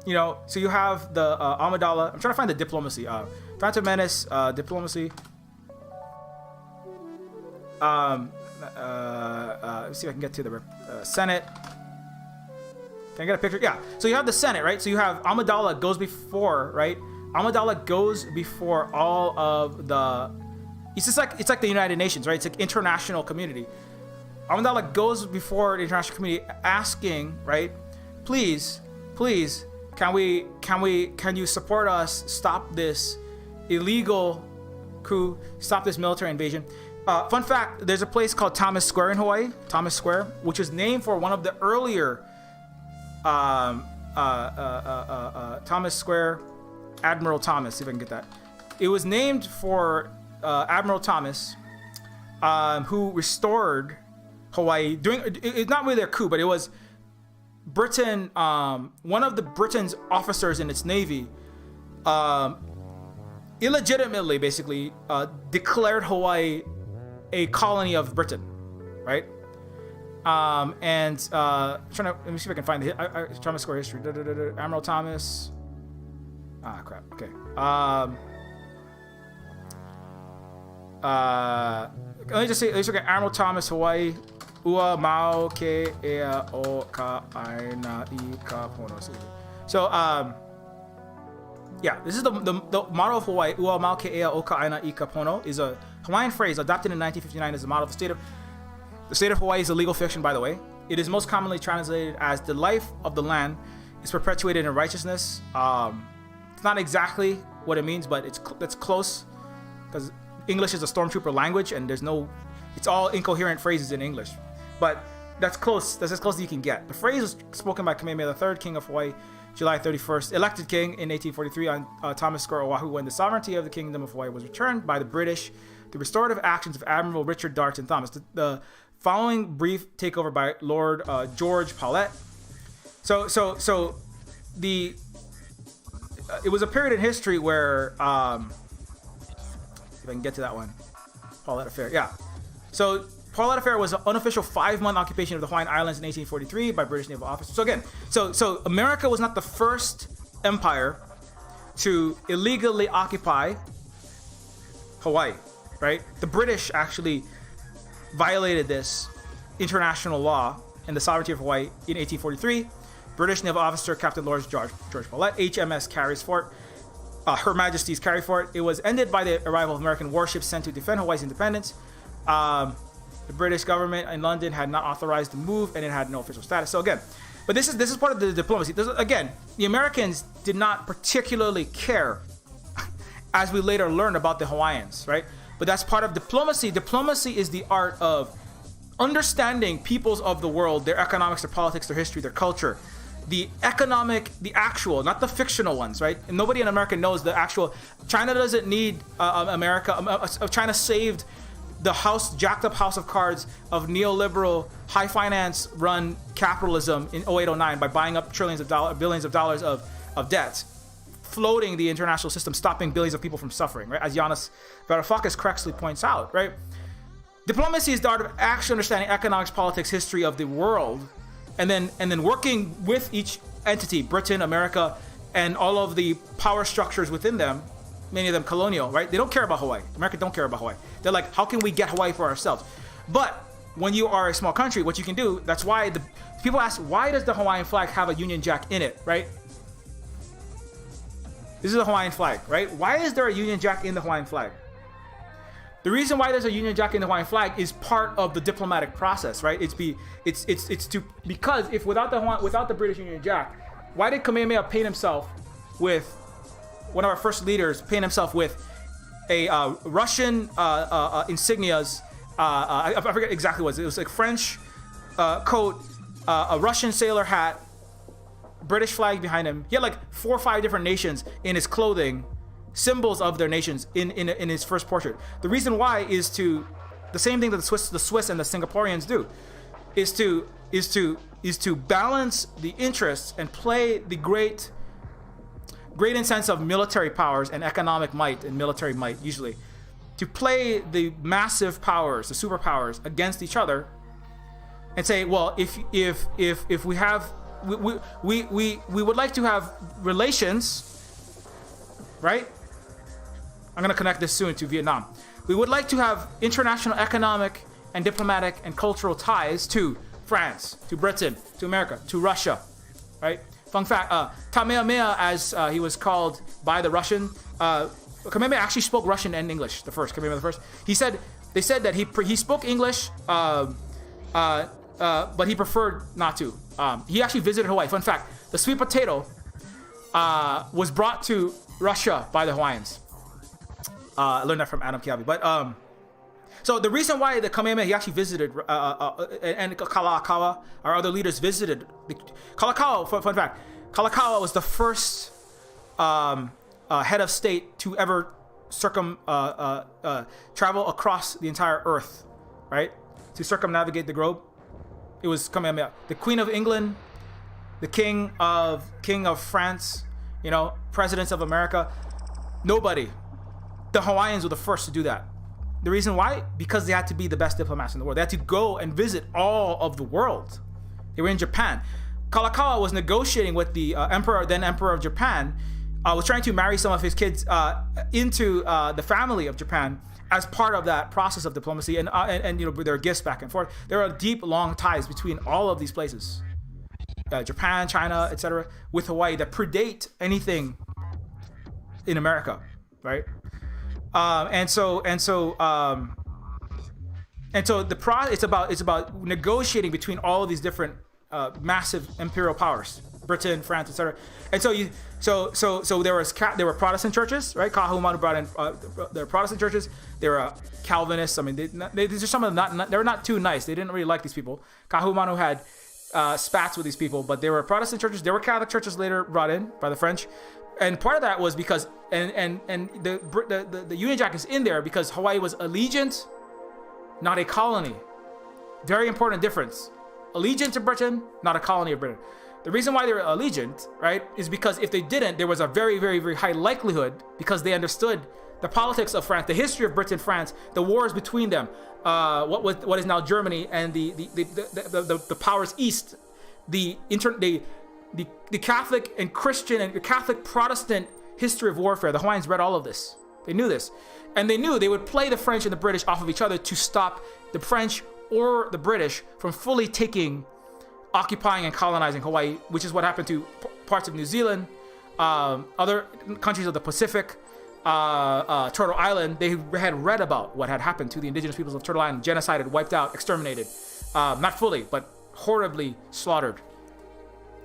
You know, so you have the Amidala. I'm trying to find the diplomacy. Phantom Menace, diplomacy. Let's see if I can get to the Senate. Can I get a picture? Yeah. So you have the Senate, right? So you have Amidala goes before, right? Amidala goes before all of the. It's like the United Nations, right? It's like international community. Amidala goes before the international community, asking, right? Please, can you support us? Stop this illegal coup. Stop this military invasion. Fun fact: there's a place called Thomas Square in Hawaii, Thomas Square, which is named for one of the earlier Thomas Square, Admiral Thomas. See if I can get that. It was named for Admiral Thomas, who restored Hawaii it's not really a coup, but it was Britain. One of the Britain's officers in its navy, illegitimately, basically, declared Hawaii a colony of Britain, right? Let me see if I can find the Thomas Square history. Admiral Thomas. Crap. Okay. Let me just say. Let's look at Admiral Thomas, Hawaii. Ua mau ke ea o ka aina I ka pono. So, yeah, this is the motto of Hawaii. Ua mau ke ea o ka aina I ka pono is a Hawaiian phrase adopted in 1959 as the motto of the state of. The state of Hawaii is a legal fiction, by the way. It is most commonly translated as the life of the land is perpetuated in righteousness. It's not exactly what it means, but that's close, because English is a stormtrooper language, and it's all incoherent phrases in English. But that's close. That's as close as you can get. The phrase was spoken by Kamehameha III, King of Hawaii, July 31st, elected king in 1843 on Thomas Square, Oahu, when the sovereignty of the Kingdom of Hawaii was returned by the British. The restorative actions of Admiral Richard Darton Thomas. The following brief takeover by Lord George Paulet. It was a period in history where, if I can get to that one, Paulet Affair. Yeah. So Paulet Affair was an unofficial 5-month occupation of the Hawaiian Islands in 1843 by British naval officers. So again, so America was not the first empire to illegally occupy Hawaii, right? The British actually violated this international law and the sovereignty of Hawaii in 1843. British naval officer Captain Lord George Paulet, HMS Carries Fort, Her Majesty's Carry Fort. It was ended by the arrival of American warships sent to defend Hawaii's independence. The British government in London had not authorized the move, and it had no official status. So again, but this is part of the diplomacy. Again, the Americans did not particularly care, as we later learned about the Hawaiians, right? But that's part of diplomacy. Diplomacy is the art of understanding peoples of the world, their economics, their politics, their history, their culture. The economic, the actual, not the fictional ones, right? And nobody in America knows the actual. China doesn't need America. China saved the jacked up house of cards of neoliberal, high finance run capitalism in 0809 by buying up billions of dollars of debt, floating the international system, stopping billions of people from suffering, right? As Giannis Varoufakis correctly points out, right? Diplomacy is the art of actually understanding economics, politics, history of the world, and then working with each entity, Britain, America, and all of the power structures within them, many of them colonial, right? They don't care about Hawaii. America don't care about Hawaii. They're like, how can we get Hawaii for ourselves? But when you are a small country, what you can do, that's why people ask, why does the Hawaiian flag have a Union Jack in it, right? This is a Hawaiian flag, right? Why is there a Union Jack in the Hawaiian flag? The reason why there's a Union Jack in the Hawaiian flag is part of the diplomatic process, right? Because if without the British Union Jack, why did Kamehameha paint himself with one of our first leaders paint himself with a Russian insignias? I forget exactly what it was. Like French coat, a Russian sailor hat, British flag behind him. He had like 4 or 5 different nations in his clothing, symbols of their nations in his first portrait. The reason why is to the same thing that the Swiss and the Singaporeans do, is to balance the interests and play the great sense of military powers and economic might and military might, usually to play the massive powers, the superpowers, against each other, and say, well, if we have we would like to have relations, right? I'm gonna connect this soon to Vietnam. We would like to have international economic and diplomatic and cultural ties to France, to Britain, to America, to Russia, right? Fun fact, Kamehameha, as he was called by the Russian, Kamehameha actually spoke Russian and English, Kamehameha the first. They said that he spoke English, but he preferred not to. He actually visited Hawaii. Fun fact, the sweet potato was brought to Russia by the Hawaiians. I learned that from Adam Kiabi. But so the reason why the Kamehameha, he actually visited, and Kalakaua, our other leaders visited. Kalakaua, fun fact, Kalakaua was the first head of state to ever travel across the entire earth, right? To circumnavigate the globe. It was Kamehameha. The Queen of England, the King of France, presidents of America, nobody. The Hawaiians were the first to do that. The reason why? Because they had to be the best diplomats in the world. They had to go and visit all of the world. They were in Japan. Kalakaua was negotiating with the then Emperor of Japan, was trying to marry some of his kids into the family of Japan as part of that process of diplomacy, and their gifts back and forth. There are deep, long ties between all of these places, Japan, China, etc., with Hawaii that predate anything in America, right? It's about negotiating between all of these different massive imperial powers, Britain, France, etc. And so there were Protestant churches, right? Kahumanu brought in there were Protestant churches. There were Calvinists. I mean, these are some of them. They were not too nice. They didn't really like these people. Kahumanu had spats with these people, but there were Protestant churches. There were Catholic churches later brought in by the French. And part of that was because, and the Union Jack is in there because Hawaii was allegiant, not a colony. Very important difference. Allegiant to Britain, not a colony of Britain. The reason why they were allegiant, right, is because if they didn't, there was a very, very, very high likelihood, because they understood the politics of France, the history of Britain, France, the wars between them, what is now Germany and the powers east, the Catholic and Christian and Catholic Protestant history of warfare. The Hawaiians read all of this. They knew this. And they knew they would play the French and the British off of each other to stop the French or the British from fully occupying and colonizing Hawaii, which is what happened to parts of New Zealand, other countries of the Pacific, Turtle Island. They had read about what had happened to the indigenous peoples of Turtle Island, genocided, wiped out, exterminated. Not fully, but horribly slaughtered.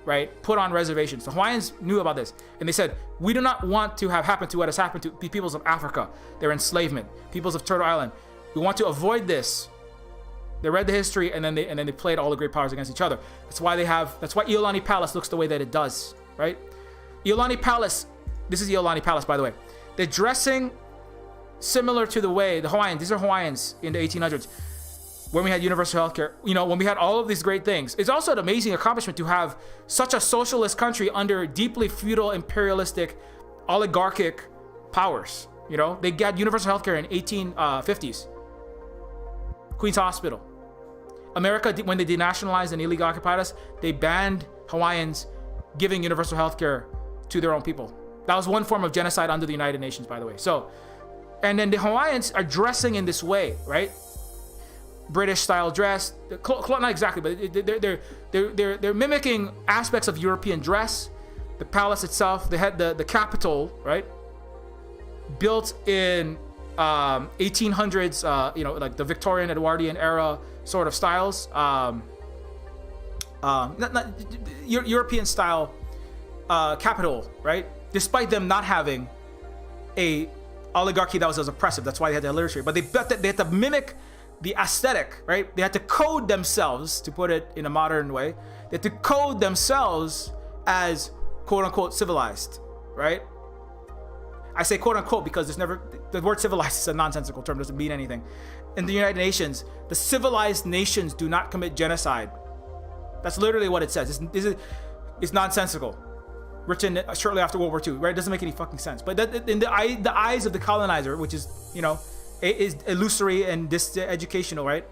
Right? Put on reservations. The Hawaiians knew about this, and they said, we do not want to have happened to what has happened to the peoples of Africa, their enslavement, peoples of Turtle Island. We want to avoid this. They read the history, and then they played all the great powers against each other. That's why Iolani Palace looks the way that it does, right? Iolani Palace, this is Iolani Palace, by the way. They're dressing similar to the way the Hawaiians, these are Hawaiians in the 1800s, when we had universal healthcare, when we had all of these great things. It's also an amazing accomplishment to have such a socialist country under deeply feudal, imperialistic, oligarchic powers. They got universal healthcare in 1850s. Queen's Hospital. America, when they denationalized and illegally occupied us, they banned Hawaiians giving universal healthcare to their own people. That was one form of genocide under the United Nations, by the way. So, and then the Hawaiians are dressing in this way, right? British style dress, not exactly, but they're mimicking aspects of European dress. The palace itself, they had the capital, right, built in 1800s, like the Victorian, Edwardian era sort of styles, not European style capital, right? Despite them not having a oligarchy that was as oppressive, that's why they had the literature. But they had to mimic the aesthetic, right? They had to code themselves, to put it in a modern way. They had to code themselves as quote unquote civilized, right? I say quote unquote because the word civilized is a nonsensical term, doesn't mean anything. In the United Nations, the civilized nations do not commit genocide. That's literally what it says. It's nonsensical. Written shortly after World War II, right? It doesn't make any fucking sense. But in the eyes of the colonizer, which is, is illusory and educational, right?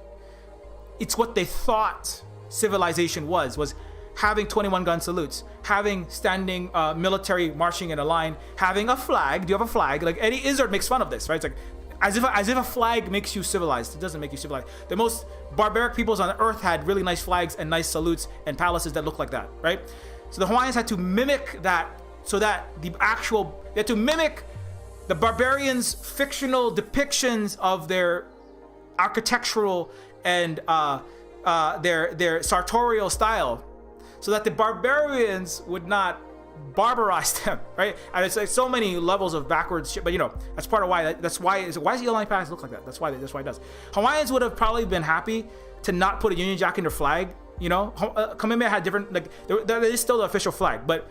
It's what they thought civilization was having 21 gun salutes, having standing military marching in a line, having a flag. Do you have a flag? Like Eddie Izzard makes fun of this, right? It's like as if a flag makes you civilized. It doesn't make you civilized. The most barbaric peoples on earth had really nice flags and nice salutes and palaces that look like that, right? So the Hawaiians had to mimic that, so that they had to mimic the barbarians' fictional depictions of their architectural and their sartorial style, so that the barbarians would not barbarize them, right? And it's like so many levels of backwards shit, but that's part of why. Why does the Yellow Line Pass look like that? That's why it does. Hawaiians would have probably been happy to not put a Union Jack in their flag. Kamehameha had different, that is still the official flag, but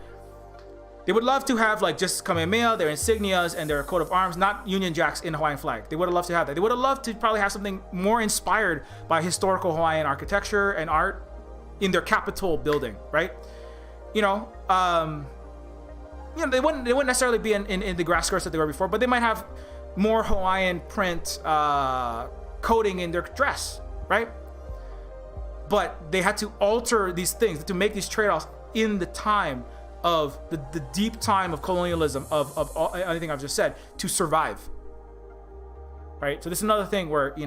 they would love to have just Kamehameha, their insignias, and their coat of arms, not Union Jacks in the Hawaiian flag. They would have loved to have that. They would have loved to probably have something more inspired by historical Hawaiian architecture and art in their Capitol building, right? They wouldn't necessarily be in the grass skirts that they were before, but they might have more Hawaiian print coating in their dress, right? But they had to alter these things, to make these trade-offs in the time of the deep time of colonialism, of all, anything I've just said, to survive, right? So this is another thing where we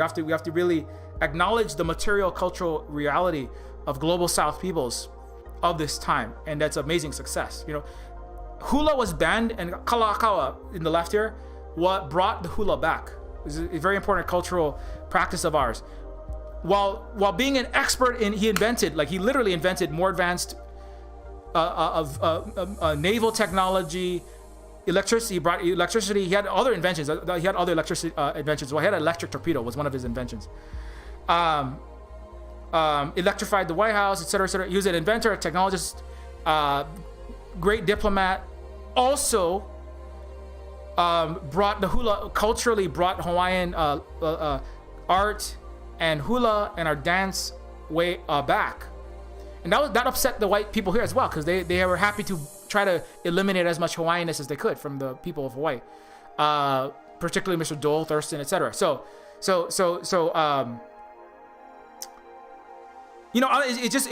have to really acknowledge the material cultural reality of global South peoples of this time, and that's amazing success. Hula was banned, and Kalakaua in the left here, what brought the hula back. This is a very important cultural practice of ours. While being an expert he literally invented more advanced naval technology, electricity. He brought electricity. He had other inventions. He had other electricity inventions. Well, he had an electric torpedo, was one of his inventions. Electrified the White House, etc., etc. He was an inventor, a technologist, great diplomat. Also, brought the hula, culturally brought Hawaiian art and hula and our dance way back. And that upset the white people here as well, because they were happy to try to eliminate as much Hawaiianness as they could from the people of Hawaii, particularly Mr. Dole, Thurston, etc. So it's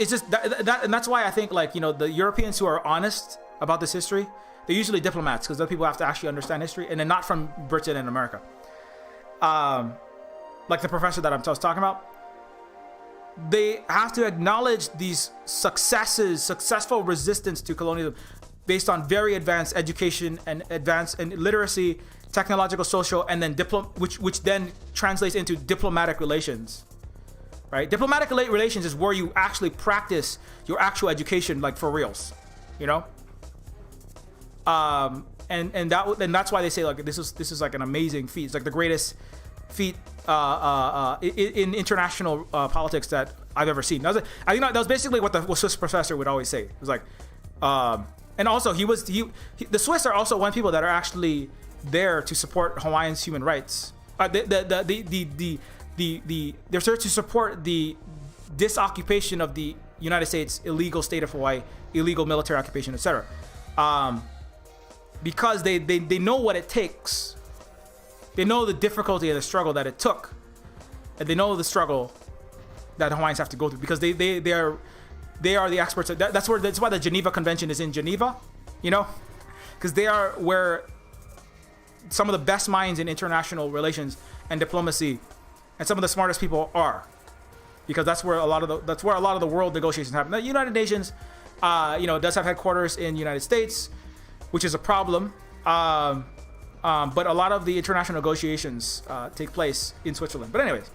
just that, and that's why I think the Europeans who are honest about this history, they're usually diplomats, because those people have to actually understand history, and they're not from Britain and America. Like the professor that I was talking about, they have to acknowledge these successful resistance to colonialism based on very advanced education and advanced and literacy, technological, social, and then which then translates into diplomatic relations, right? Diplomatic relations is where you actually practice your actual education, for reals, and that's why they say this is like an amazing feat. It's like the greatest feat in international politics that I've ever seen. I think that was basically what the Swiss professor would always say. It was like, and also the Swiss are also one people that are actually there to support Hawaiians' human rights. They're there to support the disoccupation of the United States, illegal state of Hawaii, illegal military occupation, etc. Because they know what it takes. They know the difficulty and the struggle that it took, and they know the struggle that the Hawaiians have to go through, because they are the experts. That's why the Geneva Convention is in Geneva, because they are where some of the best minds in international relations and diplomacy, and some of the smartest people are, because that's where a lot of the world negotiations happen. The United Nations, does have headquarters in the United States, which is a problem. But a lot of the international negotiations take place in Switzerland. But anyways,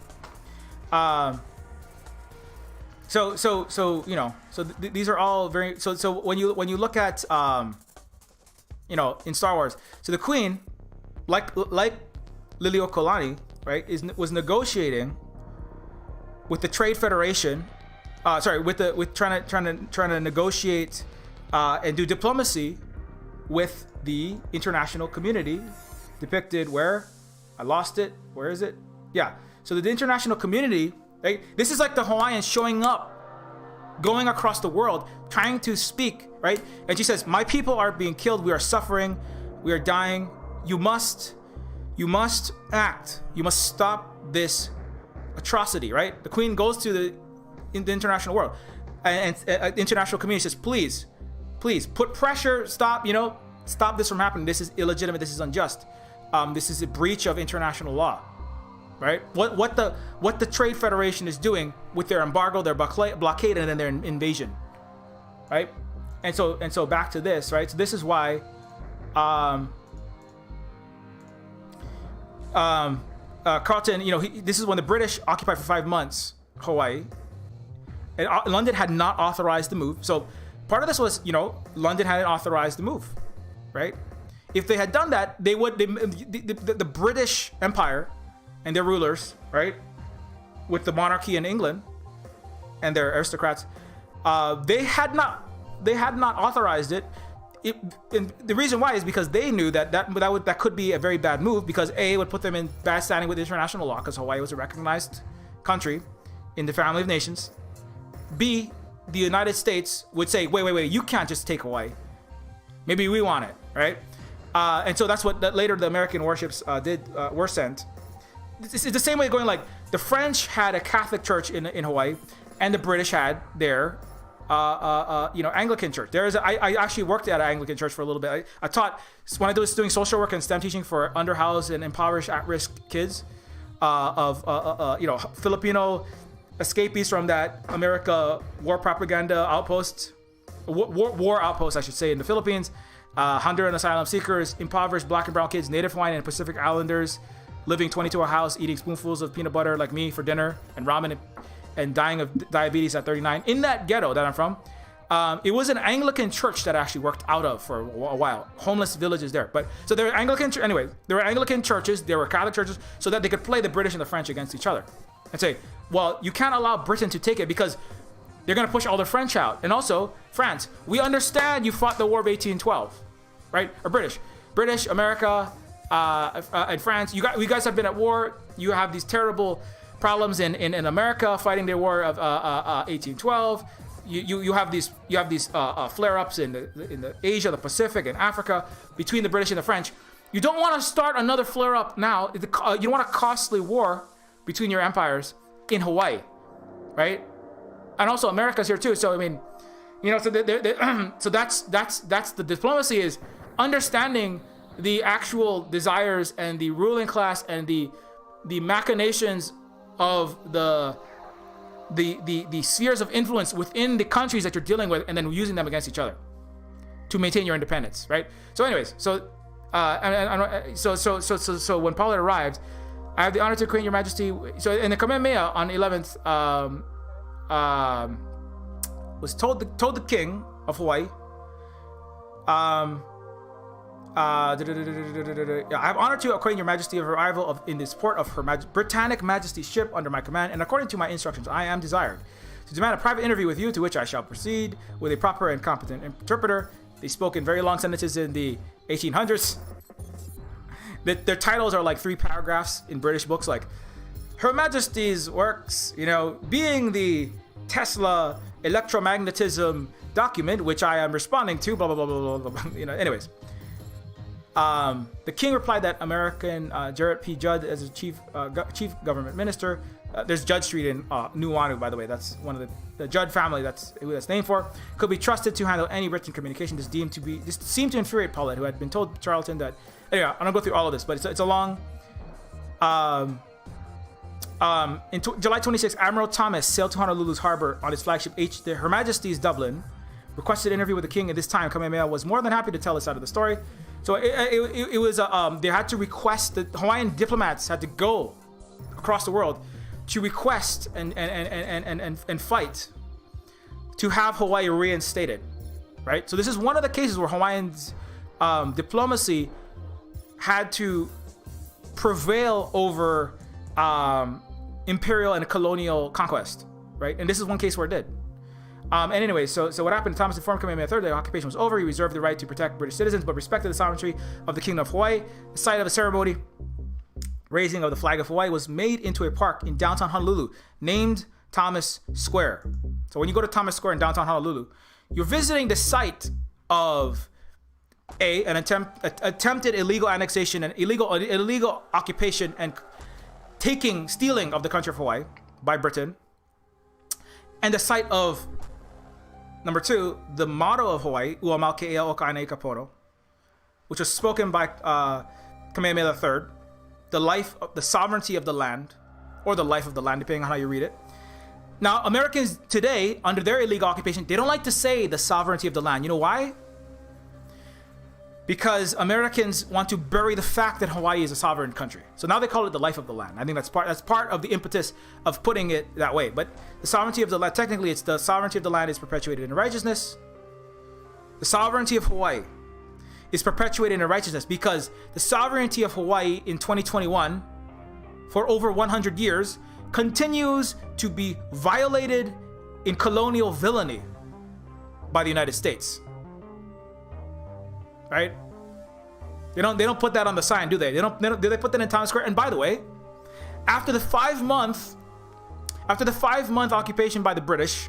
these are all very. So when you look at in Star Wars, so the Queen, like Liliuokalani, right, was negotiating with the Trade Federation. Trying to negotiate and do diplomacy with the international community, depicted where? I lost it. Where is it? Yeah. So the international community, right? This is like the Hawaiians showing up, going across the world, trying to speak, right? And she says, my people are being killed. We are suffering. We are dying. You must act. You must stop this atrocity, right? The queen goes to the international world, and international community says, please put pressure. Stop this from happening. This is illegitimate. This is unjust. This is a breach of international law, right? What the Trade Federation is doing with their embargo, their blockade, and then their invasion, right? And so back to this, right? So this is why Carlton, this is when the British occupied for 5 months Hawaii, and London had not authorized the move. So part of this was, London hadn't authorized the move, right? If they had done that, they would, the British Empire and their rulers, right, with the monarchy in England and their aristocrats, they had not authorized it. And the reason why is because they knew that could be a very bad move, because A, it would put them in bad standing with international law, because Hawaii was a recognized country in the family of nations. B, the United States would say, wait, you can't just take Hawaii. Maybe we want it, right? And so that's what later the American warships were sent. It's the same way going, like, the French had a Catholic church in Hawaii, and the British had their Anglican church. I actually worked at an Anglican church for a little bit. I taught, when I was doing social work and STEM teaching for underhoused and impoverished at-risk kids of Filipino escapees from that America war propaganda outpost, war outpost, I should say, in the Philippines, Honduran asylum seekers, impoverished black and brown kids, Native Hawaiian and Pacific Islanders, living 22 a house, eating spoonfuls of peanut butter like me for dinner, and ramen, and dying of diabetes at 39. In that ghetto that I'm from, it was an Anglican church that I actually worked out of for a while. Homeless villages there. But so there were Anglican churches, there were Catholic churches, so that they could play the British and the French against each other and say, well, you can't allow Britain to take it because they're going to push all the French out. And also, France, we understand you fought the War of 1812, right? Or British, America, and France. You guys have been at war. You have these terrible problems in America fighting the war of 1812. You have these flare-ups in the Asia, the Pacific, and Africa between the British and the French. You don't want to start another flare-up now. You don't want a costly war between your empires in Hawaii, right? And also America's here too. So I mean, so that's the diplomacy, is understanding the actual desires and the ruling class and the machinations of the spheres of influence within the countries that you're dealing with, and then using them against each other to maintain your independence, right? So anyways, so when Paula arrived, I have the honor to acquaint your majesty. So in the Kamehameha on 11th was told the king of Hawaii, I have honor to acquaint your majesty of arrival in this port of Her Britannic Majesty's ship under my command, and according to my instructions, I am desired to demand a private interview with you, to which I shall proceed with a proper and competent interpreter. They spoke in very long sentences in the 1800s. Their titles are like 3 paragraphs in British books, like Her Majesty's works, being the Tesla electromagnetism document, which I am responding to, blah, blah, blah, blah, blah, blah. Anyways. The king replied that American Jarrett P. Judd, as a chief government minister, there's Judd Street in Nuuanu, by the way. That's one of the Judd family. That's who that's named for. Could be trusted to handle any written communication. This seemed to infuriate Paulette, who had been told Charlton that. Anyway, I'm gonna go through all of this, but it's a long. July 26, Admiral Thomas sailed to Honolulu's harbor on his flagship Her Majesty's Dublin, requested an interview with the king. At this time, Kamehameha was more than happy to tell his side of the story. So it was they had to request, the Hawaiian diplomats had to go across the world to request and fight to have Hawaii reinstated, right? So this is one of the cases where Hawaiians diplomacy had to prevail over imperial and colonial conquest, right? And this is one case where it did. And anyway, so what happened? Thomas informed Kamehameha III the occupation was over. He reserved the right to protect British citizens, but respected the sovereignty of the Kingdom of Hawaii. The site of a ceremony raising of the flag of Hawaii was made into a park in downtown Honolulu, named Thomas Square. So when you go to Thomas Square in downtown Honolulu, you're visiting the site of an attempted illegal annexation and illegal occupation and stealing of the country of Hawaii by Britain, and the site of number 2, the motto of Hawaii, Ua mau ke ea o ka ana i ka poro, which was spoken by Kamehameha III, the sovereignty of the land, or the life of the land, depending on how you read it. Now, Americans today, under their illegal occupation, they don't like to say the sovereignty of the land. You know why? Because Americans want to bury the fact that Hawaii is a sovereign country. So now they call it the life of the land. I think that's part of the impetus of putting it that way. But the sovereignty of the land, technically, it's the sovereignty of the land is perpetuated in righteousness. The sovereignty of Hawaii is perpetuated in righteousness because the sovereignty of Hawaii in 2021, for over 100 years, continues to be violated in colonial villainy by the United States. Right? They don't put that on the sign, do they? Do they put that in Times Square? And by the way, after the 5-month occupation by the British,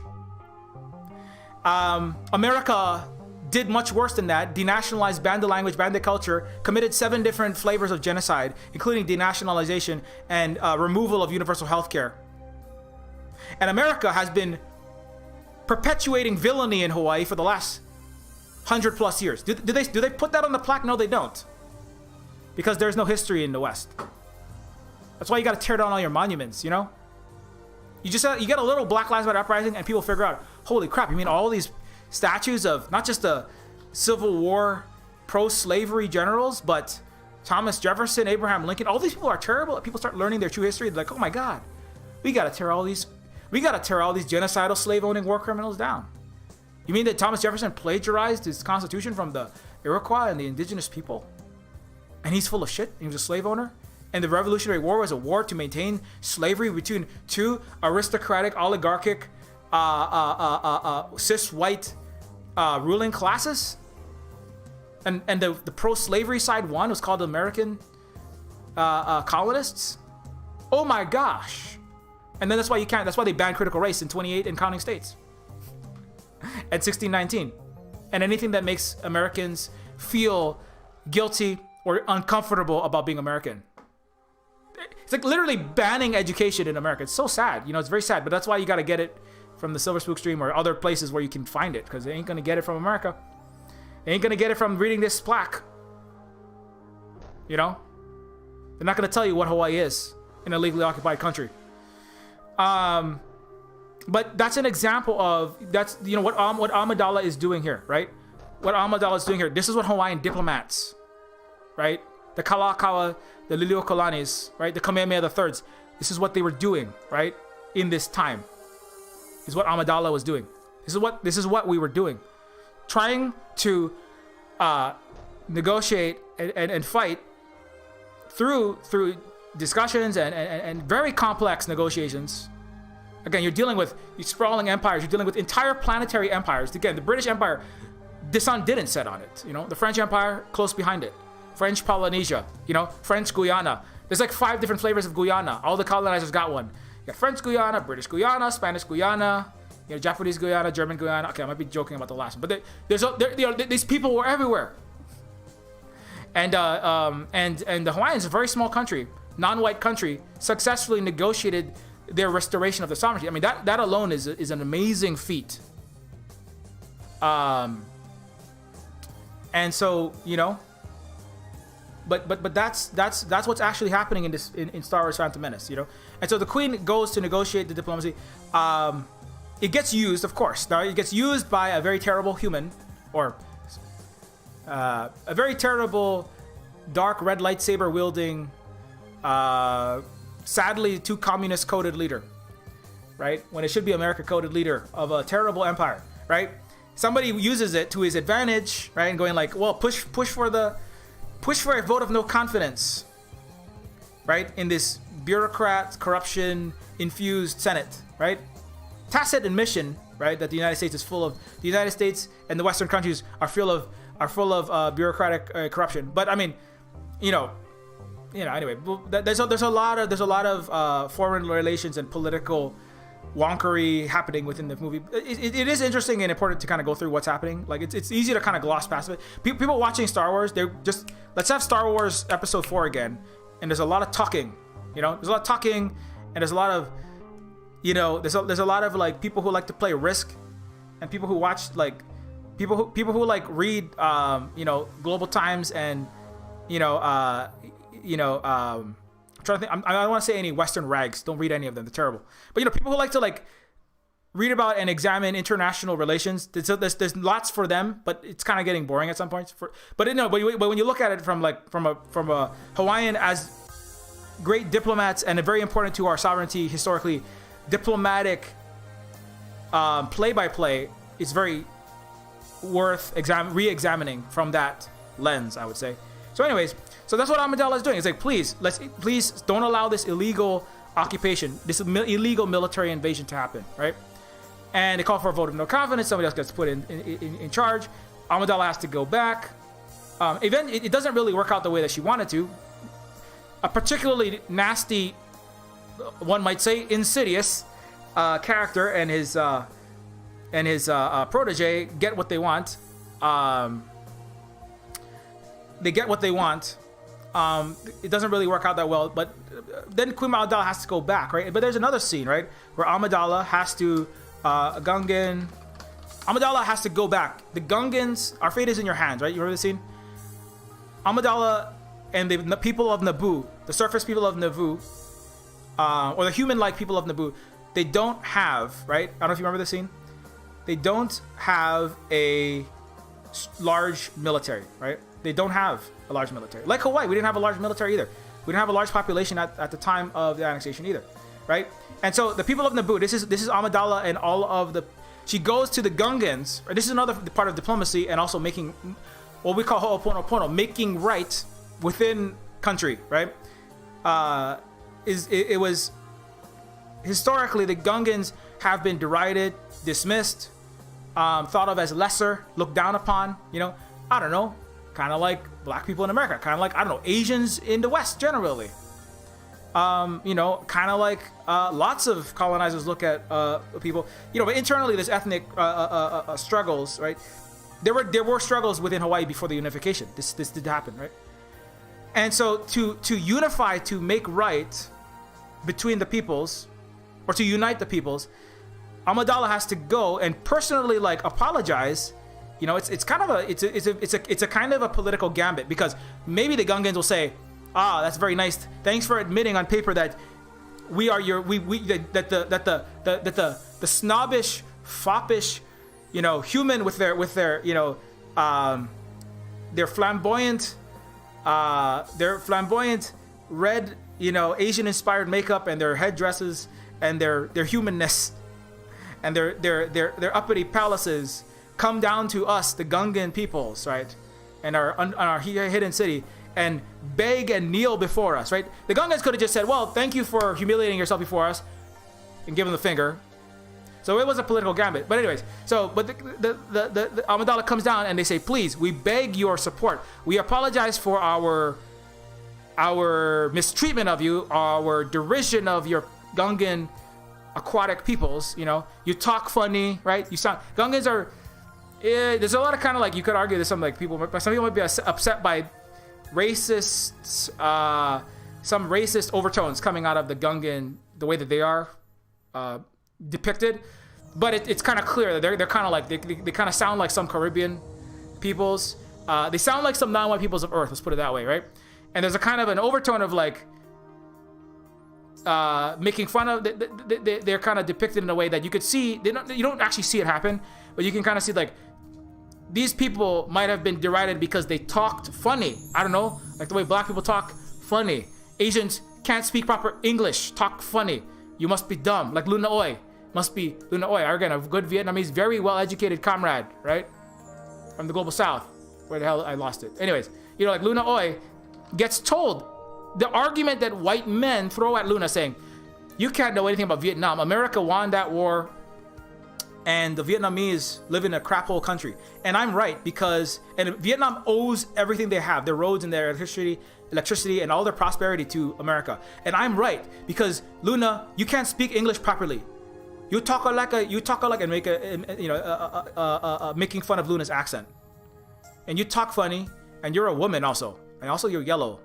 America did much worse than that. Denationalized, banned the language, banned the culture, committed 7 different flavors of genocide, including denationalization and removal of universal health care. And America has been perpetuating villainy in Hawaii for the last 100+ years. Do they put that on the plaque? No, they don't. Because there's no history in the West. That's why you got to tear down all your monuments, you know? You get a little Black Lives Matter uprising and people figure out, holy crap, you mean all these statues of not just the Civil War pro-slavery generals, but Thomas Jefferson, Abraham Lincoln, all these people are terrible. People start learning their true history. They're like, oh my God, we got to tear all these genocidal slave-owning war criminals down. You mean that Thomas Jefferson plagiarized his constitution from the Iroquois and the indigenous people? And he's full of shit? He was a slave owner? And the Revolutionary War was a war to maintain slavery between 2 aristocratic, oligarchic, cis-white ruling classes? And the pro-slavery side won. It was called the American colonists? Oh my gosh. And then that's why they banned critical race in 28 and counting states. At 1619, and anything that makes Americans feel guilty or uncomfortable about being American. It's like literally banning education in America. It's so sad, you know. It's very sad, but that's why you got to get it from the Silver Spook Stream or other places where you can find it, because they ain't gonna get it from America. They ain't gonna get it from reading this plaque. You know, they're not gonna tell you what Hawaii is in a legally occupied country. But that's an example of what Amidala is doing here, right? What Amidala is doing here. This is what Hawaiian diplomats, right? The Kalakaua, the Liliuokolanis, right? The Kamehameha IIIs. This is what they were doing, right? In this time, this is what Amidala was doing. This is what we were doing, trying to negotiate and fight through discussions and very complex negotiations. Again, you're dealing with sprawling empires. You're dealing with entire planetary empires. Again, the British Empire, the sun didn't set on it. You know, the French Empire, close behind it. French Polynesia, you know, French Guyana. There's like 5 different flavors of Guyana. All the colonizers got one. You got French Guyana, British Guyana, Spanish Guyana, you know, Japanese Guyana, German Guyana. Okay, I might be joking about the last one, but these people were everywhere. And the Hawaiians, a very small country, non-white country, successfully negotiated their restoration of the sovereignty. I mean, that alone is an amazing feat. And so, you know, but that's what's actually happening in Star Wars Phantom Menace, you know. And so the Queen goes to negotiate the diplomacy. It gets used, of course. Now it gets used by a very terrible human, or a very terrible dark red lightsaber wielding, sadly too communist coded leader, right? When it should be America coded leader of a terrible empire, right? Somebody uses it to his advantage, right? And going like, well, push for a vote of no confidence, right? In this bureaucrat corruption infused Senate, right? Tacit admission right? That the United States is full of, the United States and the Western countries are full of bureaucratic corruption. But I mean, anyway, there's a lot of foreign relations and political wonkery happening within the movie. It is interesting and important to kind of go through what's happening. Like it's easy to kind of gloss past it. People watching Star Wars, they're just, let's have Star Wars Episode 4 again. And there's a lot of talking, there's a lot of talking, and there's a lot of, there's a lot of like people who like to play Risk, and people who watch like people who like read Global Times and I'm trying to think. I don't want to say any Western rags. Don't read any of them. They're terrible. But people who like to like read about and examine international relations. There's lots for them, but it's kind of getting boring at some points. But when you look at it from a Hawaiian as great diplomats and very important to our sovereignty historically, diplomatic play-by-play, it's very worth re-examining from that lens, I would say. So anyways, so that's what Amidala is doing. It's like, please don't allow this illegal occupation, this illegal military invasion to happen, right? And they call for a vote of no confidence. Somebody else gets put in charge. Amidala has to go back. It doesn't really work out the way that she wanted to. A particularly nasty, one might say, insidious character and his protege get what they want. They get what they want. It doesn't really work out that well, but then Queen Amidala has to go back, right? But there's another scene, right, where Amidala has to Amidala has to go back. The Gungans, our fate is in your hands, right? You remember the scene? Amidala and the people of Naboo, the surface people of Naboo, or the human-like people of Naboo, they don't have, right? I don't know if you remember the scene. They don't have a large military, right? They don't have a large military. Like Hawaii, we didn't have a large military either. We didn't have a large population at the time of the annexation either, right? And so the people of Naboo, this is Amidala and all of the, she goes to the Gungans, or this is another part of diplomacy and also making what we call ho'oponopono, making right within country, right? It was historically the Gungans have been derided, dismissed, thought of as lesser, looked down upon, I don't know, kind of like black people in America, kind of like, I don't know, Asians in the West generally. Kind of like lots of colonizers look at people, but internally there's ethnic struggles, right? There were struggles within Hawaii before the unification. This did happen, right? And so to unify, to make right between the peoples, or to unite the peoples, Amidala has to go and personally like apologize. It's kind of a kind of a political gambit, because maybe the Gungans will say, that's very nice. Thanks for admitting on paper that we are the snobbish, foppish, human with their flamboyant red, Asian inspired makeup and their headdresses and their humanness and their uppity palaces come down to us, the Gungan peoples, right? And our hidden city, and beg and kneel before us, right? The Gungans could have just said, well, thank you for humiliating yourself before us, and give them the finger. So it was a political gambit. But anyways, but the Amidala comes down and they say, please, we beg your support. We apologize for our mistreatment of you, our derision of your Gungan aquatic peoples. You talk funny, right? Gungans are, there's a lot of kind of like, you could argue there's some people might be upset by some racist overtones coming out of the Gungan, the way that they are depicted, but it's kind of clear that they're kind of like they kind of sound like some Caribbean peoples. They sound like some non-white peoples of Earth. Let's put it that way, right? And there's a kind of an overtone of like making fun of. They're kind of depicted in a way that you could see. You don't actually see it happen, but you can kind of see like these people might have been derided because they talked funny. I don't know, like the way black people talk funny. Asians can't speak proper English, talk funny. You must be dumb, like Luna Oi. Must be Luna Oi. Again, a good Vietnamese, very well-educated comrade, right? From the global south. Where the hell I lost it. Anyways, like Luna Oi gets told the argument that white men throw at Luna saying, you can't know anything about Vietnam. America won that war and the Vietnamese live in a crap hole country. And I'm right because Vietnam owes everything they have, their roads and their electricity and all their prosperity to America. And I'm right because Luna, you can't speak English properly. You talk like and make making fun of Luna's accent. And you talk funny, and you're a woman also, and also you're yellow,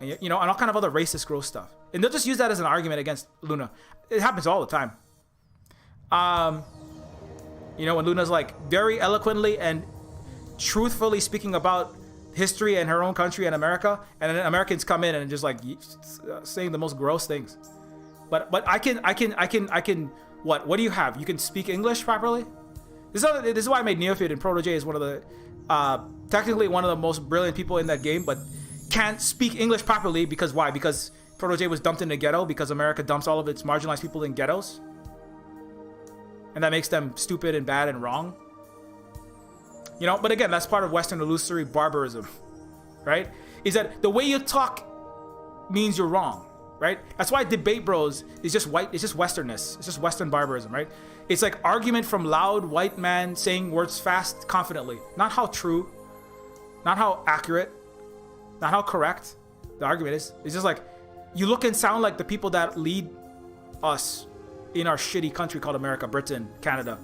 and and all kind of other racist, gross stuff. And they'll just use that as an argument against Luna. It happens all the time. When Luna's like very eloquently and truthfully speaking about history and her own country and America, and then Americans come in and just like saying the most gross things. But I can. What do you have? You can speak English properly? This is why I made Neofeud, and Protege is one of the technically one of the most brilliant people in that game, but can't speak English properly because why? Because Protege was dumped in the ghetto because America dumps all of its marginalized people in ghettos. And that makes them stupid and bad and wrong. But again, that's part of Western illusory barbarism, right? Is that the way you talk means you're wrong, right? That's why debate bros is just white, it's just Westernness. It's just Western barbarism, right? It's like argument from loud white man saying words fast, confidently. Not how true, not how accurate, not how correct the argument is. It's just like, you look and sound like the people that lead us in our shitty country called America, Britain, Canada.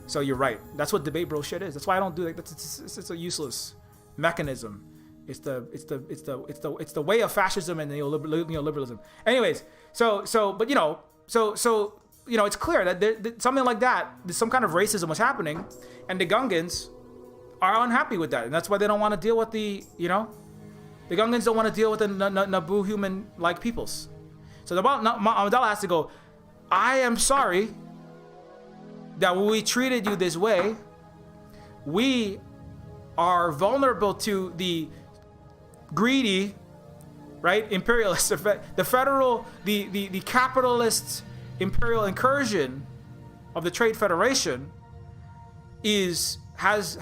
So you're right. That's what debate bro shit is. That's why I don't do it. It's a useless mechanism. It's the way of fascism and neoliberalism. Anyways, but it's clear that something like that, some kind of racism was happening, and the Gungans are unhappy with that, and that's why they don't want to deal with the Gungans don't want to deal with the Naboo human-like peoples. So Amidala has to go, I am sorry that we treated you this way. We are vulnerable to the greedy, right, imperialists, the capitalist imperial incursion of the Trade Federation has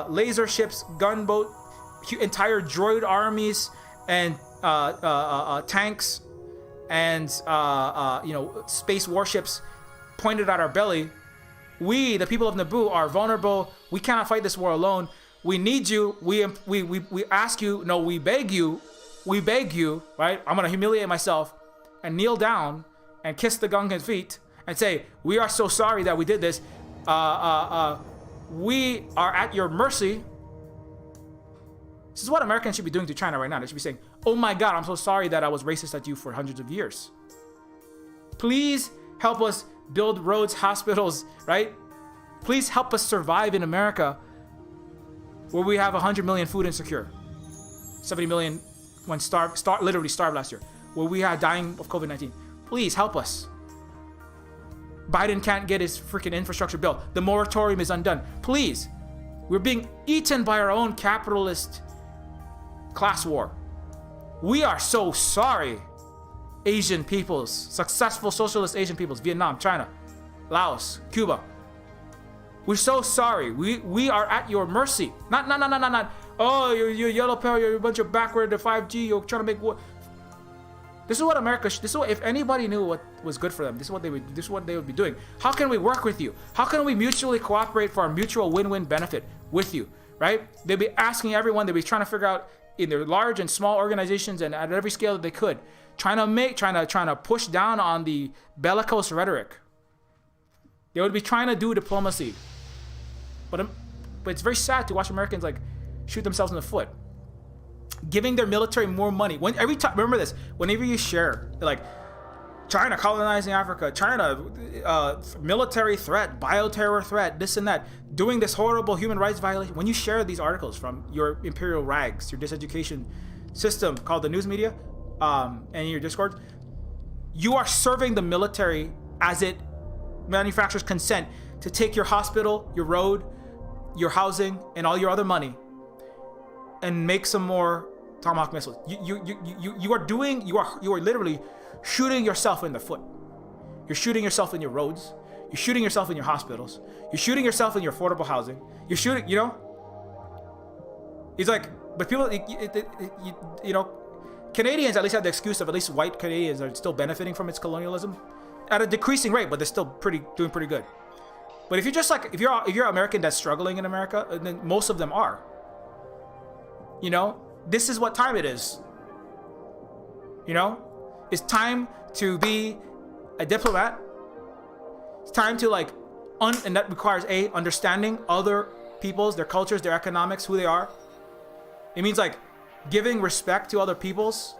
laser ships, gunboat, entire droid armies, and tanks, and space warships pointed at our belly. We, the people of Naboo, are vulnerable. We cannot fight this war alone. We need you. We ask you. No, we beg you. We beg you. Right? I'm gonna humiliate myself and kneel down and kiss the Gungan feet and say, we are so sorry that we did this. We are at your mercy. This is what Americans should be doing to China right now. They should be saying, oh my God, I'm so sorry that I was racist at you for hundreds of years. Please help us build roads, hospitals, right? Please help us survive in America where we have 100 million food insecure. 70 million literally starved last year. Where we are dying of COVID-19. Please help us. Biden can't get his freaking infrastructure bill. The moratorium is undone. Please. We're being eaten by our own capitalist class war. We are so sorry. Asian peoples, successful socialist Asian peoples, Vietnam, China, Laos, Cuba. We're so sorry. We are at your mercy. Not. Oh, you're yellow peril. You're a bunch of backward to 5G. You're trying to make war. This is what America. This is what, if anybody knew what was good for them, this is what they would. This is what they would be doing. How can we work with you? How can we mutually cooperate for a mutual win-win benefit with you? Right? They'd be asking everyone. They'd be trying to figure out in their large and small organizations and at every scale that they could, trying to push down on the bellicose rhetoric. They would be trying to do diplomacy, but it's very sad to watch Americans like shoot themselves in the foot, giving their military more money. Remember this: whenever you share like China colonizing Africa, China military threat, bioterror threat, this and that, doing this horrible human rights violation. When you share these articles from your imperial rags, your diseducation system called the news media, and your Discord, you are serving the military as it manufactures consent to take your hospital, your road, your housing, and all your other money and make some more Tomahawk missiles. You are literally shooting yourself in the foot. You're shooting yourself in your roads. You're shooting yourself in your hospitals. You're shooting yourself in your affordable housing. You're shooting, It's like, but people, Canadians at least have the excuse of at least white Canadians are still benefiting from its colonialism at a decreasing rate, but they're still doing pretty good. But if you're just like if you're an American that's struggling in America, then most of them are. You know, this is what time it is. You know, it's time to be a diplomat. It's time to like, and that requires understanding other peoples, their cultures, their economics, who they are. It means like giving respect to other peoples.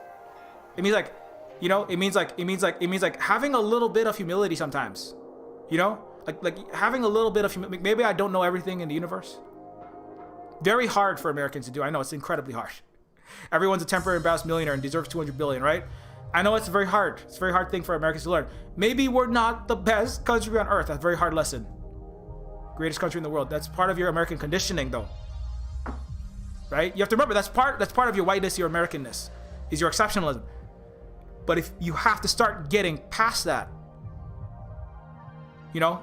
It means like, you know, it means like having a little bit of humility sometimes. You know, like having a little bit of humility. Maybe I don't know everything in the universe. Very hard for Americans to do. I know it's incredibly hard. Everyone's a temporary embarrassed millionaire and deserves 200 billion, right? I know it's very hard. It's a very hard thing for Americans to learn. Maybe we're not the best country on earth. That's a very hard lesson. Greatest country in the world. That's part of your American conditioning, though. Right? You have to remember that's part of your whiteness, your Americanness, is your exceptionalism. But if you have to start getting past that, you know,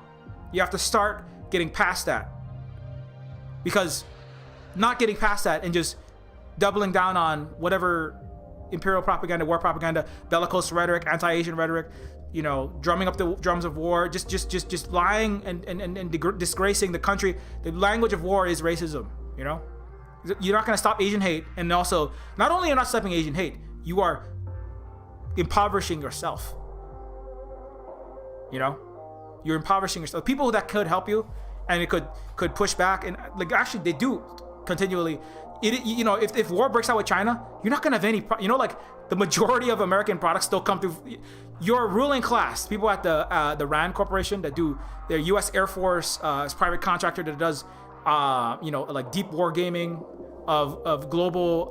you have to start getting past that, because not getting past that and just doubling down on whatever imperial propaganda, war propaganda, bellicose rhetoric, anti-Asian rhetoric, you know, drumming up the drums of war, just lying and disgracing the country. The language of war is racism, you know? You're not going to stop Asian hate. And also, not only are you not stopping Asian hate, you are impoverishing yourself. You know? You're impoverishing yourself. People that could help you and it could push back, and like actually they do continually. You know, if war breaks out with China, you're not gonna have any. You know, like the majority of American products still come through. Your ruling class, people at the RAND Corporation that do their U.S. Air Force private contractor that does, you know, like deep war gaming of global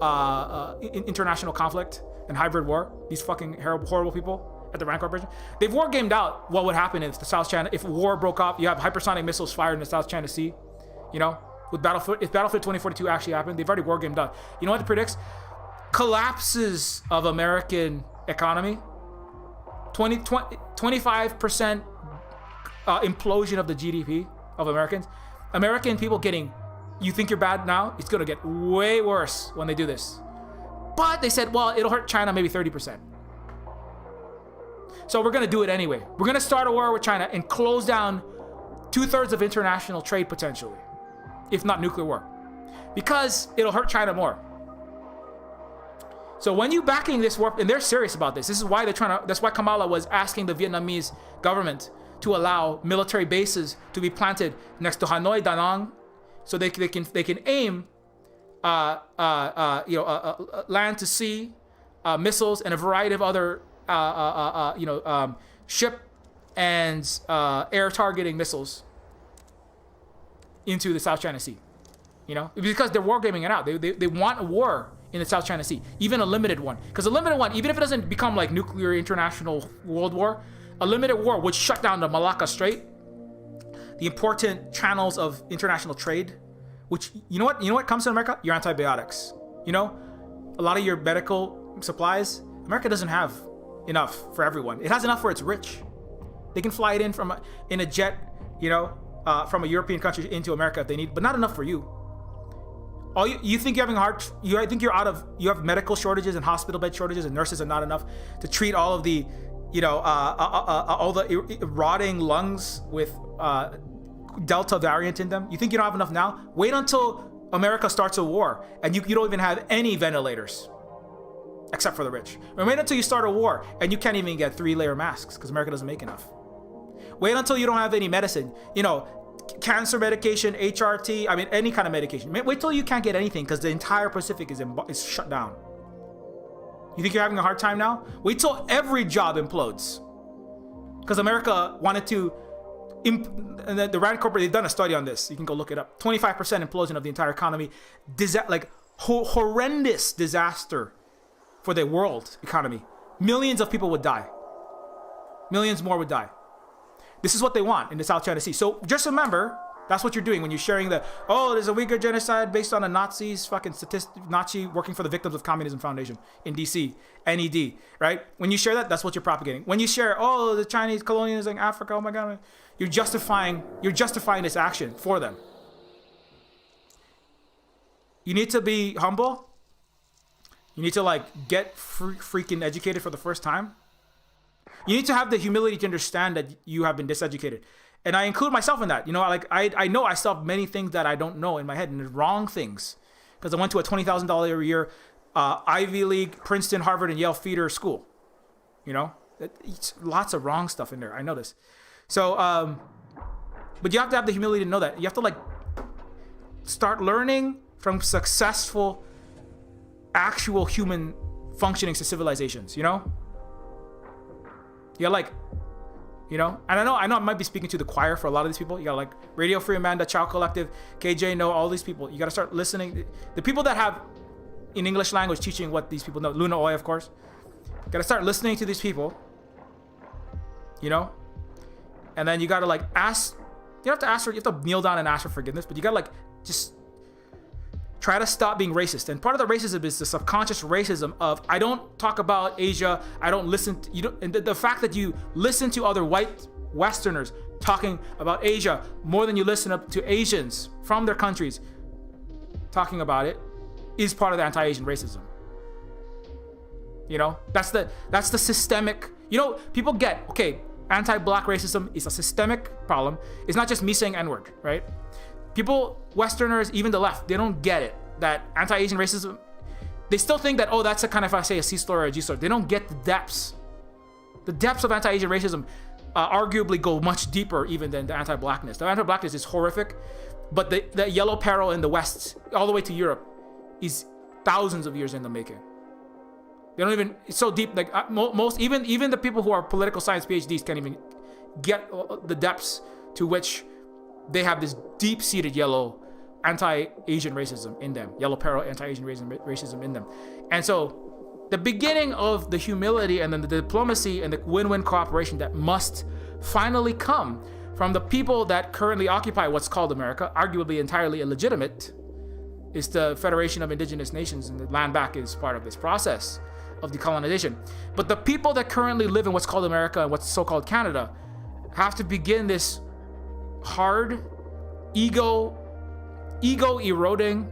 international conflict and hybrid war. These fucking horrible people at the RAND Corporation, they've war gamed out what would happen if the South China, if war broke up. You have hypersonic missiles fired in the South China Sea. You know. With Battlefield, if Battlefield 2042 actually happened, they've already war gamed out. You know what it predicts? Collapses of American economy. 25% implosion of the GDP of Americans. American people getting, you think you're bad now? It's gonna get way worse when they do this. But they said, well, it'll hurt China maybe 30%. So we're gonna do it anyway. We're gonna start a war with China and close down 2/3 of international trade potentially. If not nuclear war, because it'll hurt China more. So when you backing this war, and they're serious about this is why they're trying to, that's why Kamala was asking the Vietnamese government to allow military bases to be planted next to Hanoi, Da Nang, so they can aim, you know, land to sea missiles and a variety of other, you know, ship and air targeting missiles into the South China Sea, you know, because they're war gaming it out. They want a war in the South China Sea, even a limited one. Because a limited one, even if it doesn't become like nuclear international world war, a limited war would shut down the Malacca Strait, the important channels of international trade. Which you know what comes to America? Your antibiotics. You know, a lot of your medical supplies. America doesn't have enough for everyone. It has enough for its rich. They can fly it in a jet, you know. From a European country into America if they need, but not enough for you. All you think you're having I think you have medical shortages and hospital bed shortages and nurses are not enough to treat all of the, you know, all the rotting lungs with Delta variant in them. You think you don't have enough now? Wait until America starts a war and you don't even have any ventilators, except for the rich. Or wait until you start a war and you can't even get 3-layer masks because America doesn't make enough. Wait until you don't have any medicine, you know, cancer medication, HRT, I mean, any kind of medication. Wait till you can't get anything because the entire Pacific is shut down. You think you're having a hard time now? Wait till every job implodes. Because America wanted to, and the RAND Corporation, they've done a study on this. You can go look it up. 25% implosion of the entire economy. Like horrendous disaster for the world economy. Millions of people would die. Millions more would die. This is what they want in the South China Sea. So just remember, that's what you're doing when you're sharing there's a Uyghur genocide based on a Nazi's fucking Nazi working for the Victims of Communism Foundation in DC, NED, right? When you share that, that's what you're propagating. When you share, the Chinese colonialism in Africa, oh my God, you're justifying this action for them. You need to be humble. You need to like get freaking educated for the first time. You need to have the humility to understand that you have been diseducated. And I include myself in that. You know, like I know I still have many things that I don't know in my head, and the wrong things, because I went to a $20,000 a year Ivy League, Princeton, Harvard, and Yale feeder school. You know, it's lots of wrong stuff in there. I know this. So, but you have to have the humility to know that. You have to like start learning from successful, actual human functioning civilizations. You know, yeah, like. You know, and I know I might be speaking to the choir for a lot of these people. You got like Radio Free Amanda, Chow Collective, KJ know, all these people. You got to start listening. The people that have in English language teaching what these people know. Luna Oy, of course. Got to start listening to these people. You know, and then you got to like ask. You have to ask for. You have to kneel down and ask for forgiveness. But you got to like just try to stop being racist. And part of the racism is the subconscious racism of I don't talk about Asia. I don't listen to you. And the fact that you listen to other white Westerners talking about Asia more than you listen up to Asians from their countries talking about it is part of the anti-Asian racism. You know, that's the systemic. You know, people get okay. Anti-black racism is a systemic problem. It's not just me saying N-word, right? People, Westerners, even the left, they don't get it. That anti-Asian racism, they still think that, oh, that's a kind of, I say, a C-slur or a G-slur. They don't get the depths. The depths of anti-Asian racism arguably go much deeper even than the anti-blackness. The anti-blackness is horrific, but the yellow peril in the West, all the way to Europe, is thousands of years in the making. They don't even, it's so deep, like most, even the people who are political science PhDs can't even get the depths to which they have this deep-seated yellow anti-Asian racism in them, yellow peril anti-Asian racism in them. And so the beginning of the humility and then the diplomacy and the win-win cooperation that must finally come from the people that currently occupy what's called America, arguably entirely illegitimate, is the Federation of Indigenous Nations, and the land back is part of this process of decolonization. But the people that currently live in what's called America and what's so-called Canada have to begin this hard, ego eroding,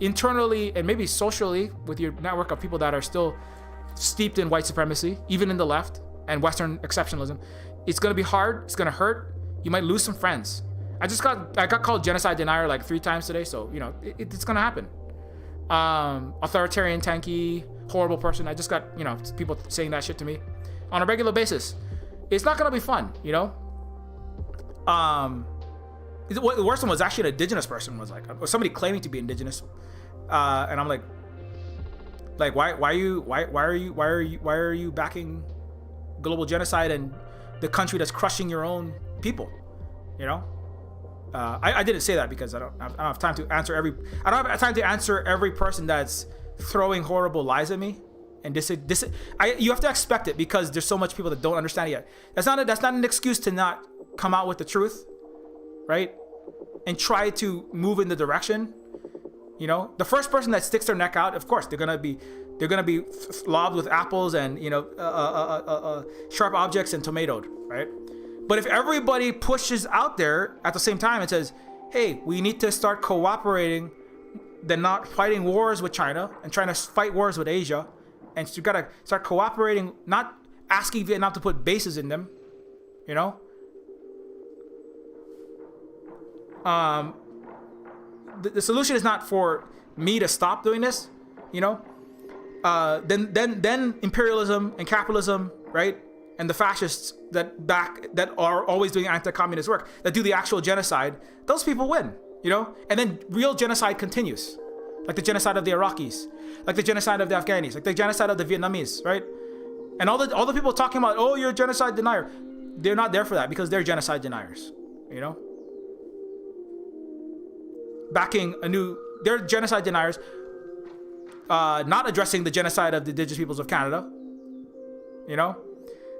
internally and maybe socially with your network of people that are still steeped in white supremacy, even in the left and Western exceptionalism. It's gonna be hard. It's gonna hurt. You might lose some friends. I got called genocide denier like 3 times today, so you know it's gonna happen. Authoritarian, tanky, horrible person. I just got people saying that shit to me on a regular basis. It's not gonna be fun, you know. The worst one was actually an indigenous person was like, or somebody claiming to be indigenous, and I'm like why are you backing global genocide and the country that's crushing your own people, you know? I didn't say that because I don't have time to answer every person that's throwing horrible lies at me. And you have to expect it because there's so much people that don't understand it yet. That's not an excuse to not come out with the truth, right? And try to move in the direction. You know, the first person that sticks their neck out, of course, they're gonna be lobbed with apples and sharp objects and tomatoed, right? But if everybody pushes out there at the same time and says, "Hey, we need to start cooperating, then not fighting wars with China and trying to fight wars with Asia." And you gotta start cooperating, not asking Vietnam to put bases in them, you know. The solution is not for me to stop doing this, you know. Then imperialism and capitalism, right, and the fascists that are always doing anti-communist work, that do the actual genocide, those people win, you know. And then real genocide continues. Like the genocide of the Iraqis, like the genocide of the Afghanis, like the genocide of the Vietnamese, right? And all the people talking about, oh, you're a genocide denier, they're not there for that because they're genocide deniers, you know? They're genocide deniers, not addressing the genocide of the indigenous peoples of Canada, you know?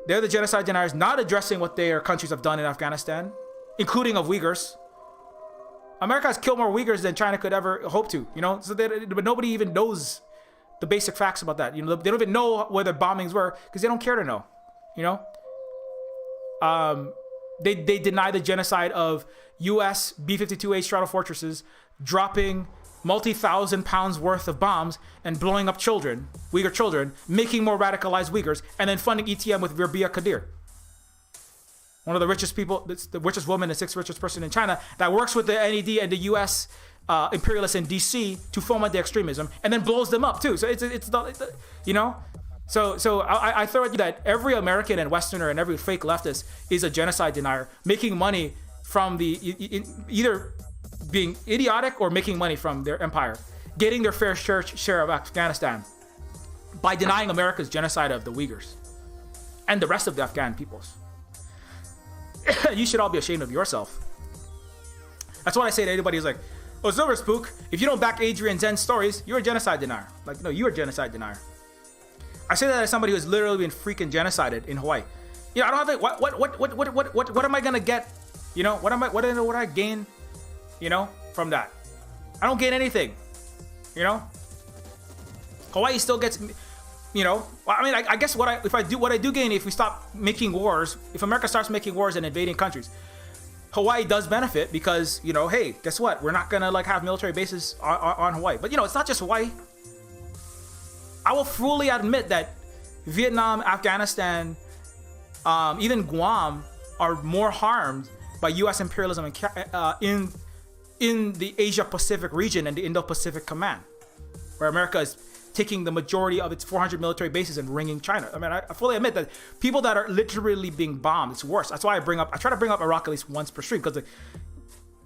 They're the genocide deniers not addressing what their countries have done in Afghanistan, including of Uyghurs. America has killed more Uyghurs than China could ever hope to, you know? But nobody even knows the basic facts about that. You know, they don't even know where the bombings were because they don't care to know, you know? They deny the genocide of U.S. B-52H Stratofortresses dropping multi-thousand pounds worth of bombs and blowing up children, Uyghur children, making more radicalized Uyghurs, and then funding ETM with Verbia Kadir. one of the richest people, the richest woman, the sixth richest person in China, that works with the NED and the U.S. Imperialists in D.C. to foment the extremism, and then blows them up too. So you know. So I throw at you that every American and Westerner and every fake leftist is a genocide denier, making money from either being idiotic or making money from their empire, getting their fair share of Afghanistan by denying America's genocide of the Uyghurs and the rest of the Afghan peoples. You should all be ashamed of yourself. That's what I say to anybody who's like, oh, Silver Spook, if you don't back Adrian Zen's stories, you're a genocide denier. Like, no, you're a genocide denier. I say that as somebody who's literally been freaking genocided in Hawaii. You know, I don't have it. What am I gonna get? You know, what do I gain? You know, from that, I don't gain anything. You know, Hawaii still gets. You know, I mean, I guess what I do gain if we stop making wars, if America starts making wars and invading countries, Hawaii does benefit because, you know, hey, guess what? We're not gonna like have military bases on Hawaii. But you know, it's not just Hawaii. I will fully admit that Vietnam, Afghanistan, even Guam are more harmed by U.S. imperialism in the Asia Pacific region and the Indo-Pacific Command, where America is taking the majority of its 400 military bases and ringing China. I mean, I fully admit that people that are literally being bombed, it's worse. That's why I try to bring up Iraq at least once per stream, because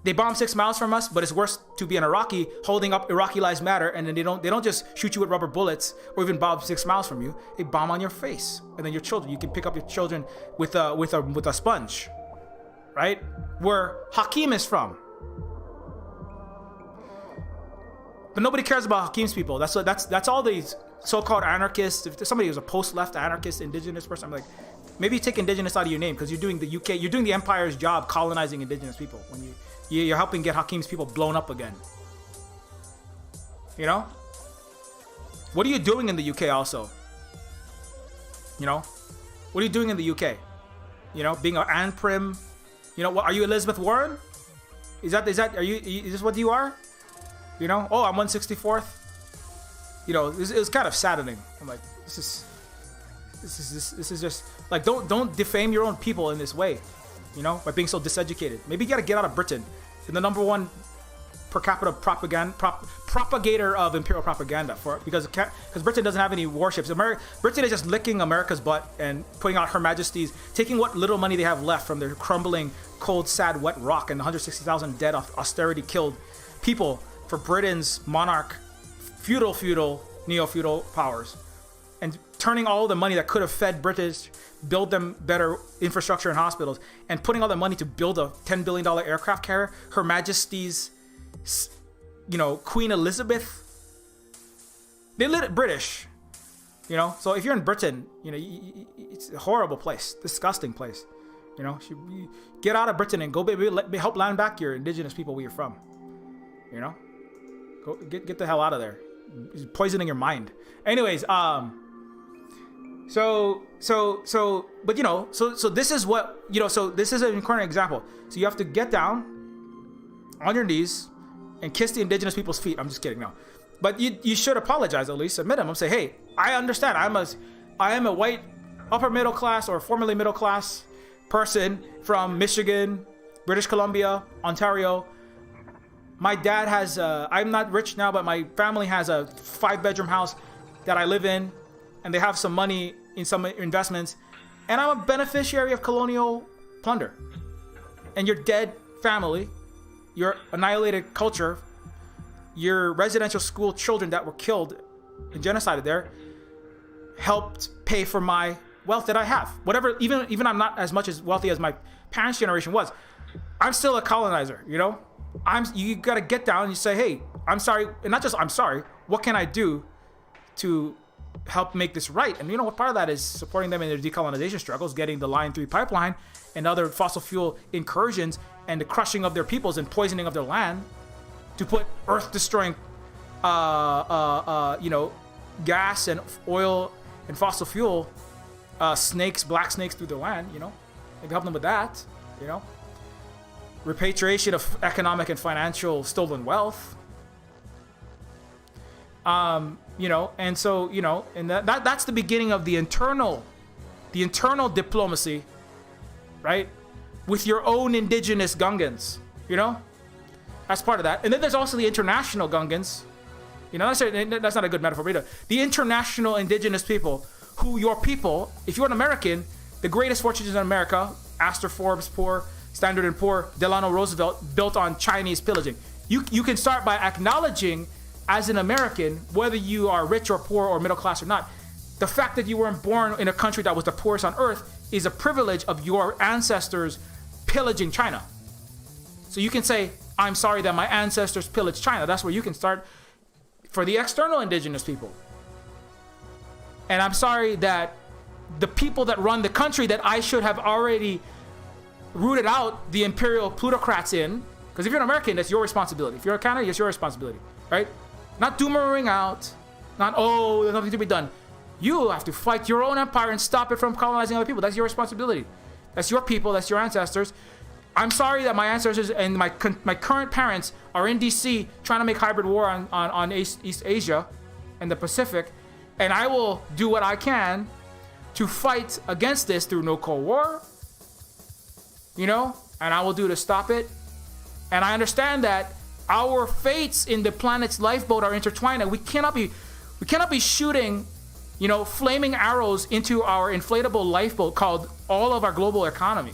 they bomb 6 miles from us, but it's worse to be an Iraqi holding up Iraqi Lives Matter, and then they don't just shoot you with rubber bullets or even bomb 6 miles from you. They bomb on your face, and then your children. You can pick up your children with a sponge, right? Where Hakim is from. But nobody cares about Hakim's people. That's all these so-called anarchists. If there's somebody who's a post-left anarchist, indigenous person, I'm like, maybe you take indigenous out of your name, because you're doing the empire's job colonizing indigenous people when you're helping get Hakim's people blown up again. You know? What are you doing in the UK also? You know? What are you doing in the UK? You know, being an Anne Prim. You know, what are you, Elizabeth Warren? Is this what you are? You know, oh, I'm 164th. You know, it was kind of saddening. I'm like, this is just like, don't defame your own people in this way, you know, by being so diseducated. Maybe you gotta get out of Britain, and the number one per capita propagator of imperial propaganda because Britain doesn't have any warships. Britain is just licking America's butt and putting out Her Majesty's, taking what little money they have left from their crumbling, cold, sad, wet rock and the 160,000 dead austerity killed people for Britain's monarch, feudal, neo-feudal powers, and turning all the money that could have fed British, build them better infrastructure and hospitals, and putting all the money to build a $10 billion aircraft carrier, Her Majesty's, you know, Queen Elizabeth. They lit it British, you know. So if you're in Britain, you know, it's a horrible place, disgusting place. You know, get out of Britain and go, help land back your indigenous people where you're from. You know. Go get the hell out of there. It's poisoning your mind. Anyways, but you know, so this is what, you know, so this is an current example. So you have to get down on your knees and kiss the indigenous people's feet. I'm just kidding, no. But you should apologize, at least at minimum. Say, hey, I understand. I am a white upper middle class or formerly middle class person from Michigan, British Columbia, Ontario. My dad has, I'm not rich now, but my family has a 5-bedroom house that I live in, and they have some money in some investments, and I'm a beneficiary of colonial plunder. And your dead family, your annihilated culture, your residential school children that were killed and genocided there, helped pay for my wealth that I have. Whatever, even I'm not as much as wealthy as my parents' generation was. I'm still a colonizer, you know? You gotta get down and you say, hey, I'm sorry, and not just I'm sorry, what can I do to help make this right? And you know what, part of that is supporting them in their decolonization struggles, getting the Line 3 pipeline and other fossil fuel incursions and the crushing of their peoples and poisoning of their land to put earth-destroying, you know, gas and oil and fossil fuel snakes, black snakes through their land, you know? Maybe help them with that, you know? Repatriation of economic and financial stolen wealth. You know, and so, you know, and that's the beginning of the internal diplomacy, right? with your own indigenous Gungans, you know? That's part of that. And then there's also the international Gungans. You know, that's not a good metaphor either. The international indigenous people, who your people, if you're an American, the greatest fortunes in America, Astor Forbes Poor, Standard & Poor, Delano Roosevelt, built on Chinese pillaging. You can start by acknowledging, as an American, whether you are rich or poor or middle class or not, the fact that you weren't born in a country that was the poorest on earth is a privilege of your ancestors pillaging China. So you can say, I'm sorry that my ancestors pillaged China. That's where you can start for the external indigenous people. And I'm sorry that the people that run the country that I should have already rooted out the imperial plutocrats in, because if you're an American, that's your responsibility. If you're a Canadian, it's your responsibility, right? Not doomering out, not, oh, there's nothing to be done. You have to fight your own empire and stop it from colonizing other people. That's your responsibility. That's your people, that's your ancestors. I'm sorry that my ancestors and my current parents are in DC trying to make hybrid war on East Asia and the Pacific, and I will do what I can to fight against this through no Cold War, you know, and I will do to stop it. And I understand that our fates in the planet's lifeboat are intertwined, and we cannot be shooting, you know, flaming arrows into our inflatable lifeboat called all of our global economy.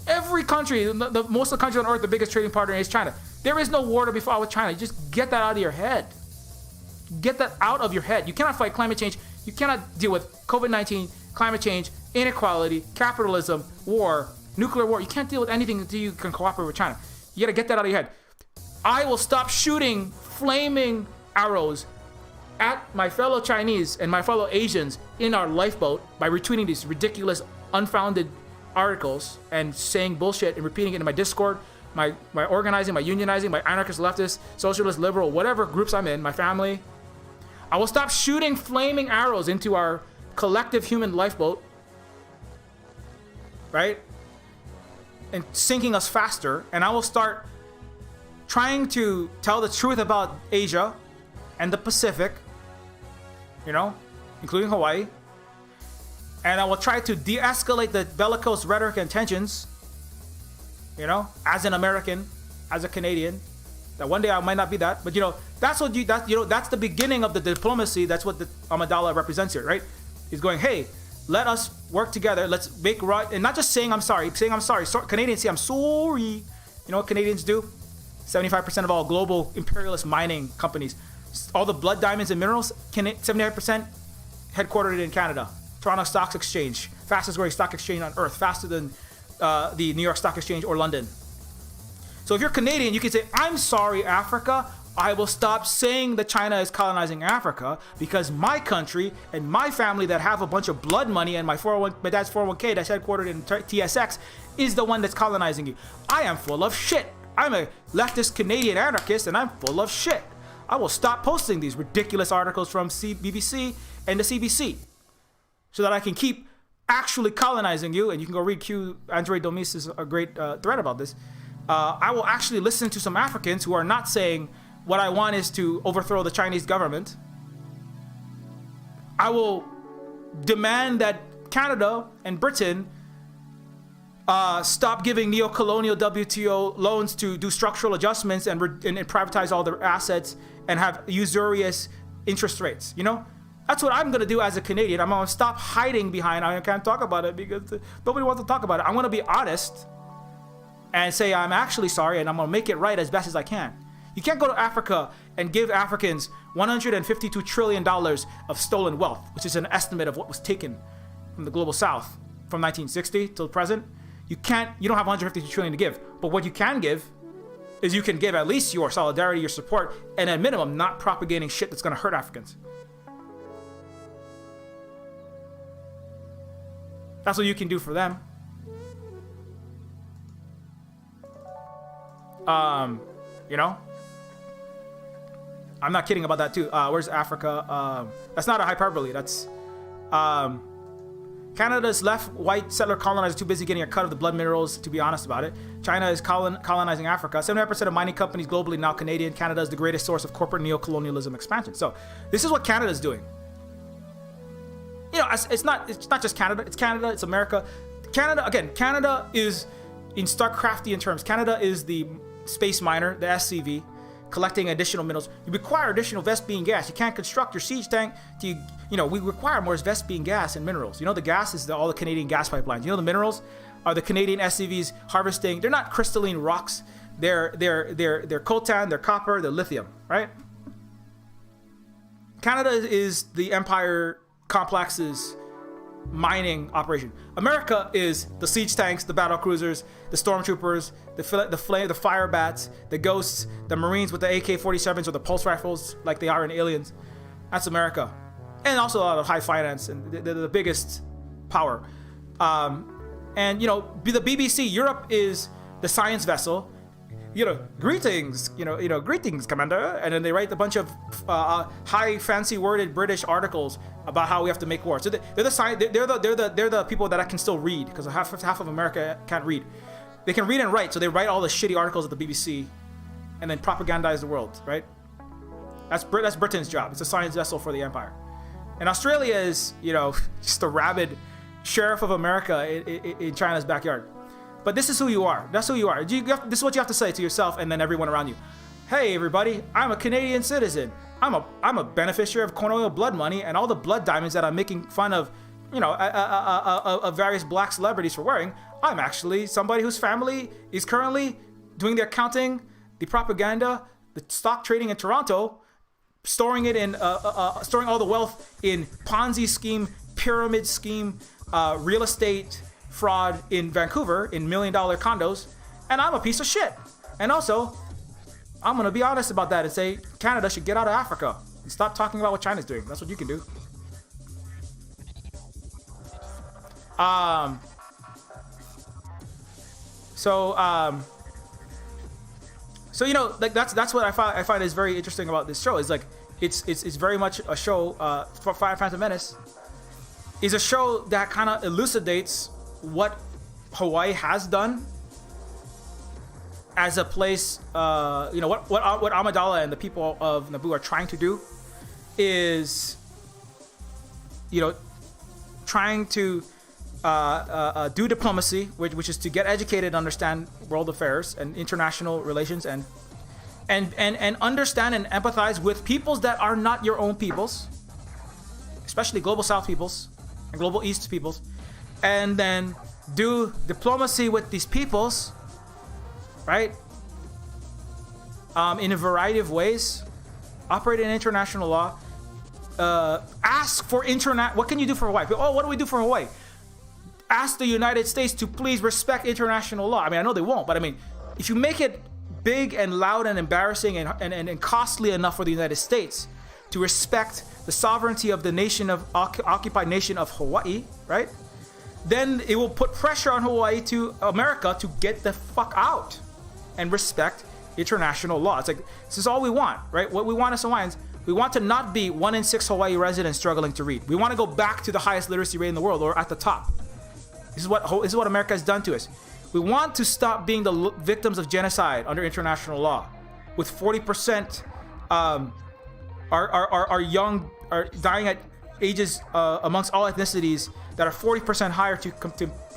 Every country, most of the countries on earth, the biggest trading partner is China. There is no war to be fought with China. Just get that out of your head. Get that out of your head. You cannot fight climate change. You cannot deal with COVID-19, climate change, inequality, capitalism, war, nuclear war. You can't deal with anything until you can cooperate with China. You gotta get that out of your head. I will stop shooting flaming arrows at my fellow Chinese and my fellow Asians in our lifeboat by retweeting these ridiculous, unfounded articles and saying bullshit and repeating it in my Discord, my organizing, my unionizing, my anarchist, leftist, socialist, liberal, whatever groups I'm in, my family. I will stop shooting flaming arrows into our collective human lifeboat, right? And sinking us faster. And I will start trying to tell the truth about Asia and the Pacific, you know, including Hawaii. And I will try to de-escalate the bellicose rhetoric and tensions, you know, as an American, as a Canadian. That one day I might not be that, but you know, that's the beginning of the diplomacy. That's what the Amidala represents here, right? He's going, hey, let us work together. Let's make right, and not just saying I'm sorry. So, Canadians say I'm sorry. You know what Canadians do? 75% of all global imperialist mining companies, all the blood diamonds and minerals, 75% headquartered in Canada. Toronto Stock Exchange, fastest growing stock exchange on earth, faster than the New York Stock Exchange or London. So if you're Canadian, you can say, I'm sorry, Africa. I will stop saying that China is colonizing Africa because my country and my family that have a bunch of blood money and my dad's 401k that's headquartered in TSX is the one that's colonizing you. I am full of shit. I'm a leftist Canadian anarchist and I'm full of shit. I will stop posting these ridiculous articles from BBC and the CBC so that I can keep actually colonizing you. And you can go read Q. Andre Domis is a great thread about this. I will actually listen to some Africans who are not saying what I want is to overthrow the Chinese government. I will demand that Canada and Britain stop giving neo-colonial WTO loans to do structural adjustments and privatize all their assets and have usurious interest rates. You know, that's what I'm going to do as a Canadian. I'm going to stop hiding behind, I can't talk about it because nobody wants to talk about it. I'm going to be honest and say I'm actually sorry and I'm going to make it right as best as I can. You can't go to Africa and give Africans $152 trillion of stolen wealth, which is an estimate of what was taken from the global south from 1960 till present. You don't have $152 trillion to give. But what you can give is you can give at least your solidarity, your support, and at minimum, not propagating shit that's going to hurt Africans. That's what you can do for them. You know? I'm not kidding about that too. Where's Africa? That's not a hyperbole. That's Canada's left white settler colonizers too busy getting a cut of the blood minerals to be honest about it. China is colonizing Africa. 79% of mining companies globally now Canadian. Canada is the greatest source of corporate neo-colonialism expansion. So this is what Canada is doing. You know, it's not just Canada. It's Canada. It's America. Canada is in StarCraftian terms, Canada is the space miner, the SCV, collecting additional minerals. You require additional Vespene gas. You can't construct your siege tank to, we require more Vespene gas and minerals. The gas is all the Canadian gas pipelines. The minerals are the Canadian SCVs harvesting. They're not crystalline rocks. They're coltan, they're copper, they're lithium, right? Canada is the Empire Complex's mining operation. America is the siege tanks, the battle cruisers, the stormtroopers, the fire bats, the ghosts, the Marines with the AK-47s or the pulse rifles like they are in Aliens. That's America, and also a lot of high finance, and they're the biggest power. And the BBC, Europe is the science vessel. Greetings, greetings, Commander. And then they write a bunch of high, fancy worded British articles about how we have to make war. So they're the people that I can still read, because half of America can't read. They can read and write, so they write all the shitty articles at the BBC, and then propagandize the world, right? That's Britain's job. It's a science vessel for the Empire. And Australia is, just a rabid sheriff of America in China's backyard. But this is who you are. That's who you are. This is what you have to say to yourself and then everyone around you. Hey, everybody, I'm a Canadian citizen. I'm a beneficiary of colonial blood money and all the blood diamonds that I'm making fun of, of various black celebrities for wearing. I'm actually somebody whose family is currently doing the accounting, the propaganda, the stock trading in Toronto, storing all the wealth in Ponzi scheme, pyramid scheme, real estate fraud in Vancouver in $1 million condos, and I'm a piece of shit. And also, I'm gonna be honest about that and say Canada should get out of Africa and stop talking about what China's doing. That's what you can do. That's what I find is very interesting about this show. Is like it's very much a show for Final Phantom Menace is a show that kind of elucidates what Hawaii has done as a place. What Amidala and the people of Naboo are trying to do is, trying to do diplomacy, which is to get educated and understand world affairs and international relations and understand and empathize with peoples that are not your own peoples, especially global South peoples and global East peoples, and then do diplomacy with these peoples, right? In a variety of ways, operate in international law, ask for what can you do for Hawaii? Oh, what do we do for Hawaii? Ask the United States to please respect international law. I mean, I know they won't, but I mean, if you make it big and loud and embarrassing and costly enough for the United States to respect the sovereignty of the occupied nation of Hawaii, right? Then it will put pressure on Hawaii to America to get the fuck out and respect international law. It's like, this is all we want, right? What we want as Hawaiians, we want to not be 1 in 6 Hawaii residents struggling to read. We want to go back to the highest literacy rate in the world, or at the top. This is what America has done to us. We want to stop being the victims of genocide under international law, with 40% are dying at ages amongst all ethnicities that are 40% higher to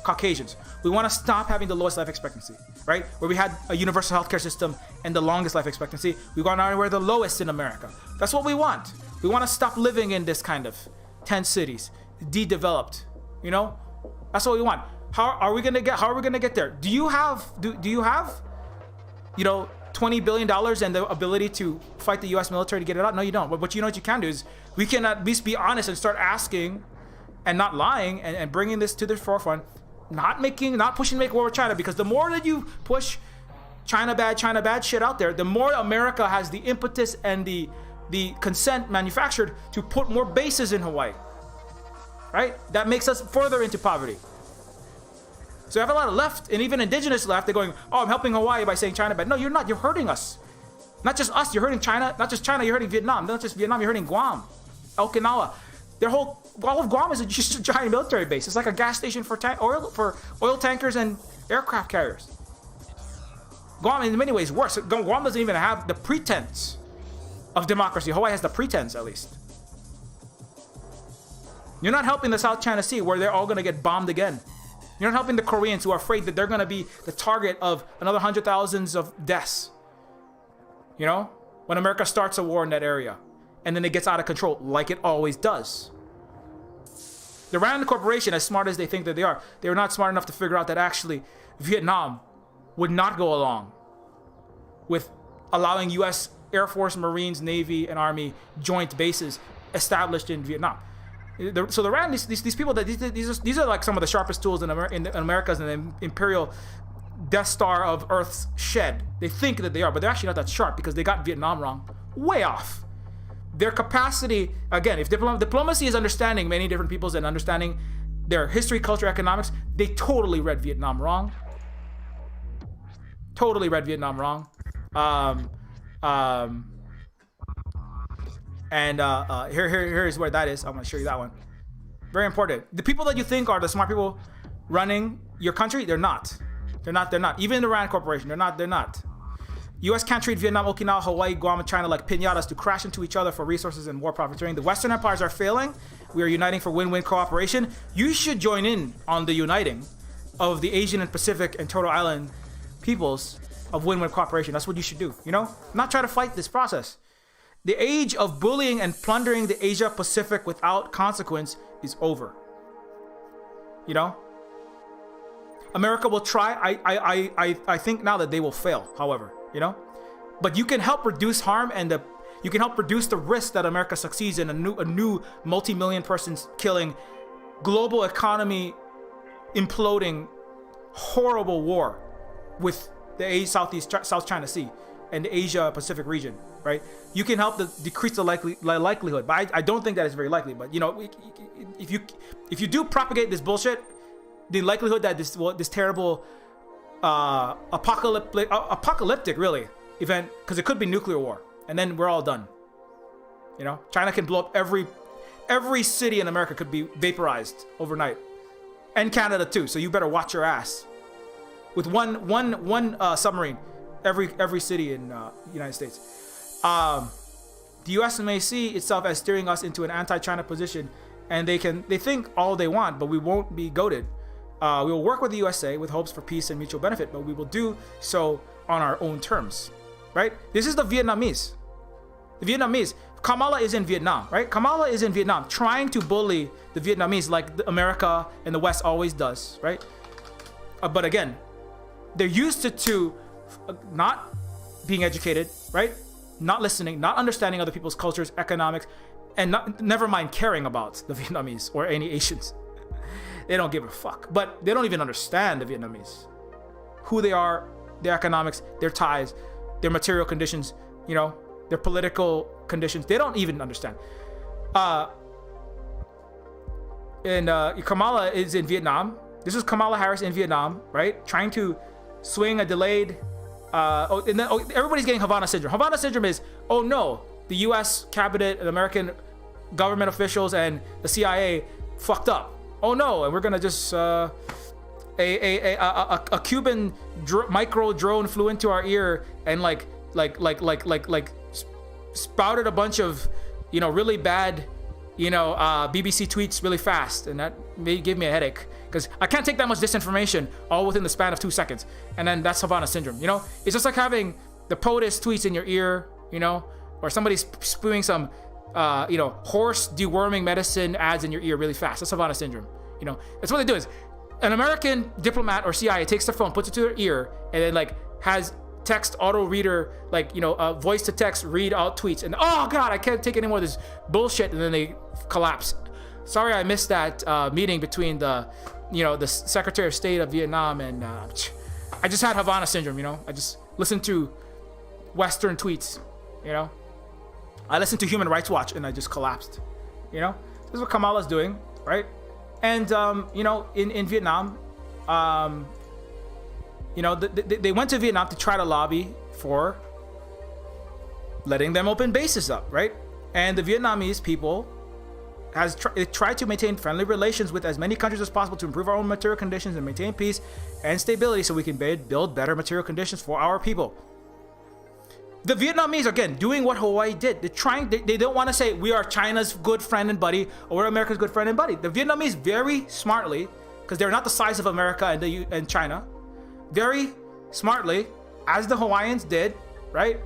Caucasians. We want to stop having the lowest life expectancy, right? Where we had a universal healthcare system and the longest life expectancy. We want to we're the lowest in America. That's what we want. We want to stop living in this kind of tent cities, de-developed. That's what we want. How are we gonna get there? Do you have $20 billion and the ability to fight the U.S. military to get it out? No, you don't. But what you can do is we can at least be honest and start asking and not lying and bringing this to the forefront, not pushing to make war with China, because the more that you push China bad shit out there, the more America has the impetus and the consent manufactured to put more bases in Hawaii, right? That makes us further into poverty. So you have a lot of left, and even indigenous left, they're going, oh, I'm helping Hawaii by saying China bad. No, you're not. You're hurting us. Not just us, you're hurting China. Not just China, you're hurting Vietnam. Not just Vietnam, you're hurting Guam, Okinawa. All of Guam is just a giant military base. It's like a gas station for oil tankers and aircraft carriers. Guam, in many ways, worse. Guam doesn't even have the pretense of democracy. Hawaii has the pretense, at least. You're not helping the South China Sea, where they're all going to get bombed again You're not helping the Koreans who are afraid that they're going to be the target of another 100,000s of deaths. You know, when America starts a war in that area and then it gets out of control like it always does. The Rand Corporation, as smart as they think that they are not smart enough to figure out that actually Vietnam would not go along with allowing U.S. Air Force, Marines, Navy, and Army joint bases established in Vietnam. So the Rand, these people, these are like some of the sharpest tools in America's and the imperial Death Star of Earth's shed. They think that they are, but they're actually not that sharp because they got Vietnam wrong. Way off. Their capacity, again, if diplomacy is understanding many different peoples and understanding their history, culture, economics, they totally read Vietnam wrong. Totally read Vietnam wrong. Here's where that is. I'm gonna show you that one. Very important. The people that you think are the smart people running your country, they're not. They're not. Even the Rand Corporation, they're not. U.S. can't treat Vietnam, Okinawa, Hawaii, Guam, and China like piñatas to crash into each other for resources and war profiteering. The Western empires are failing. We are uniting for win-win cooperation. You should join in on the uniting of the Asian and Pacific and Turtle Island peoples of win-win cooperation. That's what you should do, you know? Not try to fight this process. The age of bullying and plundering the Asia Pacific without consequence is over. You know? America will try. I think now that they will fail, however, you know? But you can help reduce harm and you can help reduce the risk that America succeeds in a new multi-million persons killing, global economy imploding, horrible war with the South China Sea and the Asia Pacific region, right? You can help decrease the likelihood, but I don't think that is very likely. But you know, if you do propagate this bullshit, the likelihood that this terrible apocalyptic really event, because it could be nuclear war, and then we're all done. You know, China can blow up every city in America could be vaporized overnight, and Canada too. So you better watch your ass. With one submarine, every city in the United States. The U.S. may see itself as steering us into an anti-China position, and they think all they want, but we won't be goaded. We will work with the USA with hopes for peace and mutual benefit, but we will do so on our own terms, right? This is the Vietnamese. The Vietnamese. Kamala is in Vietnam, right? Kamala is in Vietnam trying to bully the Vietnamese like America and the West always does, right? But again, they're used to not being educated, right? Not listening, not understanding other people's cultures, economics, and never mind caring about the Vietnamese or any Asians. They don't give a fuck. But they don't even understand the Vietnamese. Who they are, their economics, their ties, their material conditions, you know, their political conditions. They don't even understand. Kamala is in Vietnam. This is Kamala Harris in Vietnam, right? Trying to swing a delayed and then everybody's getting Havana syndrome. Havana syndrome is, oh no, the US cabinet and American government officials and the CIA fucked up. Oh no, and we're gonna just a Cuban micro drone flew into our ear and like spouted a bunch of, you know, really bad, you know, BBC tweets really fast, and that gave me a headache because I can't take that much disinformation all within the span of 2 seconds, and then that's Havana syndrome. You know, it's just like having the POTUS tweets in your ear, you know, or somebody's spewing some, you know, horse deworming medicine ads in your ear really fast. That's Havana syndrome. You know, that's what they do. Is an American diplomat or CIA takes their phone, puts it to their ear, and then like has text auto reader, like, you know, voice to text read out tweets, and oh god, I can't take any more of this bullshit, and then they collapse. Sorry, I missed that meeting between the, you know, the Secretary of State of Vietnam and I just had Havana syndrome. You know, I just listened to Western tweets. You know, I listened to Human Rights Watch and I just collapsed. You know, this is what Kamala's doing, right? And you know, in Vietnam, you know, they went to Vietnam to try to lobby for letting them open bases up, right? And the Vietnamese people has tried to maintain friendly relations with as many countries as possible to improve our own material conditions and maintain peace and stability so we can build better material conditions for our people. The Vietnamese, again, doing what Hawaii did. They don't want to say we are China's good friend and buddy or we're America's good friend and buddy. The Vietnamese very smartly because they're not the size of America and China, very smartly, as the Hawaiians did, right?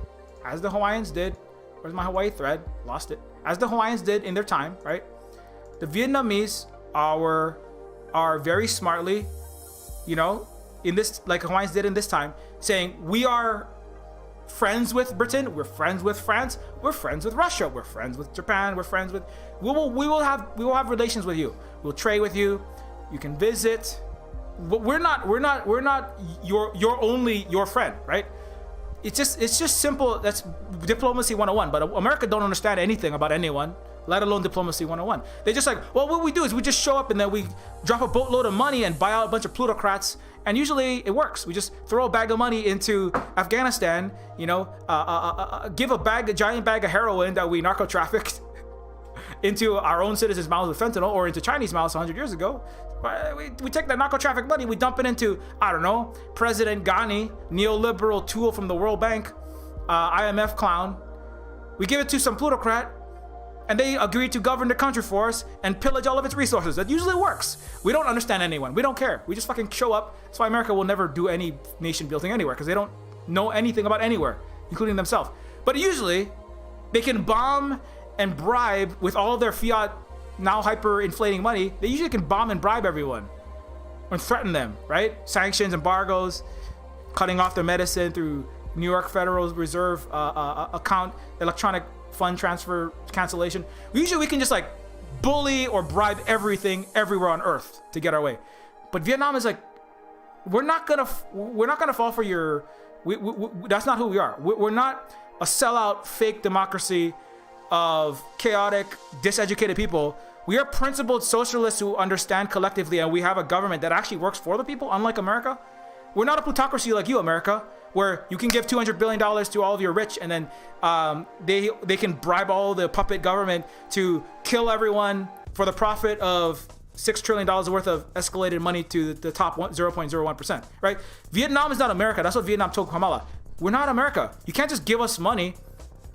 As the Hawaiians did. Where's my Hawaii thread? Lost it. As the Hawaiians did in their time, right? The Vietnamese are very smartly, you know, in this, like Hawaiians did in this time, saying we are friends with Britain, we're friends with France, we're friends with Russia, we're friends with Japan, we're friends with, we will have relations with you, we'll trade with you, you can visit, but we're not your friend, right? It's just simple. That's diplomacy 101. But America don't understand anything about anyone, let alone diplomacy 101. They just like, well, what we do is we just show up and then we drop a boatload of money and buy out a bunch of plutocrats, and usually it works. We just throw a bag of money into Afghanistan, you know, give a giant bag of heroin that we narco trafficked into our own citizens' mouths with fentanyl, or into Chinese mouths 100 years ago. We take that narco traffic money, we dump it into, I don't know, President Ghani, neoliberal tool from the World Bank, IMF clown. We give it to some plutocrat, and they agree to govern the country for us and pillage all of its resources. That usually works. We don't understand anyone. We don't care. We just fucking show up. That's why America will never do any nation building anywhere, because they don't know anything about anywhere, including themselves. But usually, they can bomb and bribe with all of their fiat, now hyper-inflating money. They usually can bomb and bribe everyone and threaten them, right? Sanctions, embargoes, cutting off their medicine through New York Federal Reserve account, electronic fund transfer cancellation. Usually we can just like bully or bribe everything everywhere on earth to get our way. But Vietnam is like, we're not gonna fall for your, that's not who we are. We're not a sellout fake democracy of chaotic, diseducated people. We are principled socialists who understand collectively, and we have a government that actually works for the people, unlike America. We're not a plutocracy like you, America, where you can give $200 billion to all of your rich, and then they can bribe all the puppet government to kill everyone for the profit of $6 trillion worth of escalated money to the top 0.01%, right? Vietnam is not America. That's what Vietnam told Kamala. We're not America. You can't just give us money.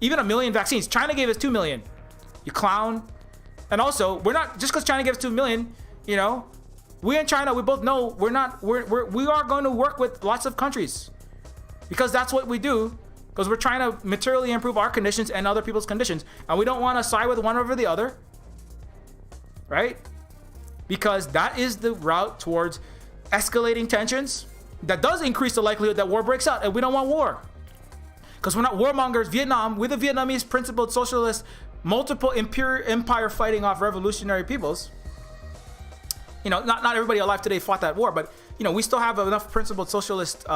Even 1 million vaccines. China gave us 2 million. You clown. And also, we're not, just because China gives 2 million, you know, we in China, we both know we are going to work with lots of countries, because that's what we do, because we're trying to materially improve our conditions and other people's conditions, and we don't want to side with one over the other, right? Because that is the route towards escalating tensions that does increase the likelihood that war breaks out, and we don't want war. Because we're not warmongers. Vietnam, we're the Vietnamese principled socialist, multiple empire fighting off revolutionary peoples. You know, not everybody alive today fought that war, but you know, we still have enough principled socialist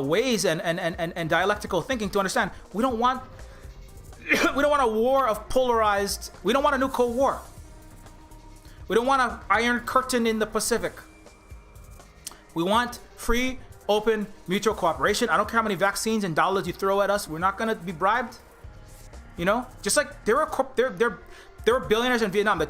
ways and dialectical thinking to understand we don't want a war of polarized. We don't want a new Cold War. We don't want an Iron Curtain in the Pacific. We want free, open, mutual cooperation. I don't care how many vaccines and dollars you throw at us. We're not gonna be bribed. You know, just like there were billionaires in Vietnam,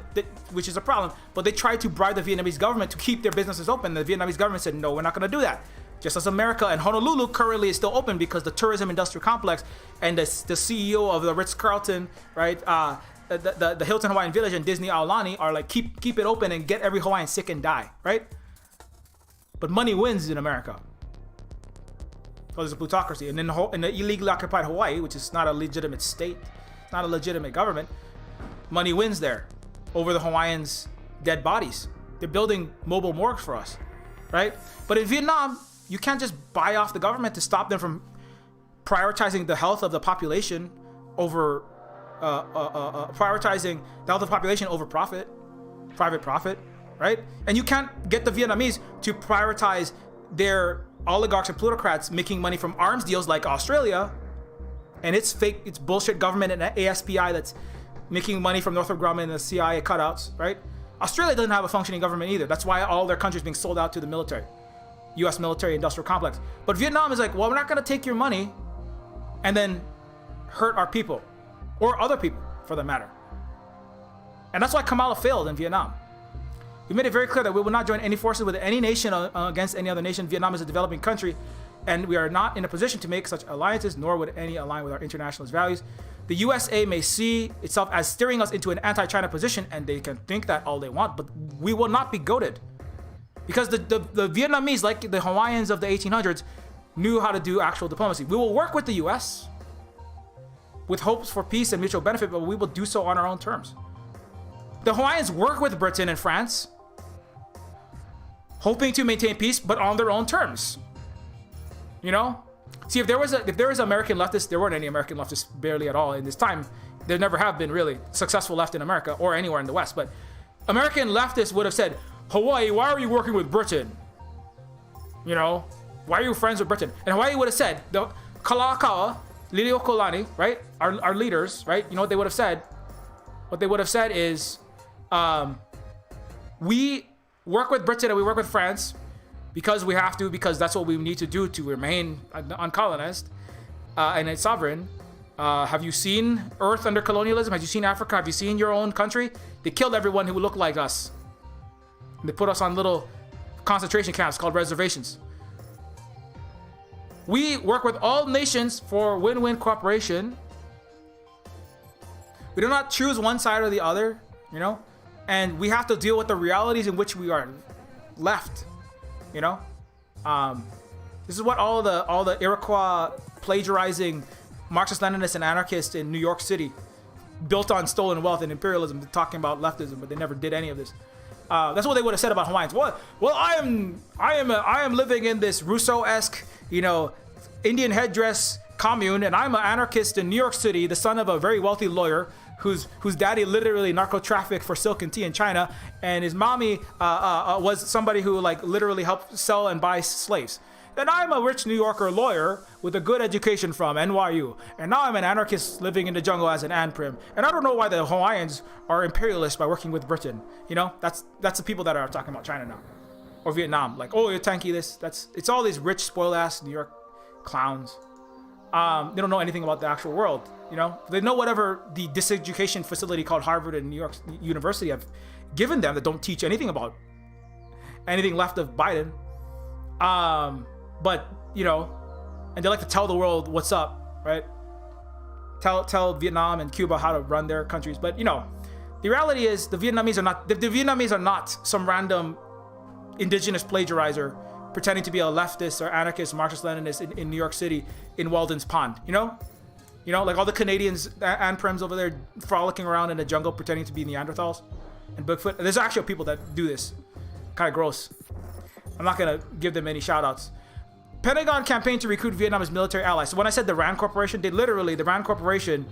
which is a problem, but they tried to bribe the Vietnamese government to keep their businesses open. The Vietnamese government said, no, we're not gonna do that. Just as America and Honolulu currently is still open because the tourism industrial complex and the CEO of the Ritz-Carlton, right, the Hilton Hawaiian Village and Disney Aulani are like, keep it open and get every Hawaiian sick and die, right? But money wins in America. Because it's a plutocracy. And in the illegally occupied Hawaii, which is not a legitimate state, not a legitimate government, money wins there over the Hawaiians' dead bodies. They're building mobile morgues for us, right? But in Vietnam, you can't just buy off the government to stop them from prioritizing the health of the population over prioritizing the health of the population over private profit, right? And you can't get the Vietnamese to prioritize their oligarchs and plutocrats making money from arms deals like Australia and its bullshit government and ASPI that's making money from Northrop Grumman and the CIA cutouts, right? Australia doesn't have a functioning government either. That's why all their countries being sold out to the military, U.S. military industrial complex. But Vietnam is like, well, we're not going to take your money and then hurt our people or other people for that matter. And that's why Kamala failed in Vietnam. We made it very clear that we will not join any forces with any nation against any other nation. Vietnam is a developing country, and we are not in a position to make such alliances, nor would any align with our internationalist values. The USA may see itself as steering us into an anti-China position, and they can think that all they want, but we will not be goaded. Because the Vietnamese, like the Hawaiians of the 1800s, knew how to do actual diplomacy. We will work with the US with hopes for peace and mutual benefit, but we will do so on our own terms. The Hawaiians work with Britain and France, hoping to maintain peace, but on their own terms. You know? See, if there was American leftists, there weren't any American leftists barely at all in this time. There never have been really successful left in America or anywhere in the West. But American leftists would have said, Hawaii, why are you working with Britain? You know? Why are you friends with Britain? And Hawaii would have said, the Kalakaua, Liliuokalani, right? Our leaders, right? You know what they would have said? What they would have said is, we work with Britain and we work with France because we have to, because that's what we need to do to remain uncolonized and it's sovereign. Have you seen Earth under colonialism? Have you seen Africa? Have you seen your own country? They killed everyone who looked like us. And they put us on little concentration camps called reservations. We work with all nations for win-win cooperation. We do not choose one side or the other, you know? And we have to deal with the realities in which we are left, you know? This is what all the Iroquois plagiarizing Marxist-Leninists and anarchists in New York City built on stolen wealth and imperialism, talking about leftism, but they never did any of this. That's what they would have said about Hawaiians. Well, I am living in this Rousseau-esque, you know, Indian headdress commune, and I'm an anarchist in New York City, the son of a very wealthy lawyer whose daddy literally narco-trafficked for silk and tea in China, and his mommy was somebody who like literally helped sell and buy slaves. Then I'm a rich New Yorker lawyer with a good education from NYU, and now I'm an anarchist living in the jungle as an Anprim, and I don't know why the Hawaiians are imperialists by working with Britain. You know, that's the people that are talking about China now, or Vietnam. Like, oh, you're tanky this. It's all these rich, spoiled ass New York clowns. They don't know anything about the actual world. You know, they know whatever the diseducation facility called Harvard and New York University have given them that don't teach anything about anything left of Biden. But you know, and they like to tell the world what's up, right? Tell Vietnam and Cuba how to run their countries. But you know, the reality is the Vietnamese are not some random indigenous plagiarizer pretending to be a leftist or anarchist, Marxist-Leninist in New York City in Walden's Pond. You know, like all the Canadians and Prims over there frolicking around in the jungle pretending to be Neanderthals and Bigfoot. There's actual people that do this. Kind of gross. I'm not gonna give them any shout outs. Pentagon campaign to recruit Vietnam as military allies. So when I said the Rand Corporation, the Rand Corporation,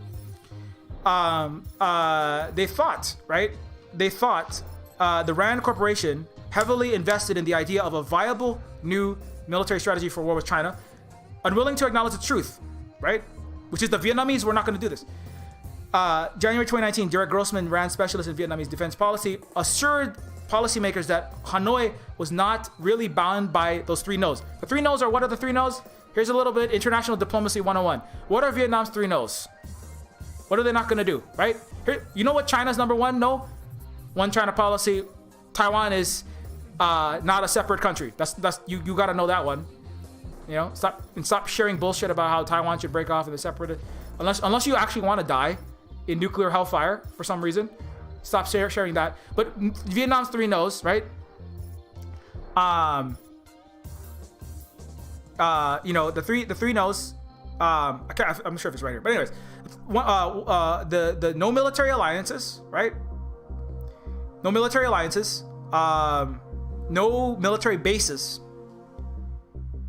they thought the Rand Corporation heavily invested in the idea of a viable new military strategy for war with China, unwilling to acknowledge the truth, right? Which is the Vietnamese were not going to do this. January 2019, Derek Grossman, Rand specialist in Vietnamese defense policy, assured policymakers that Hanoi was not really bound by those three no's. The three no's are, what are the three no's? Here's a little bit international diplomacy 101. What are Vietnam's three no's? What are they not going to do, right? Here, you know what China's number one no? One China policy. Taiwan is not a separate country. That's you got to know that one. You know, stop sharing bullshit about how Taiwan should break off in the separate. Unless you actually want to die in nuclear hellfire for some reason. Stop sharing that. But Vietnam's three no's, right? You know, the three no's. I'm not sure if it's right here, but anyways, the no military alliances, right? No military alliances. No military bases.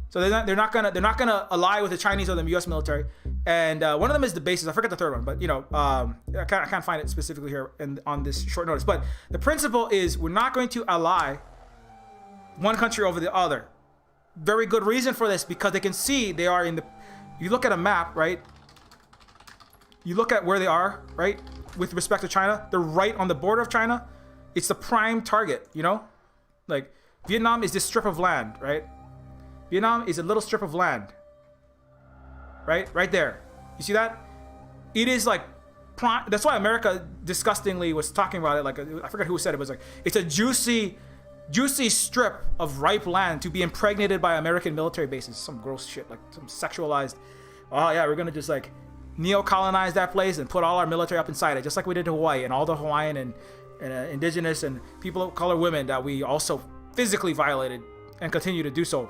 So they're not gonna ally with the Chinese or the U.S. military. And one of them is the bases. I forget the third one, but you know, I can't find it specifically here on this short notice. But the principle is we're not going to ally one country over the other. Very good reason for this, because they can see they are in the. You look at a map, right? You look at where they are, right, with respect to China. They're right on the border of China. It's the prime target, you know. Like Vietnam is this strip of land, right? Vietnam is a little strip of land. Right there. You see that? It is like prime. That's why America disgustingly was talking about it. Like, I forget who said it. It was like, it's a juicy strip of ripe land to be impregnated by American military bases. Some gross shit, like some sexualized. Oh yeah, we're gonna just like neo-colonize that place and put all our military up inside it, just like we did to Hawaii and all the Hawaiian and indigenous and people of color women that we also physically violated and continue to do so,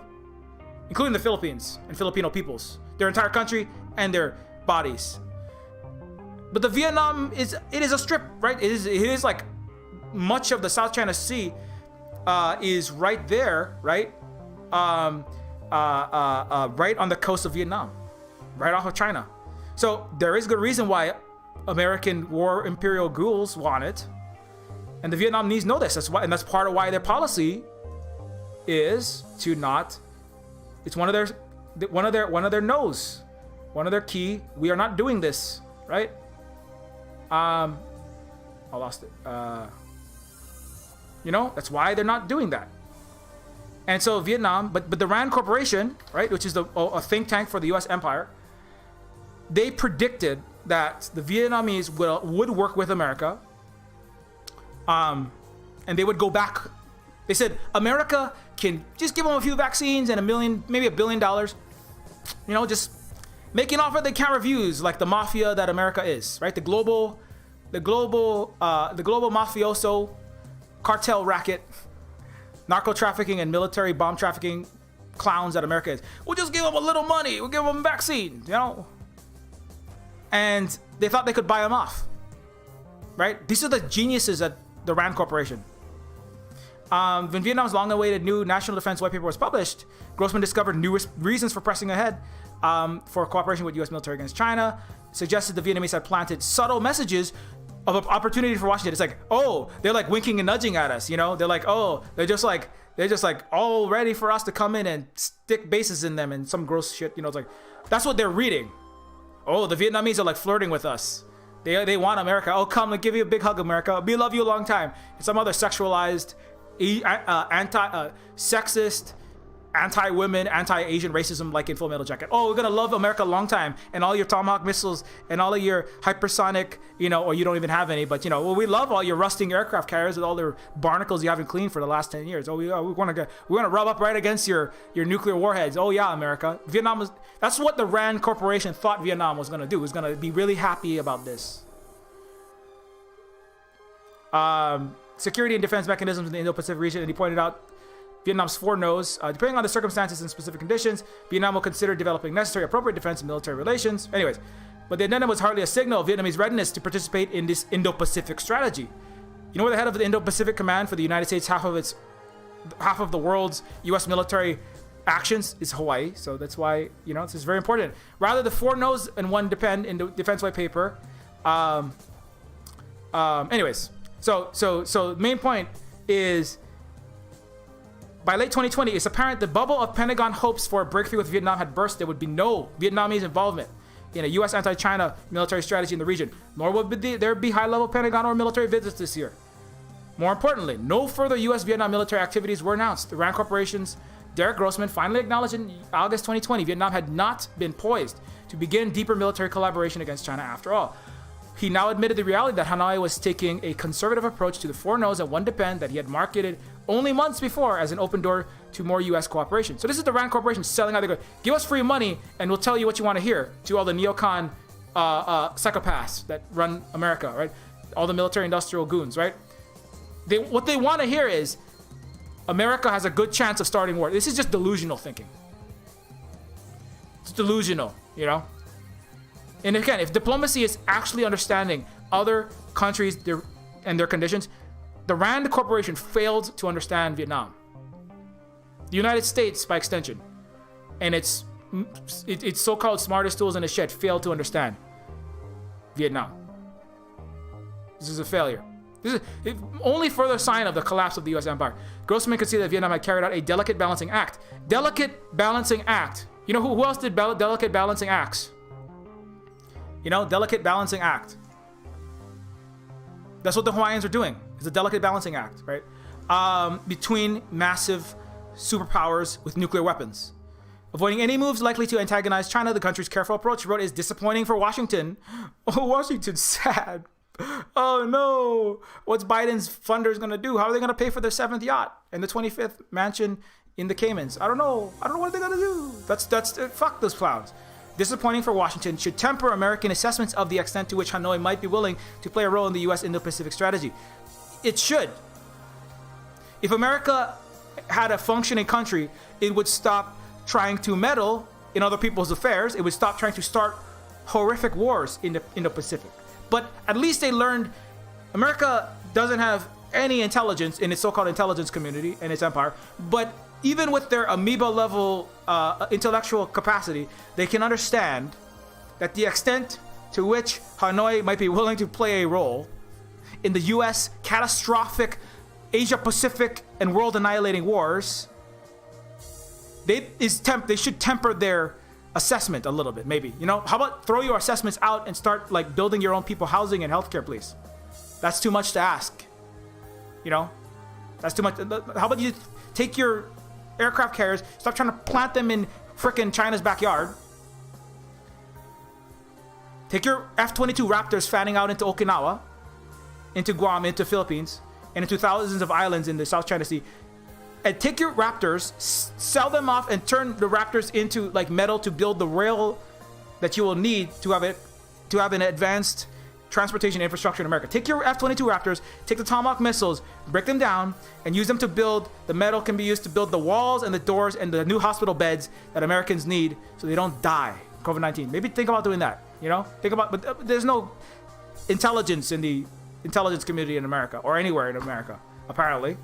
including the Philippines and Filipino peoples, their entire country and their bodies. But the Vietnam is a strip, right? It is like much of the South China Sea is right there, right? Right on the coast of Vietnam, right off of China. So there is good reason why American war imperial ghouls want it, and the Vietnamese know this. That's why, and that's part of why their policy is to not. It's one of their no's, one of their key. We are not doing this, right? I lost it. That's why they're not doing that. And so Vietnam, but the Rand Corporation, right, which is a think tank for the U.S. empire, they predicted that the Vietnamese would work with America, and they would go back. They said America can just give them a few vaccines and maybe $1 billion, just making offer they can't refuse, like the mafia that America is, right? The global mafioso cartel racket, narco trafficking and military bomb trafficking clowns that America is. We'll just give them a little money. We'll give them a vaccine, And they thought they could buy them off, right? These are the geniuses at the Rand Corporation. When Vietnam's long-awaited new national defense white paper was published, Grossman discovered new reasons for pressing ahead for cooperation with U.S. military against China. Suggested the Vietnamese had planted subtle messages of an opportunity for Washington. It's like, oh, they're like winking and nudging at us, They're like, oh, they're just like all ready for us to come in and stick bases in them and some gross shit. It's like, that's what they're reading. Oh, the Vietnamese are like flirting with us. They want America. Oh, come and give you a big hug, America. We love you a long time. And some other sexualized, sexist, anti-women, anti-Asian racism like in Full Metal Jacket. Oh, we're gonna love America a long time, and all your Tomahawk missiles and all of your hypersonic, or you don't even have any, but we love all your rusting aircraft carriers with all their barnacles you haven't cleaned for the last 10 years. Oh, we want to rub up right against your nuclear warheads. Oh yeah, America. That's what the Rand Corporation thought Vietnam was gonna do. Was gonna be really happy about this. Security and defense mechanisms in the Indo-Pacific region, and he pointed out Vietnam's 4 no's. Depending on the circumstances and specific conditions, Vietnam will consider developing necessary appropriate defense and military relations. Anyways, but the addendum was hardly a signal of Vietnamese readiness to participate in this Indo-Pacific strategy. Where the head of the Indo-Pacific Command for the United States, half of the world's U.S. military actions is Hawaii. So that's why, this is very important. Rather, the 4 no's and 1 depend in the defense white paper. Anyways, so the main point is, by late 2020, it's apparent the bubble of Pentagon hopes for a breakthrough with Vietnam had burst. There would be no Vietnamese involvement in a U.S. anti-China military strategy in the region, nor would there be high-level Pentagon or military visits this year. More importantly, no further U.S.-Vietnam military activities were announced. The Rand Corporation's Derek Grossman finally acknowledged in August 2020 Vietnam had not been poised to begin deeper military collaboration against China after all. He now admitted the reality that Hanoi was taking a conservative approach to the 4 no's and 1 depend that he had marketed only months before as an open door to more U.S. cooperation. So this is the Rand Corporation selling out. They go, give us free money and we'll tell you what you want to hear, to all the neocon psychopaths that run America, right? All the military industrial goons, right? What they want to hear is America has a good chance of starting war. This is just delusional thinking. It's delusional, And again, if diplomacy is actually understanding other countries and their conditions, the Rand Corporation failed to understand Vietnam. The United States, by extension, and its so-called smartest tools in the shed failed to understand Vietnam. This is a failure. This is only further sign of the collapse of the U.S. empire. Grossman could see that Vietnam had carried out a delicate balancing act. Delicate balancing act. Who else did delicate balancing acts? Delicate balancing act. That's what the Hawaiians are doing. It's a delicate balancing act, right? Between massive superpowers with nuclear weapons. Avoiding any moves likely to antagonize China, the country's careful approach, he wrote, is disappointing for Washington. Oh, Washington's sad. Oh no. What's Biden's funders going to do? How are they going to pay for their 7th yacht and the 25th mansion in the Caymans? I don't know what they're going to do. That's fuck those clowns. Disappointing for Washington should temper American assessments of the extent to which Hanoi might be willing to play a role in the U.S. Indo-Pacific strategy. It should. If America had a functioning country, it would stop trying to meddle in other people's affairs. It would stop trying to start horrific wars in the Pacific. But at least they learned America doesn't have any intelligence in its so-called intelligence community and its empire. But even with their amoeba level intellectual capacity, they can understand that the extent to which Hanoi might be willing to play a role in the U.S. catastrophic Asia-Pacific and world-annihilating wars, they should temper their assessment a little bit, maybe. You know, how about throw your assessments out and start like building your own people housing and healthcare, please? That's too much to ask. You know, that's too much. How about you take your aircraft carriers, stop trying to plant them in frickin' China's backyard. Take your F-22 Raptors fanning out into Okinawa, into Guam, into Philippines, and into thousands of islands in the South China Sea. And take your Raptors, sell them off, and turn the Raptors into like metal to build the rail that you will need to have an advanced transportation infrastructure in America. Take your F-22 Raptors, take the Tomahawk missiles, break them down, and use them to build, the metal can be used to build the walls and the doors and the new hospital beds that Americans need so they don't die COVID-19. Maybe think about doing that, you know? But there's no intelligence in the intelligence community in America or anywhere in America, apparently.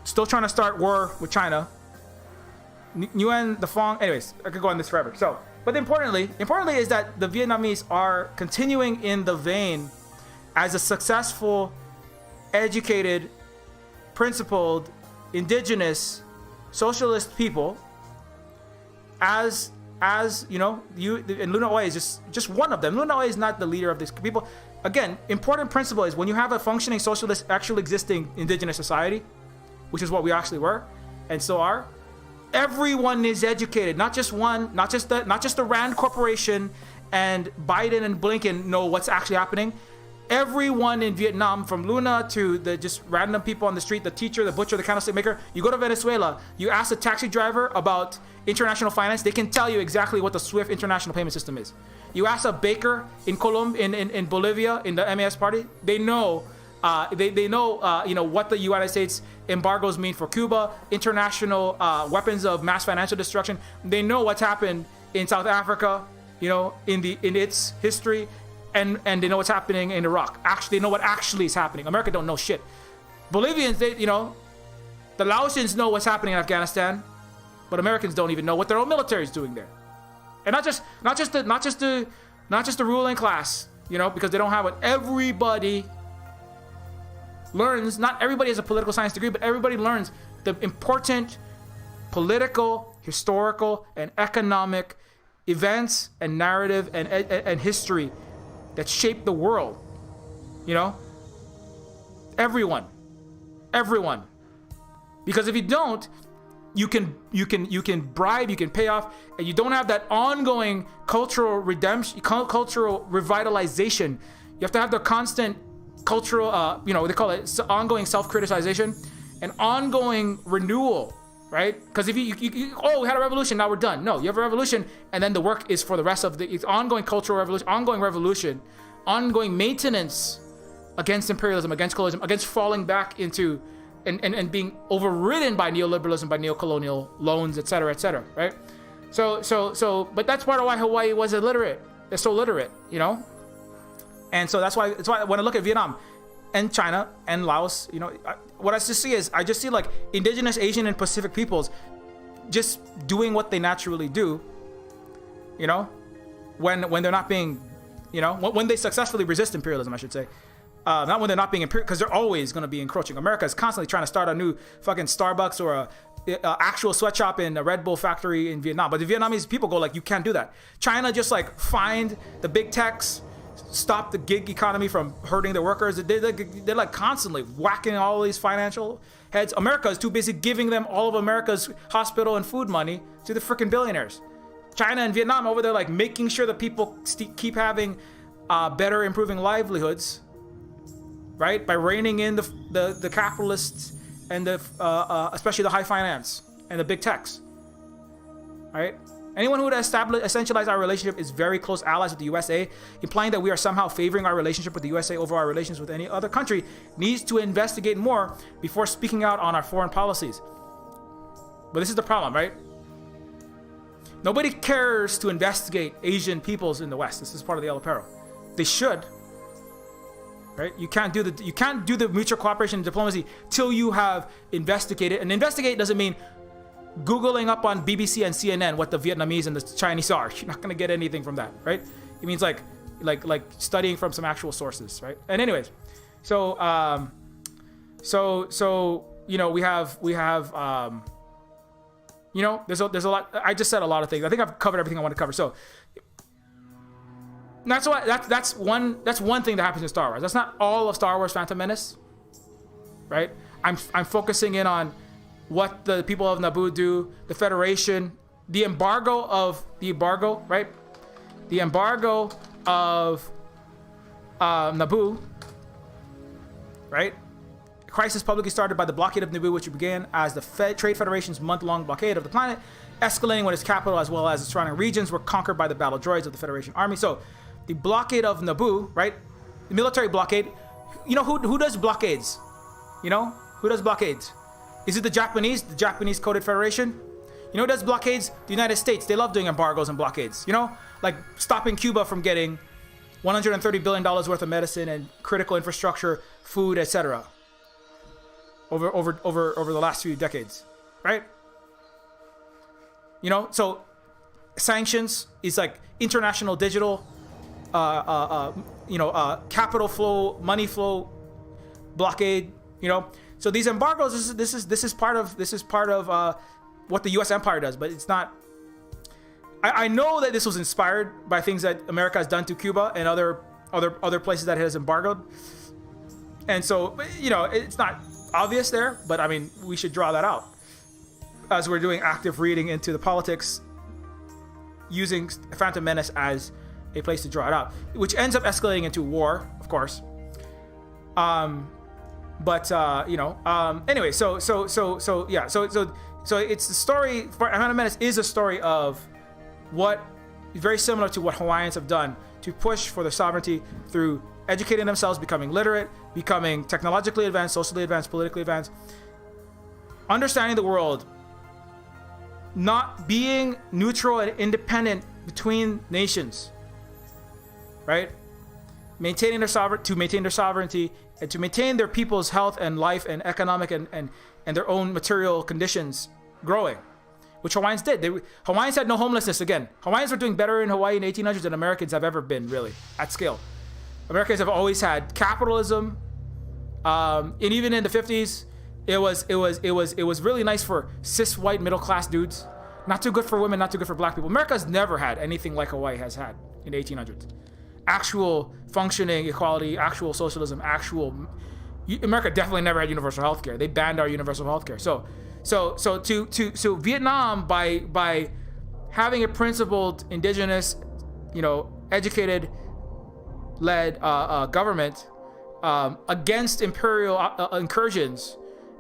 Still trying to start war with China. Nguyen, the Fong, anyways, I could go on this forever. So, but importantly is that the Vietnamese are continuing in the vein as a successful, educated, principled, indigenous, socialist people. As you know, and Luna Oy is just one of them. Luna Oy is not the leader of these people. Again, important principle is when you have a functioning socialist, actually existing indigenous society, which is what we actually were, and still are. Everyone is educated, not just one, not just the Rand Corporation and Biden and Blinken know what's actually happening. Everyone in Vietnam, from Luna to the just random people on the street, the teacher, the butcher, the candlestick maker. You go to Venezuela, you ask a taxi driver about international finance, they can tell you exactly what the SWIFT international payment system is. You ask a baker in in Bolivia, in the MAS party, they know. They know, you know, what the United States embargoes mean for Cuba, international weapons of mass financial destruction. They know what's happened in South Africa, you know, in its history, and they know what's happening in Iraq. Actually, they know what actually is happening. America don't know shit. Bolivians, you know, the Laotians know what's happening in Afghanistan, but Americans don't even know what their own military is doing there. And not just the ruling class, you know, because they don't have what everybody learns. Not everybody has a political science degree, but everybody learns the important political, historical, and economic events and narrative and history that shape the world. You know, everyone, because if you don't, you can bribe, you can pay off, and you don't have that ongoing cultural redemption, cultural revitalization. You have to have the constant cultural, you know, they call it ongoing self-criticization and ongoing renewal, right? Because if you we had a revolution, now we're done. No, you have a revolution, and then the work is for the rest of it's ongoing cultural revolution, ongoing maintenance against imperialism, against colonialism, against falling back into and being overridden by neoliberalism, by neocolonial loans, et cetera, right? So, but that's part of why Hawaii was illiterate. It's so literate, you know? And so that's why when I look at Vietnam and China and Laos, you know, what I just see like indigenous Asian and Pacific peoples just doing what they naturally do, you know, when they're not being, you know, when they successfully resist imperialism, I should say. Not when they're not being imperial, because they're always going to be encroaching. America is constantly trying to start a new fucking Starbucks or a actual sweatshop in a Red Bull factory in Vietnam. But the Vietnamese people go like, you can't do that. China just like find the big techs, stop the gig economy from hurting their workers. They're like constantly whacking all these financial heads. America is too busy giving them all of America's hospital and food money to the freaking billionaires. China and Vietnam over there like making sure that people keep having better, improving livelihoods, right? By reining in the capitalists and especially the high finance and the big techs, right? Anyone who would essentialize our relationship is very close allies with the USA, implying that we are somehow favoring our relationship with the USA over our relations with any other country, needs to investigate more before speaking out on our foreign policies. But this is the problem, right? Nobody cares to investigate Asian peoples in the West. This is part of the Yellow Peril. They should, right? You can't do the mutual cooperation and diplomacy till you have investigated. And investigate doesn't mean Googling up on BBC and CNN what the Vietnamese and the Chinese are. You're not gonna get anything from that, right? It means like studying from some actual sources, right? And anyways, so you know, we have you know, there's a lot. I just said a lot of things. I think I've covered everything I want to cover. So that's one thing that happens in Star Wars. That's not all of Star Wars Phantom Menace, right? I'm focusing in on what the people of Naboo do, the Federation, the embargo, right? The embargo of Naboo, right? The crisis publicly started by the blockade of Naboo, which began as the Trade Federation's month-long blockade of the planet, escalating when its capital as well as its surrounding regions were conquered by the battle droids of the Federation Army. So, the blockade of Naboo, right? The military blockade. You know who does blockades? You know who does blockades? Is it the Japanese Coded Federation? You know who does blockades? The United States. They love doing embargoes and blockades. You know, like stopping Cuba from getting $130 billion worth of medicine and critical infrastructure, food, etc. Over the last few decades, right? You know, so sanctions is like international digital, capital flow, money flow blockade. You know. So these embargoes, this is part of what the U.S. empire does, but it's not. I know that this was inspired by things that America has done to Cuba and other places that it has embargoed, and so you know it's not obvious there. But I mean, we should draw that out as we're doing active reading into the politics, using Phantom Menace as a place to draw it out, which ends up escalating into war, of course. But anyway, so it's the story for Phantom Menace is a story of what is very similar to what Hawaiians have done to push for their sovereignty through educating themselves, becoming literate, becoming technologically advanced, socially advanced, politically advanced, understanding the world, not being neutral and independent between nations, right? Maintaining their sovereignty and to maintain their people's health and life and economic and their own material conditions growing, which Hawaiians did. Hawaiians had no homelessness again. Hawaiians were doing better in Hawaii in 1800s than Americans have ever been, really, at scale. Americans have always had capitalism, and even in the 50s, it was really nice for cis white middle class dudes. Not too good for women, not too good for black people. America's never had anything like Hawaii has had in the 1800s. Actual functioning equality, actual socialism, America definitely never had universal health care. They banned our universal health care. So Vietnam, by having a principled, indigenous, educated led government against imperial incursions,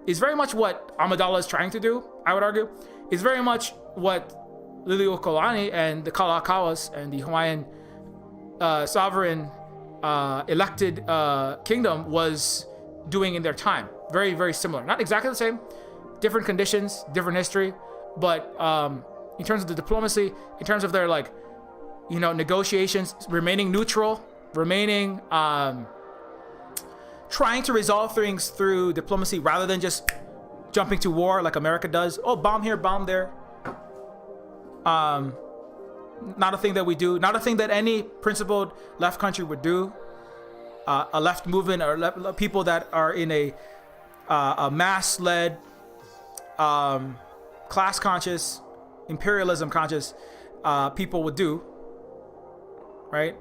is very much what Amidala is trying to do. I would argue, is very much what Liliuokalani and the Kalakawas and the Hawaiian sovereign elected kingdom was doing in their time. Very, very similar. Not exactly the same, different conditions, different history, but in terms of the diplomacy, in terms of their negotiations, remaining neutral, remaining trying to resolve things through diplomacy rather than just jumping to war like America does. Oh, bomb here, bomb there. Not a thing that we do. Not a thing that any principled left country would do. A left movement or people that are in a mass-led, class-conscious, imperialism-conscious people would do. Right?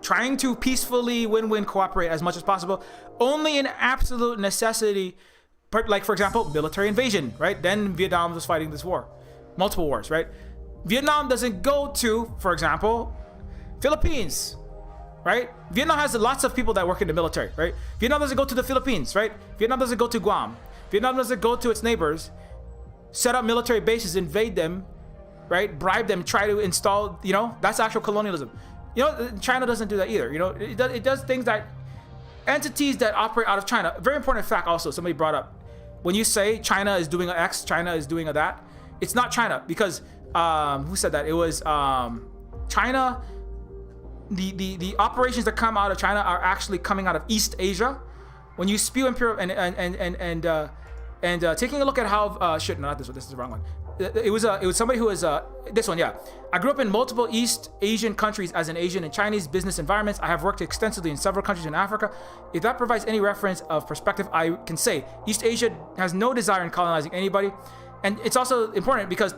Trying to peacefully win-win cooperate as much as possible, only in absolute necessity, like for example, military invasion, right? Then Vietnam was fighting this war, multiple wars, right? Vietnam doesn't go to, for example, Philippines, right? Vietnam has lots of people that work in the military, right? Vietnam doesn't go to the Philippines, right? Vietnam doesn't go to Guam. Vietnam doesn't go to its neighbors, set up military bases, invade them, right? Bribe them, try to install, that's actual colonialism. China doesn't do that either. It does things that entities that operate out of China. Very important fact also, somebody brought up. When you say China is doing a X, China is doing a that, it's not China, because who said that? It was China. The operations that come out of China are actually coming out of East Asia. When you spew imperial and taking a look at how not this one. This is the wrong one. It was somebody who was this one. Yeah, I grew up in multiple East Asian countries as an Asian in Chinese business environments. I have worked extensively in several countries in Africa. If that provides any reference of perspective, I can say East Asia has no desire in colonizing anybody, and it's also important because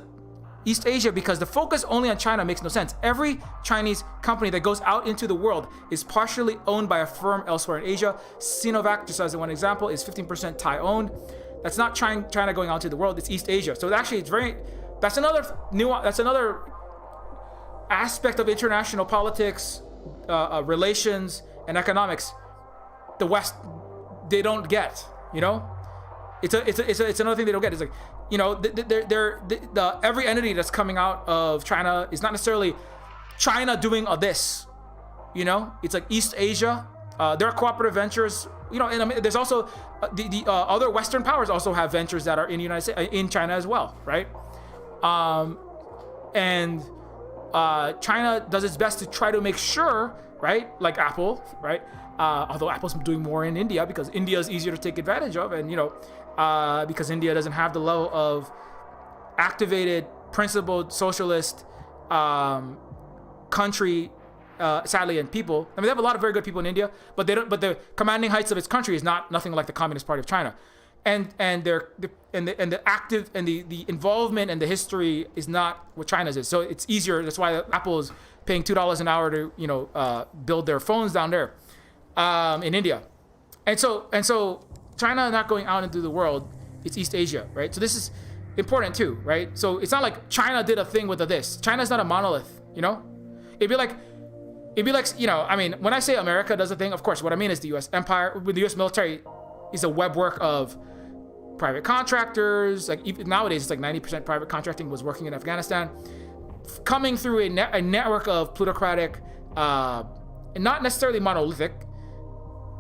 East Asia, because the focus only on China makes no sense. Every Chinese company that goes out into the world is partially owned by a firm elsewhere in Asia. Sinovac, just as one example, is 15% Thai owned. That's not China going out to the world. It's East Asia. So actually, that's another aspect of international politics, relations, and economics. The West, they don't get. It's another thing they don't get. It's like, every entity that's coming out of China is not necessarily China doing this. It's like East Asia. There are cooperative ventures. And there's also the other Western powers also have ventures that are in the United States, in China as well, right? And China does its best to try to make sure, right? Like Apple, right? Although Apple's doing more in India because India is easier to take advantage of, and because India doesn't have the level of activated, principled, socialist country. Sadly, and people. I mean, they have a lot of very good people in India, but they don't. But the commanding heights of its country is nothing like the Communist Party of China, and the active and the involvement and the history is not what China's is. So it's easier. That's why Apple is paying $2 an hour to build their phones down there in India, and so China not going out into the world. It's East Asia, right? So this is important too, right? So it's not like China did a thing with this. China's not a monolith, It'd be like, I mean, when I say America does a thing, of course, what I mean is the U.S. empire, with the U.S. military is a webwork of private contractors. Like nowadays, it's like 90% private contracting was working in Afghanistan, coming through a network of plutocratic, and not necessarily monolithic,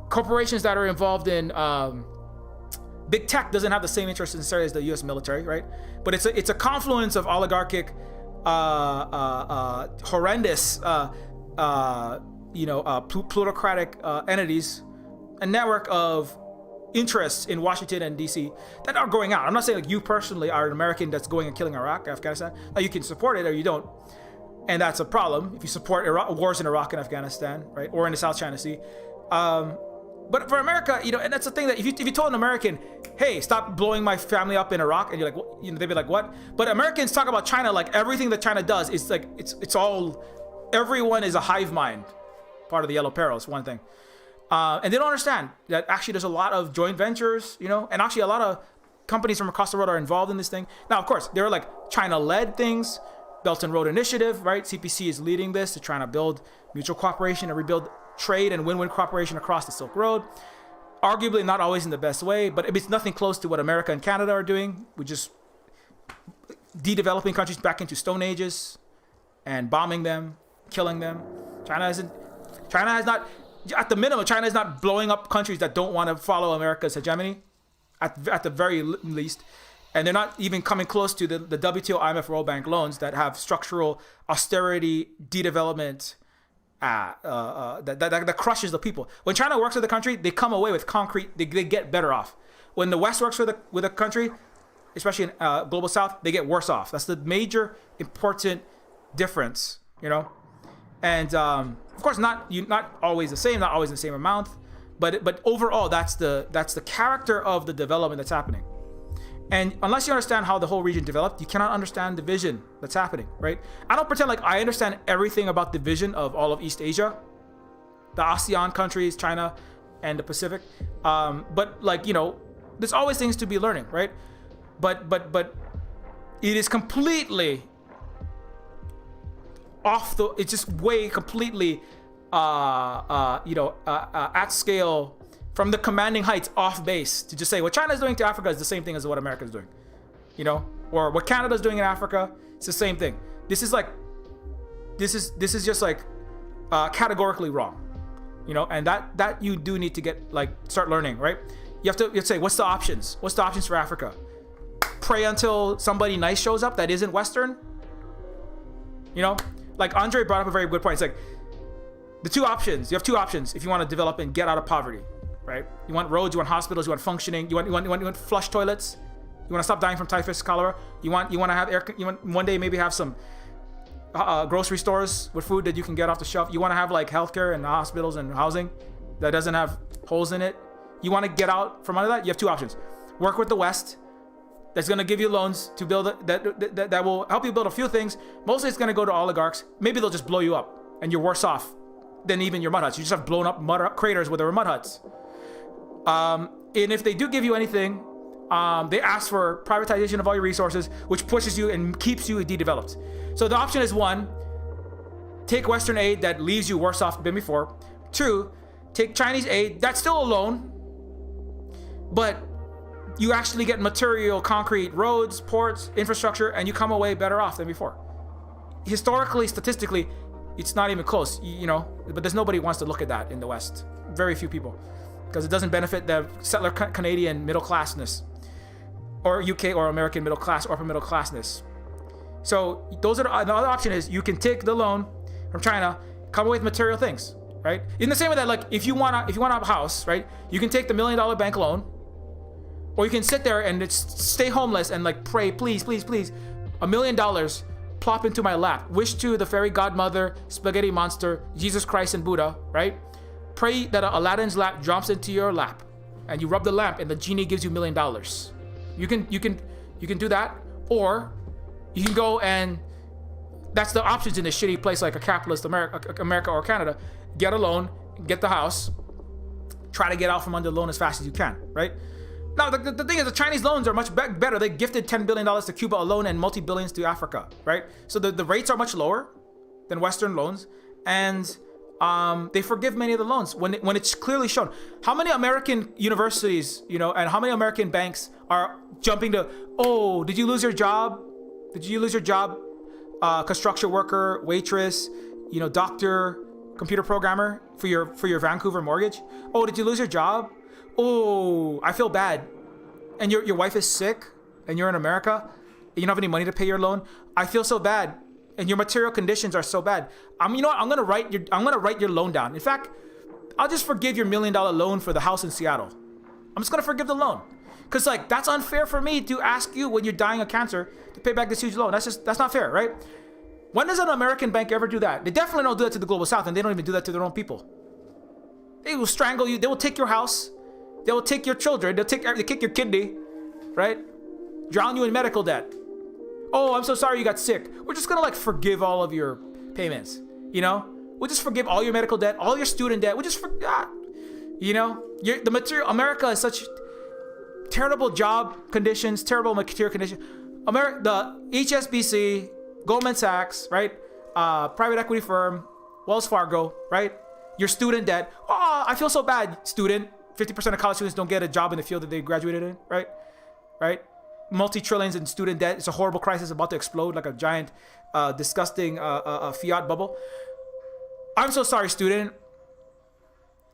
corporations that are involved in big tech doesn't have the same interest necessarily as the U.S. military, right? But it's a confluence of oligarchic, horrendous, plutocratic entities, a network of interests in Washington and DC that are going out. I'm not saying like you personally are an American that's going and killing Afghanistan. Now you can support it or you don't, and that's a problem if you support wars in Iraq and Afghanistan, right, or in the South China Sea. But for America, and that's the thing that if you told an American, hey, stop blowing my family up in Iraq, and you're like, well, they'd be like, what? But Americans talk about China like everything that China does is like it's all. Everyone is a hive mind, part of the Yellow Peril is one thing. And they don't understand that actually there's a lot of joint ventures, and actually a lot of companies from across the world are involved in this thing. Now, of course, there are like China-led things, Belt and Road Initiative, right? CPC is leading this to trying to build mutual cooperation and rebuild trade and win-win cooperation across the Silk Road. Arguably not always in the best way, but it's nothing close to what America and Canada are doing. We're just de-developing countries back into Stone Ages and bombing them, killing them. China has not, at the minimum, China is not blowing up countries that don't want to follow America's hegemony, at the very least. And they're not even coming close to the WTO, IMF, World Bank loans that have structural austerity, de-development, that crushes the people. When China works with the country, they come away with concrete, they get better off. When the West works with a country, especially in Global South, they get worse off. That's the major important difference, And of course, not always the same, not always the same amount, but overall, that's the character of the development that's happening. And unless you understand how the whole region developed, you cannot understand the vision that's happening, right? I don't pretend like I understand everything about the vision of all of East Asia, the ASEAN countries, China, and the Pacific. But like, there's always things to be learning, right? But it is completely it's just way completely at scale from the commanding heights off base to just say what China's doing to Africa is the same thing as what America's doing, or what Canada's doing in Africa It's the same thing. This is just like categorically wrong, you know, and that you do need to get like start learning, right? You have to say, what's the options? What's the options for Africa? Pray until somebody nice shows up that isn't Western. You know, like Andre brought up a very good point. It's like the two options. You have two options if you want to develop and get out of poverty, right? You want roads, you want hospitals, you want functioning, you want flush toilets. You want to stop dying from typhus, cholera. You want to have air. You want one day maybe have some grocery stores with food that you can get off the shelf. You want to have like healthcare and hospitals and housing that doesn't have holes in it. You want to get out from under that. You have two options: work with the West, that's going to give you loans to build that will help you build a few things. Mostly, it's going to go to oligarchs. Maybe they'll just blow you up, and you're worse off than even your mud huts. You just have blown up craters with their mud huts. And if they do give you anything, they ask for privatization of all your resources, which pushes you and keeps you de-developed. So the option is one, take Western aid that leaves you worse off than before. Two, take Chinese aid that's still a loan, but you actually get material, concrete roads, ports, infrastructure, and you come away better off than before. Historically, statistically, it's not even close, you know, but there's nobody who wants to look at that in the West. Very few people, because it doesn't benefit the settler Canadian middle classness, or UK or American middle class or upper middle classness. So those are the other option is you can take the loan from China, come away with material things, right? In the same way that like if you want a house, right, you can take the $1 million bank loan, or you can sit there and stay homeless and like pray, please, please, please, $1 million plop into my lap. Wish to the fairy godmother, spaghetti monster, Jesus Christ and Buddha, right? Pray that Aladdin's lamp drops into your lap, and you rub the lamp, and the genie gives you $1 million. You can do that, or you can go and that's the options in a shitty place like a capitalist America or Canada. Get a loan, get the house, try to get out from under the loan as fast as you can, right? Now, the thing is, the Chinese loans are much better. They gifted $10 billion to Cuba alone and multi-billions to Africa, right? So the rates are much lower than Western loans, and they forgive many of the loans when it's clearly shown. How many American universities, you know, and how many American banks are jumping to, oh, did you lose your job? Did you lose your job? Construction worker, waitress, you know, doctor, computer programmer for your Vancouver mortgage. Oh, did you lose your job? Oh, I feel bad. And your wife is sick, and you're in America, and you don't have any money to pay your loan. I feel so bad, and your material conditions are so bad. You know what? I'm gonna write your loan down. In fact, I'll just forgive your $1 million loan for the house in Seattle. I'm just gonna forgive the loan, cause like that's unfair for me to ask you when you're dying of cancer to pay back this huge loan. That's not fair, right? When does an American bank ever do that? They definitely don't do that to the global South, and they don't even do that to their own people. They will strangle you. They will take your house. They will take your children. They kick your kidney, right? Drown you in medical debt. Oh, I'm so sorry you got sick. We're just gonna like forgive all of your payments. You know, we'll just forgive all your medical debt, all your student debt. We'll just forget. You know, the material. America is such terrible job conditions, terrible material conditions. The HSBC, Goldman Sachs, right? Private equity firm, Wells Fargo, right? Your student debt. Oh, I feel so bad, student. 50% of college students don't get a job in the field that they graduated in, right? Right? Multi-trillions in student debt. It's a horrible crisis about to explode like a giant, disgusting fiat bubble. I'm so sorry, student.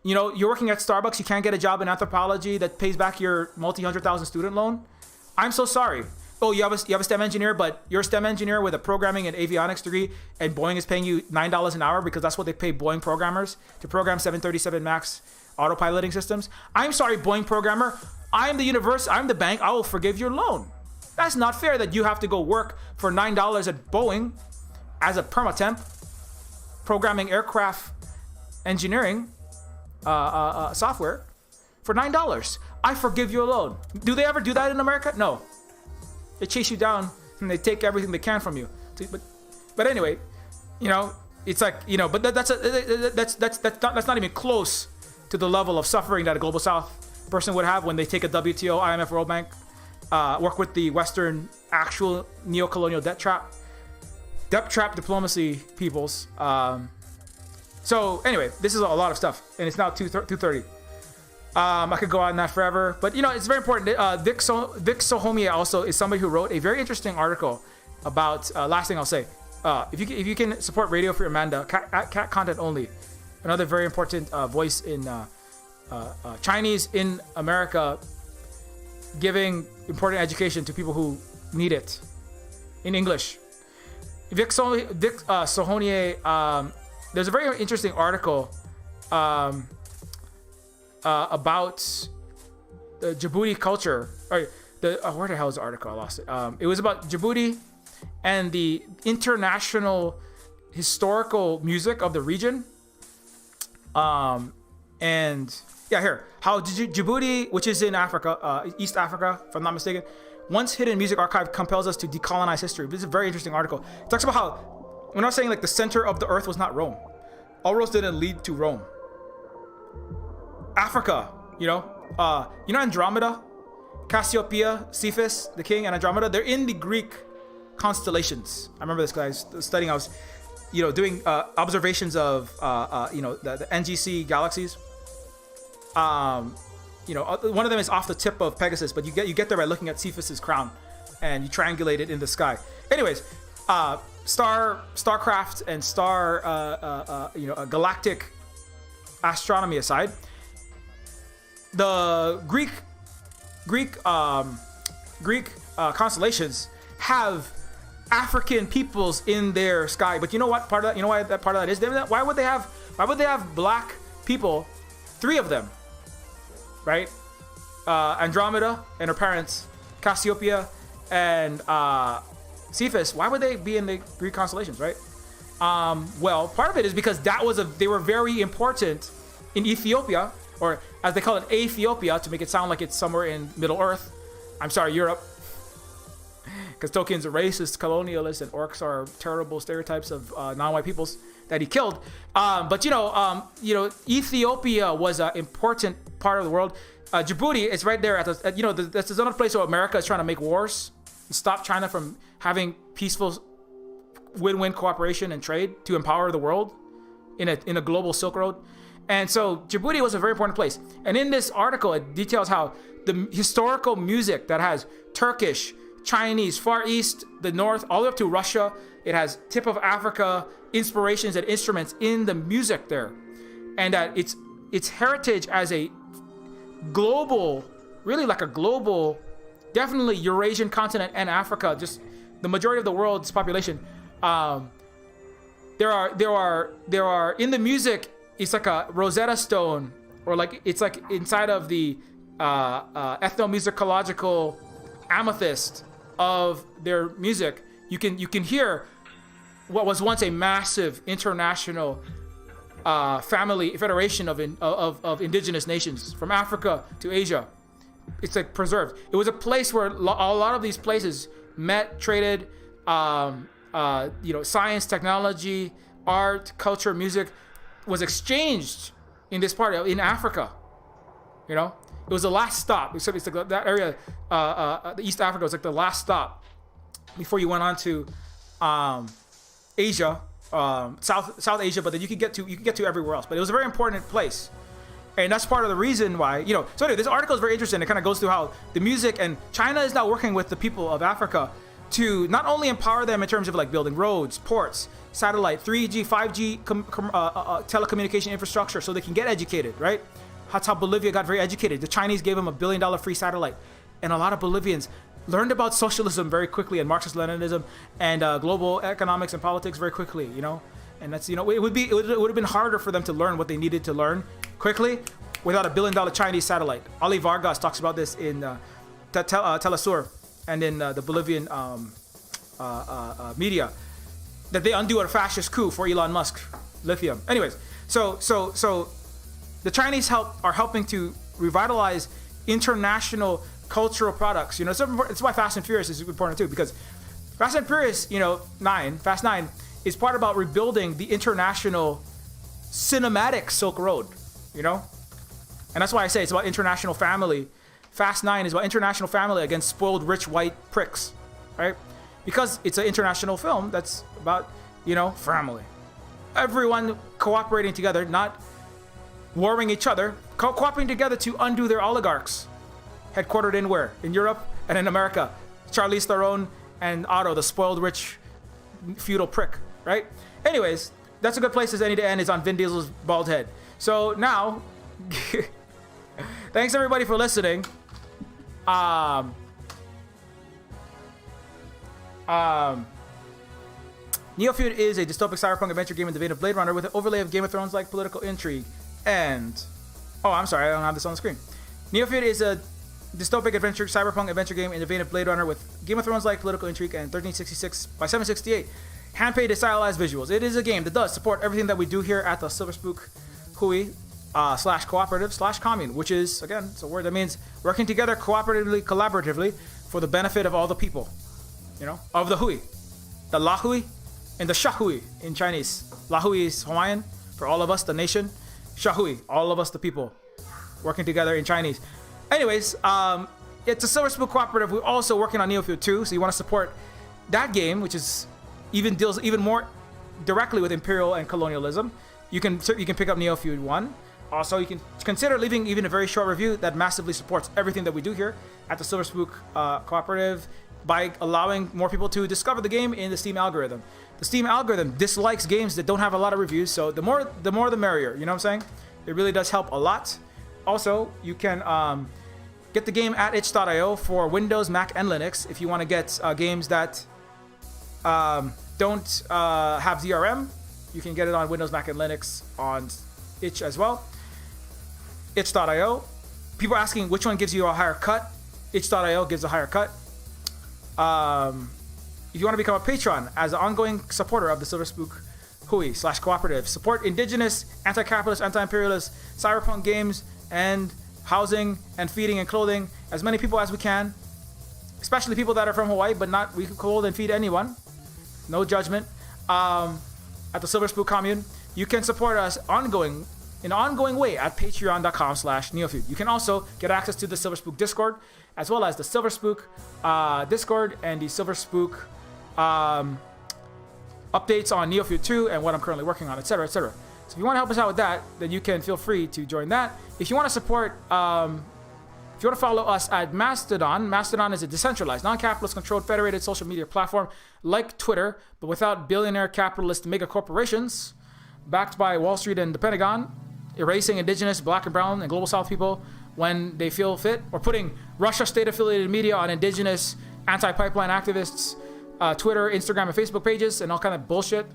You know, you're working at Starbucks. You can't get a job in anthropology that pays back your multi-100,000 student loan. I'm so sorry. Oh, you have a STEM engineer, but you're a STEM engineer with a programming and avionics degree, and Boeing is paying you $9 an hour because that's what they pay Boeing programmers to program 737 MAX autopiloting systems. I'm sorry, Boeing programmer. I'm the university. I'm the bank. I will forgive your loan. That's not fair that you have to go work for $9 at Boeing as a permatemp, programming aircraft engineering software for $9. I forgive your loan. Do they ever do that in America? No. They chase you down and they take everything they can from you. But anyway, you know, it's like, you know, but that's not even close to the level of suffering that a global South person would have when they take a WTO, IMF, World Bank, work with the Western actual neo-colonial debt trap diplomacy peoples. So anyway, this is a lot of stuff, and it's now 2:30. I could go on that forever, but you know, it's very important. Vic Sohomia also is somebody who wrote a very interesting article about last thing I'll say. If you can support Radio Free Amanda, cat content only. Another very important voice in Chinese in America, giving important education to people who need it in English. Vic Sohonier, there's a very interesting article about the Djibouti culture. Or where the hell is the article? I lost it. It was about Djibouti and the international historical music of the region. And yeah, here, how Djibouti, which is in Africa, East Africa, if I'm not mistaken, once hidden music archive compels us to decolonize history. This is a very interesting article. It talks about how, when I was saying like the center of the earth was not Rome. All roads didn't lead to Rome. Africa, Andromeda, Cassiopeia, Cephas, the king, and Andromeda, they're in the Greek constellations. I remember this guys studying. I was, doing observations of, the NGC galaxies. One of them is off the tip of Pegasus, but you get there by looking at Cephas's crown, and you triangulate it in the sky. Anyways, starcraft and galactic astronomy aside, the Greek constellations have African peoples in their sky. But you know what part of that? You know why that part of that is? Why would they have black people? 3 of them, right? Andromeda and her parents, Cassiopeia and Cephas. Why would they be in the Greek constellations, right? Well, part of it is because they were very important in Ethiopia, or as they call it, Ethiopia, to make it sound like it's somewhere in Middle Earth. I'm sorry, Europe. Because Tolkien's a racist, colonialist, and orcs are terrible stereotypes of non-white peoples that he killed. But Ethiopia was an important part of the world. Djibouti is right there that's another place where America is trying to make wars and stop China from having peaceful win-win cooperation and trade to empower the world in a global Silk Road. And so Djibouti was a very important place. And in this article, it details how the historical music that has Turkish, Chinese, Far East, the North, all the way up to Russia, it has tip of Africa inspirations and instruments in the music there. And that its heritage as a global, really like a global, definitely Eurasian continent and Africa, just the majority of the world's population. There are in the music, it's like a Rosetta Stone, or like it's like inside of the ethnomusicological amethyst of their music. You can hear what was once a massive international family federation of indigenous nations from Africa to Asia. It's like preserved. It was a place where a lot of these places met, traded, science, technology, art, culture, music was exchanged in this part in Africa. It was the last stop. It's like that area, the East Africa was like the last stop before you went on to Asia, South Asia. But then you could get to everywhere else. But it was a very important place, and that's part of the reason why. So anyway, this article is very interesting. It kind of goes through how the music, and China is now working with the people of Africa to not only empower them in terms of like building roads, ports, satellite, 3G, 5G telecommunication infrastructure, so they can get educated, right? That's how Bolivia got very educated. The Chinese gave them $1 billion free satellite, and a lot of Bolivians learned about socialism very quickly, and Marxist-Leninism, and global economics and politics very quickly. And that's it would have been harder for them to learn what they needed to learn quickly without $1 billion Chinese satellite. Ali Vargas talks about this in Telesur and in the Bolivian media, that they undo a fascist coup for Elon Musk, lithium. Anyways, so the Chinese are helping to revitalize international cultural products. It's why Fast and Furious is important too, because Fast and Furious, Fast 9 is part about rebuilding the international cinematic Silk Road, and that's why I say it's about international family. Fast 9 is about international family against spoiled rich white pricks, right? Because it's an international film that's about, family. Everyone cooperating together, not warring each other, cooperating together to undo their oligarchs. Headquartered in where? In Europe and in America. Charlize Theron and Otto, the spoiled rich feudal prick, right? Anyways, that's a good place as any to end, is on Vin Diesel's bald head. So now, thanks everybody for listening. Neofeud is a dystopic cyberpunk adventure game in the vein of Blade Runner with an overlay of Game of Thrones like political intrigue. And I'm sorry, I don't have this on the screen. Neofeud is a dystopic adventure cyberpunk adventure game in the vein of Blade Runner with Game of Thrones like political intrigue and 1366 by 768 hand-painted and stylized visuals. It is a game that does support everything that we do here at the Silver Spook Hui /cooperative/commune, which is, again, it's a word that means working together collaboratively for the benefit of all the people, of the Hui, the La Hui and the Shahui in Chinese. La Hui is Hawaiian for all of us, the nation. Shahui, all of us, the people, working together in Chinese. Anyways, it's a Silver Spook cooperative. We're also working on Neofeud 2, so you want to support that game, which is deals even more directly with imperial and colonialism. You can pick up Neofeud 1. Also, you can consider leaving even a very short review that massively supports everything that we do here at the Silver Spook cooperative by allowing more people to discover the game in the Steam algorithm. The Steam algorithm dislikes games that don't have a lot of reviews, so the more the merrier. You know what I'm saying? It really does help a lot. Also, you can get the game at itch.io for Windows, Mac, and Linux if you want to get games that don't have DRM. You can get it on Windows, Mac, and Linux on itch as well. Itch.io. People are asking which one gives you a higher cut. Itch.io gives a higher cut. If you want to become a patron as an ongoing supporter of the Silver Spook Hui /cooperative, support indigenous, anti-capitalist, anti-imperialist, cyberpunk games and housing and feeding and clothing as many people as we can, especially people that are from Hawaii, but not, we can clothe and feed anyone. No judgment. At the Silver Spook commune, you can support us in an ongoing way at patreon.com/neofeud. You can also get access to the Silver Spook Discord, as well as the Silver Spook Discord and the Silver Spook updates on Neofeud 2 and what I'm currently working on, etc., etc. So if you want to help us out with that, then you can feel free to join that. If you want to support, if you want to follow us at Mastodon, Mastodon is a decentralized, non-capitalist controlled federated social media platform like Twitter, but without billionaire capitalist mega corporations, backed by Wall Street and the Pentagon, erasing indigenous, black and brown, and global South people when they feel fit, or putting Russia state-affiliated media on indigenous anti-pipeline activists, Twitter, Instagram, and Facebook pages, and all kind of bullshit.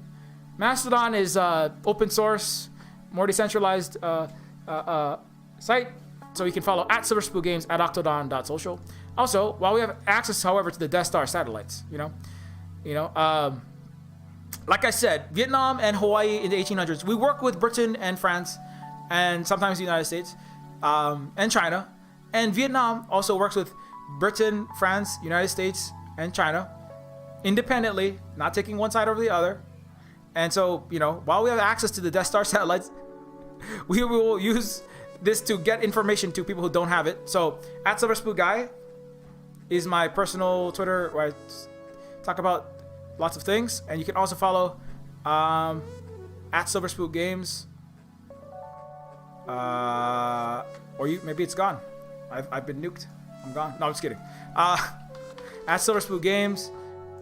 Mastodon is open source, more decentralized site, so you can follow at Silver Spook Games at octodon.social. Also, while we have access, however, to the Death Star satellites, like I said, Vietnam and Hawaii in the 1800s, we work with Britain and France, and sometimes the United States, and China. And Vietnam also works with Britain, France, United States, and China, independently, not taking one side over the other. And so, while we have access to the Death Star satellites, we will use this to get information to people who don't have it. So, at Silver Spook Guy is my personal Twitter where I talk about lots of things. And you can also follow at Silver Spook Games. Or maybe it's gone. I've been nuked. I'm gone. No, I'm just kidding. At Silver Spook Games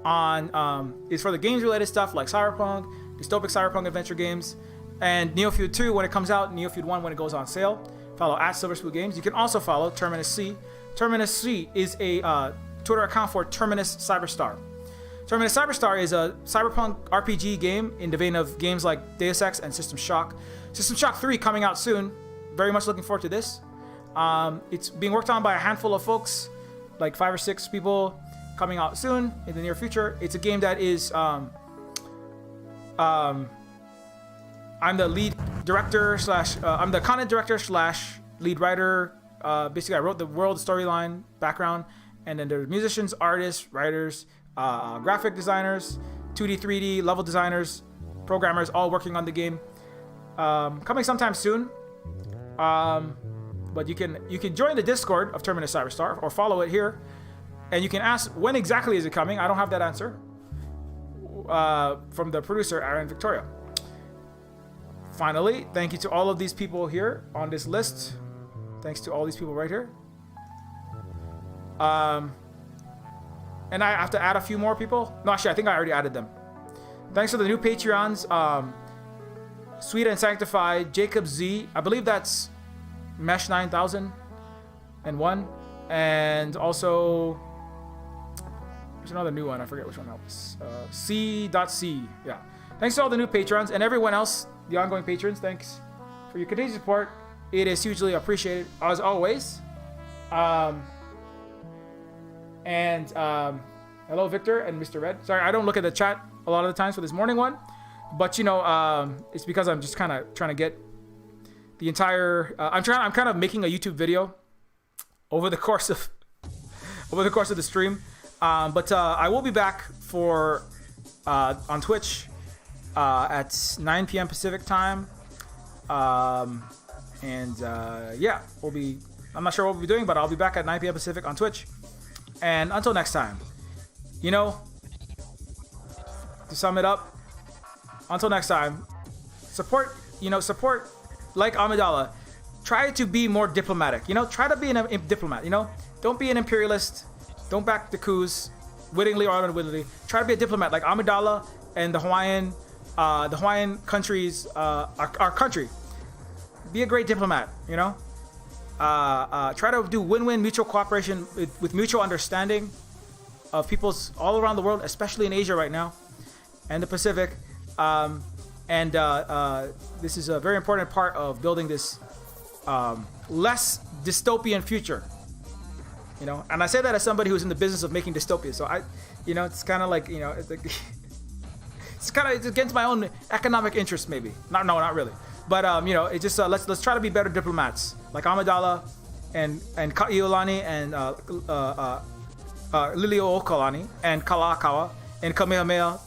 on is for the games related stuff like cyberpunk, dystopic cyberpunk adventure games, and Neofeud 2 when it comes out, Neofeud 1 when it goes on sale. Follow at Silver Spook Games. You can also follow Terminus C. Terminus C is a Twitter account for Terminus Cyberstar. Terminus Cyberstar is a cyberpunk RPG game in the vein of games like Deus Ex and System Shock. System Shock 3 coming out soon. Very much looking forward to this. It's being worked on by a handful of folks, like 5 or 6 people, coming out soon in the near future. It's a game that is I'm the lead director I'm the content director / lead writer. Basically, I wrote the world storyline background, and then there's musicians, artists, writers, graphic designers, 2D, 3D level designers, programmers, all working on the game. Coming sometime soon. But you can join the Discord of Terminus Cyberstar or follow it here, and you can ask when exactly is it coming. I don't have that answer from the producer Aaron Victoria. Finally, thank you to all of these people here on this list. Thanks to all these people right here. And I have to add a few more people. No, actually, I think I already added them. Thanks to the new Patreons. Sweet and Sanctified, Jacob Z. I believe that's Mesh 9001. And also, there's another new one. I forget which one that was. C.C. Yeah. Thanks to all the new patrons and everyone else, the ongoing patrons. Thanks for your continued support. It is hugely appreciated, as always. Hello, Victor and Mr. Red. Sorry, I don't look at the chat a lot of the times for this morning one. But, you know, it's because I'm just kind of trying to get the entire... I'm kind of making a YouTube video over the course of the stream. But I will be back for on Twitch at 9 p.m. Pacific time. Yeah, I'm not sure what we'll be doing, but I'll be back at 9 p.m. Pacific on Twitch. And until next time, you know, to sum it up, until next time, support like Amidala. Try to be more diplomatic, you know, try to be a diplomat, you know, don't be an imperialist, don't back the coups, wittingly or unwittingly. Try to be a diplomat like Amidala and the Hawaiian countries, our country. Be a great diplomat, you know. Try to do win-win mutual cooperation with mutual understanding of peoples all around the world, especially in Asia right now and the Pacific. This is a very important part of building this less dystopian future, you know. And I say that as somebody who's in the business of making dystopia. So it's kind of like, you know, it's against my own economic interest, maybe. Not really. But you know, it just let's try to be better diplomats, like Amidala and Ka'iolani and Liliuokalani and Kalakaua and Kamehameha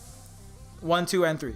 1, 2, and 3.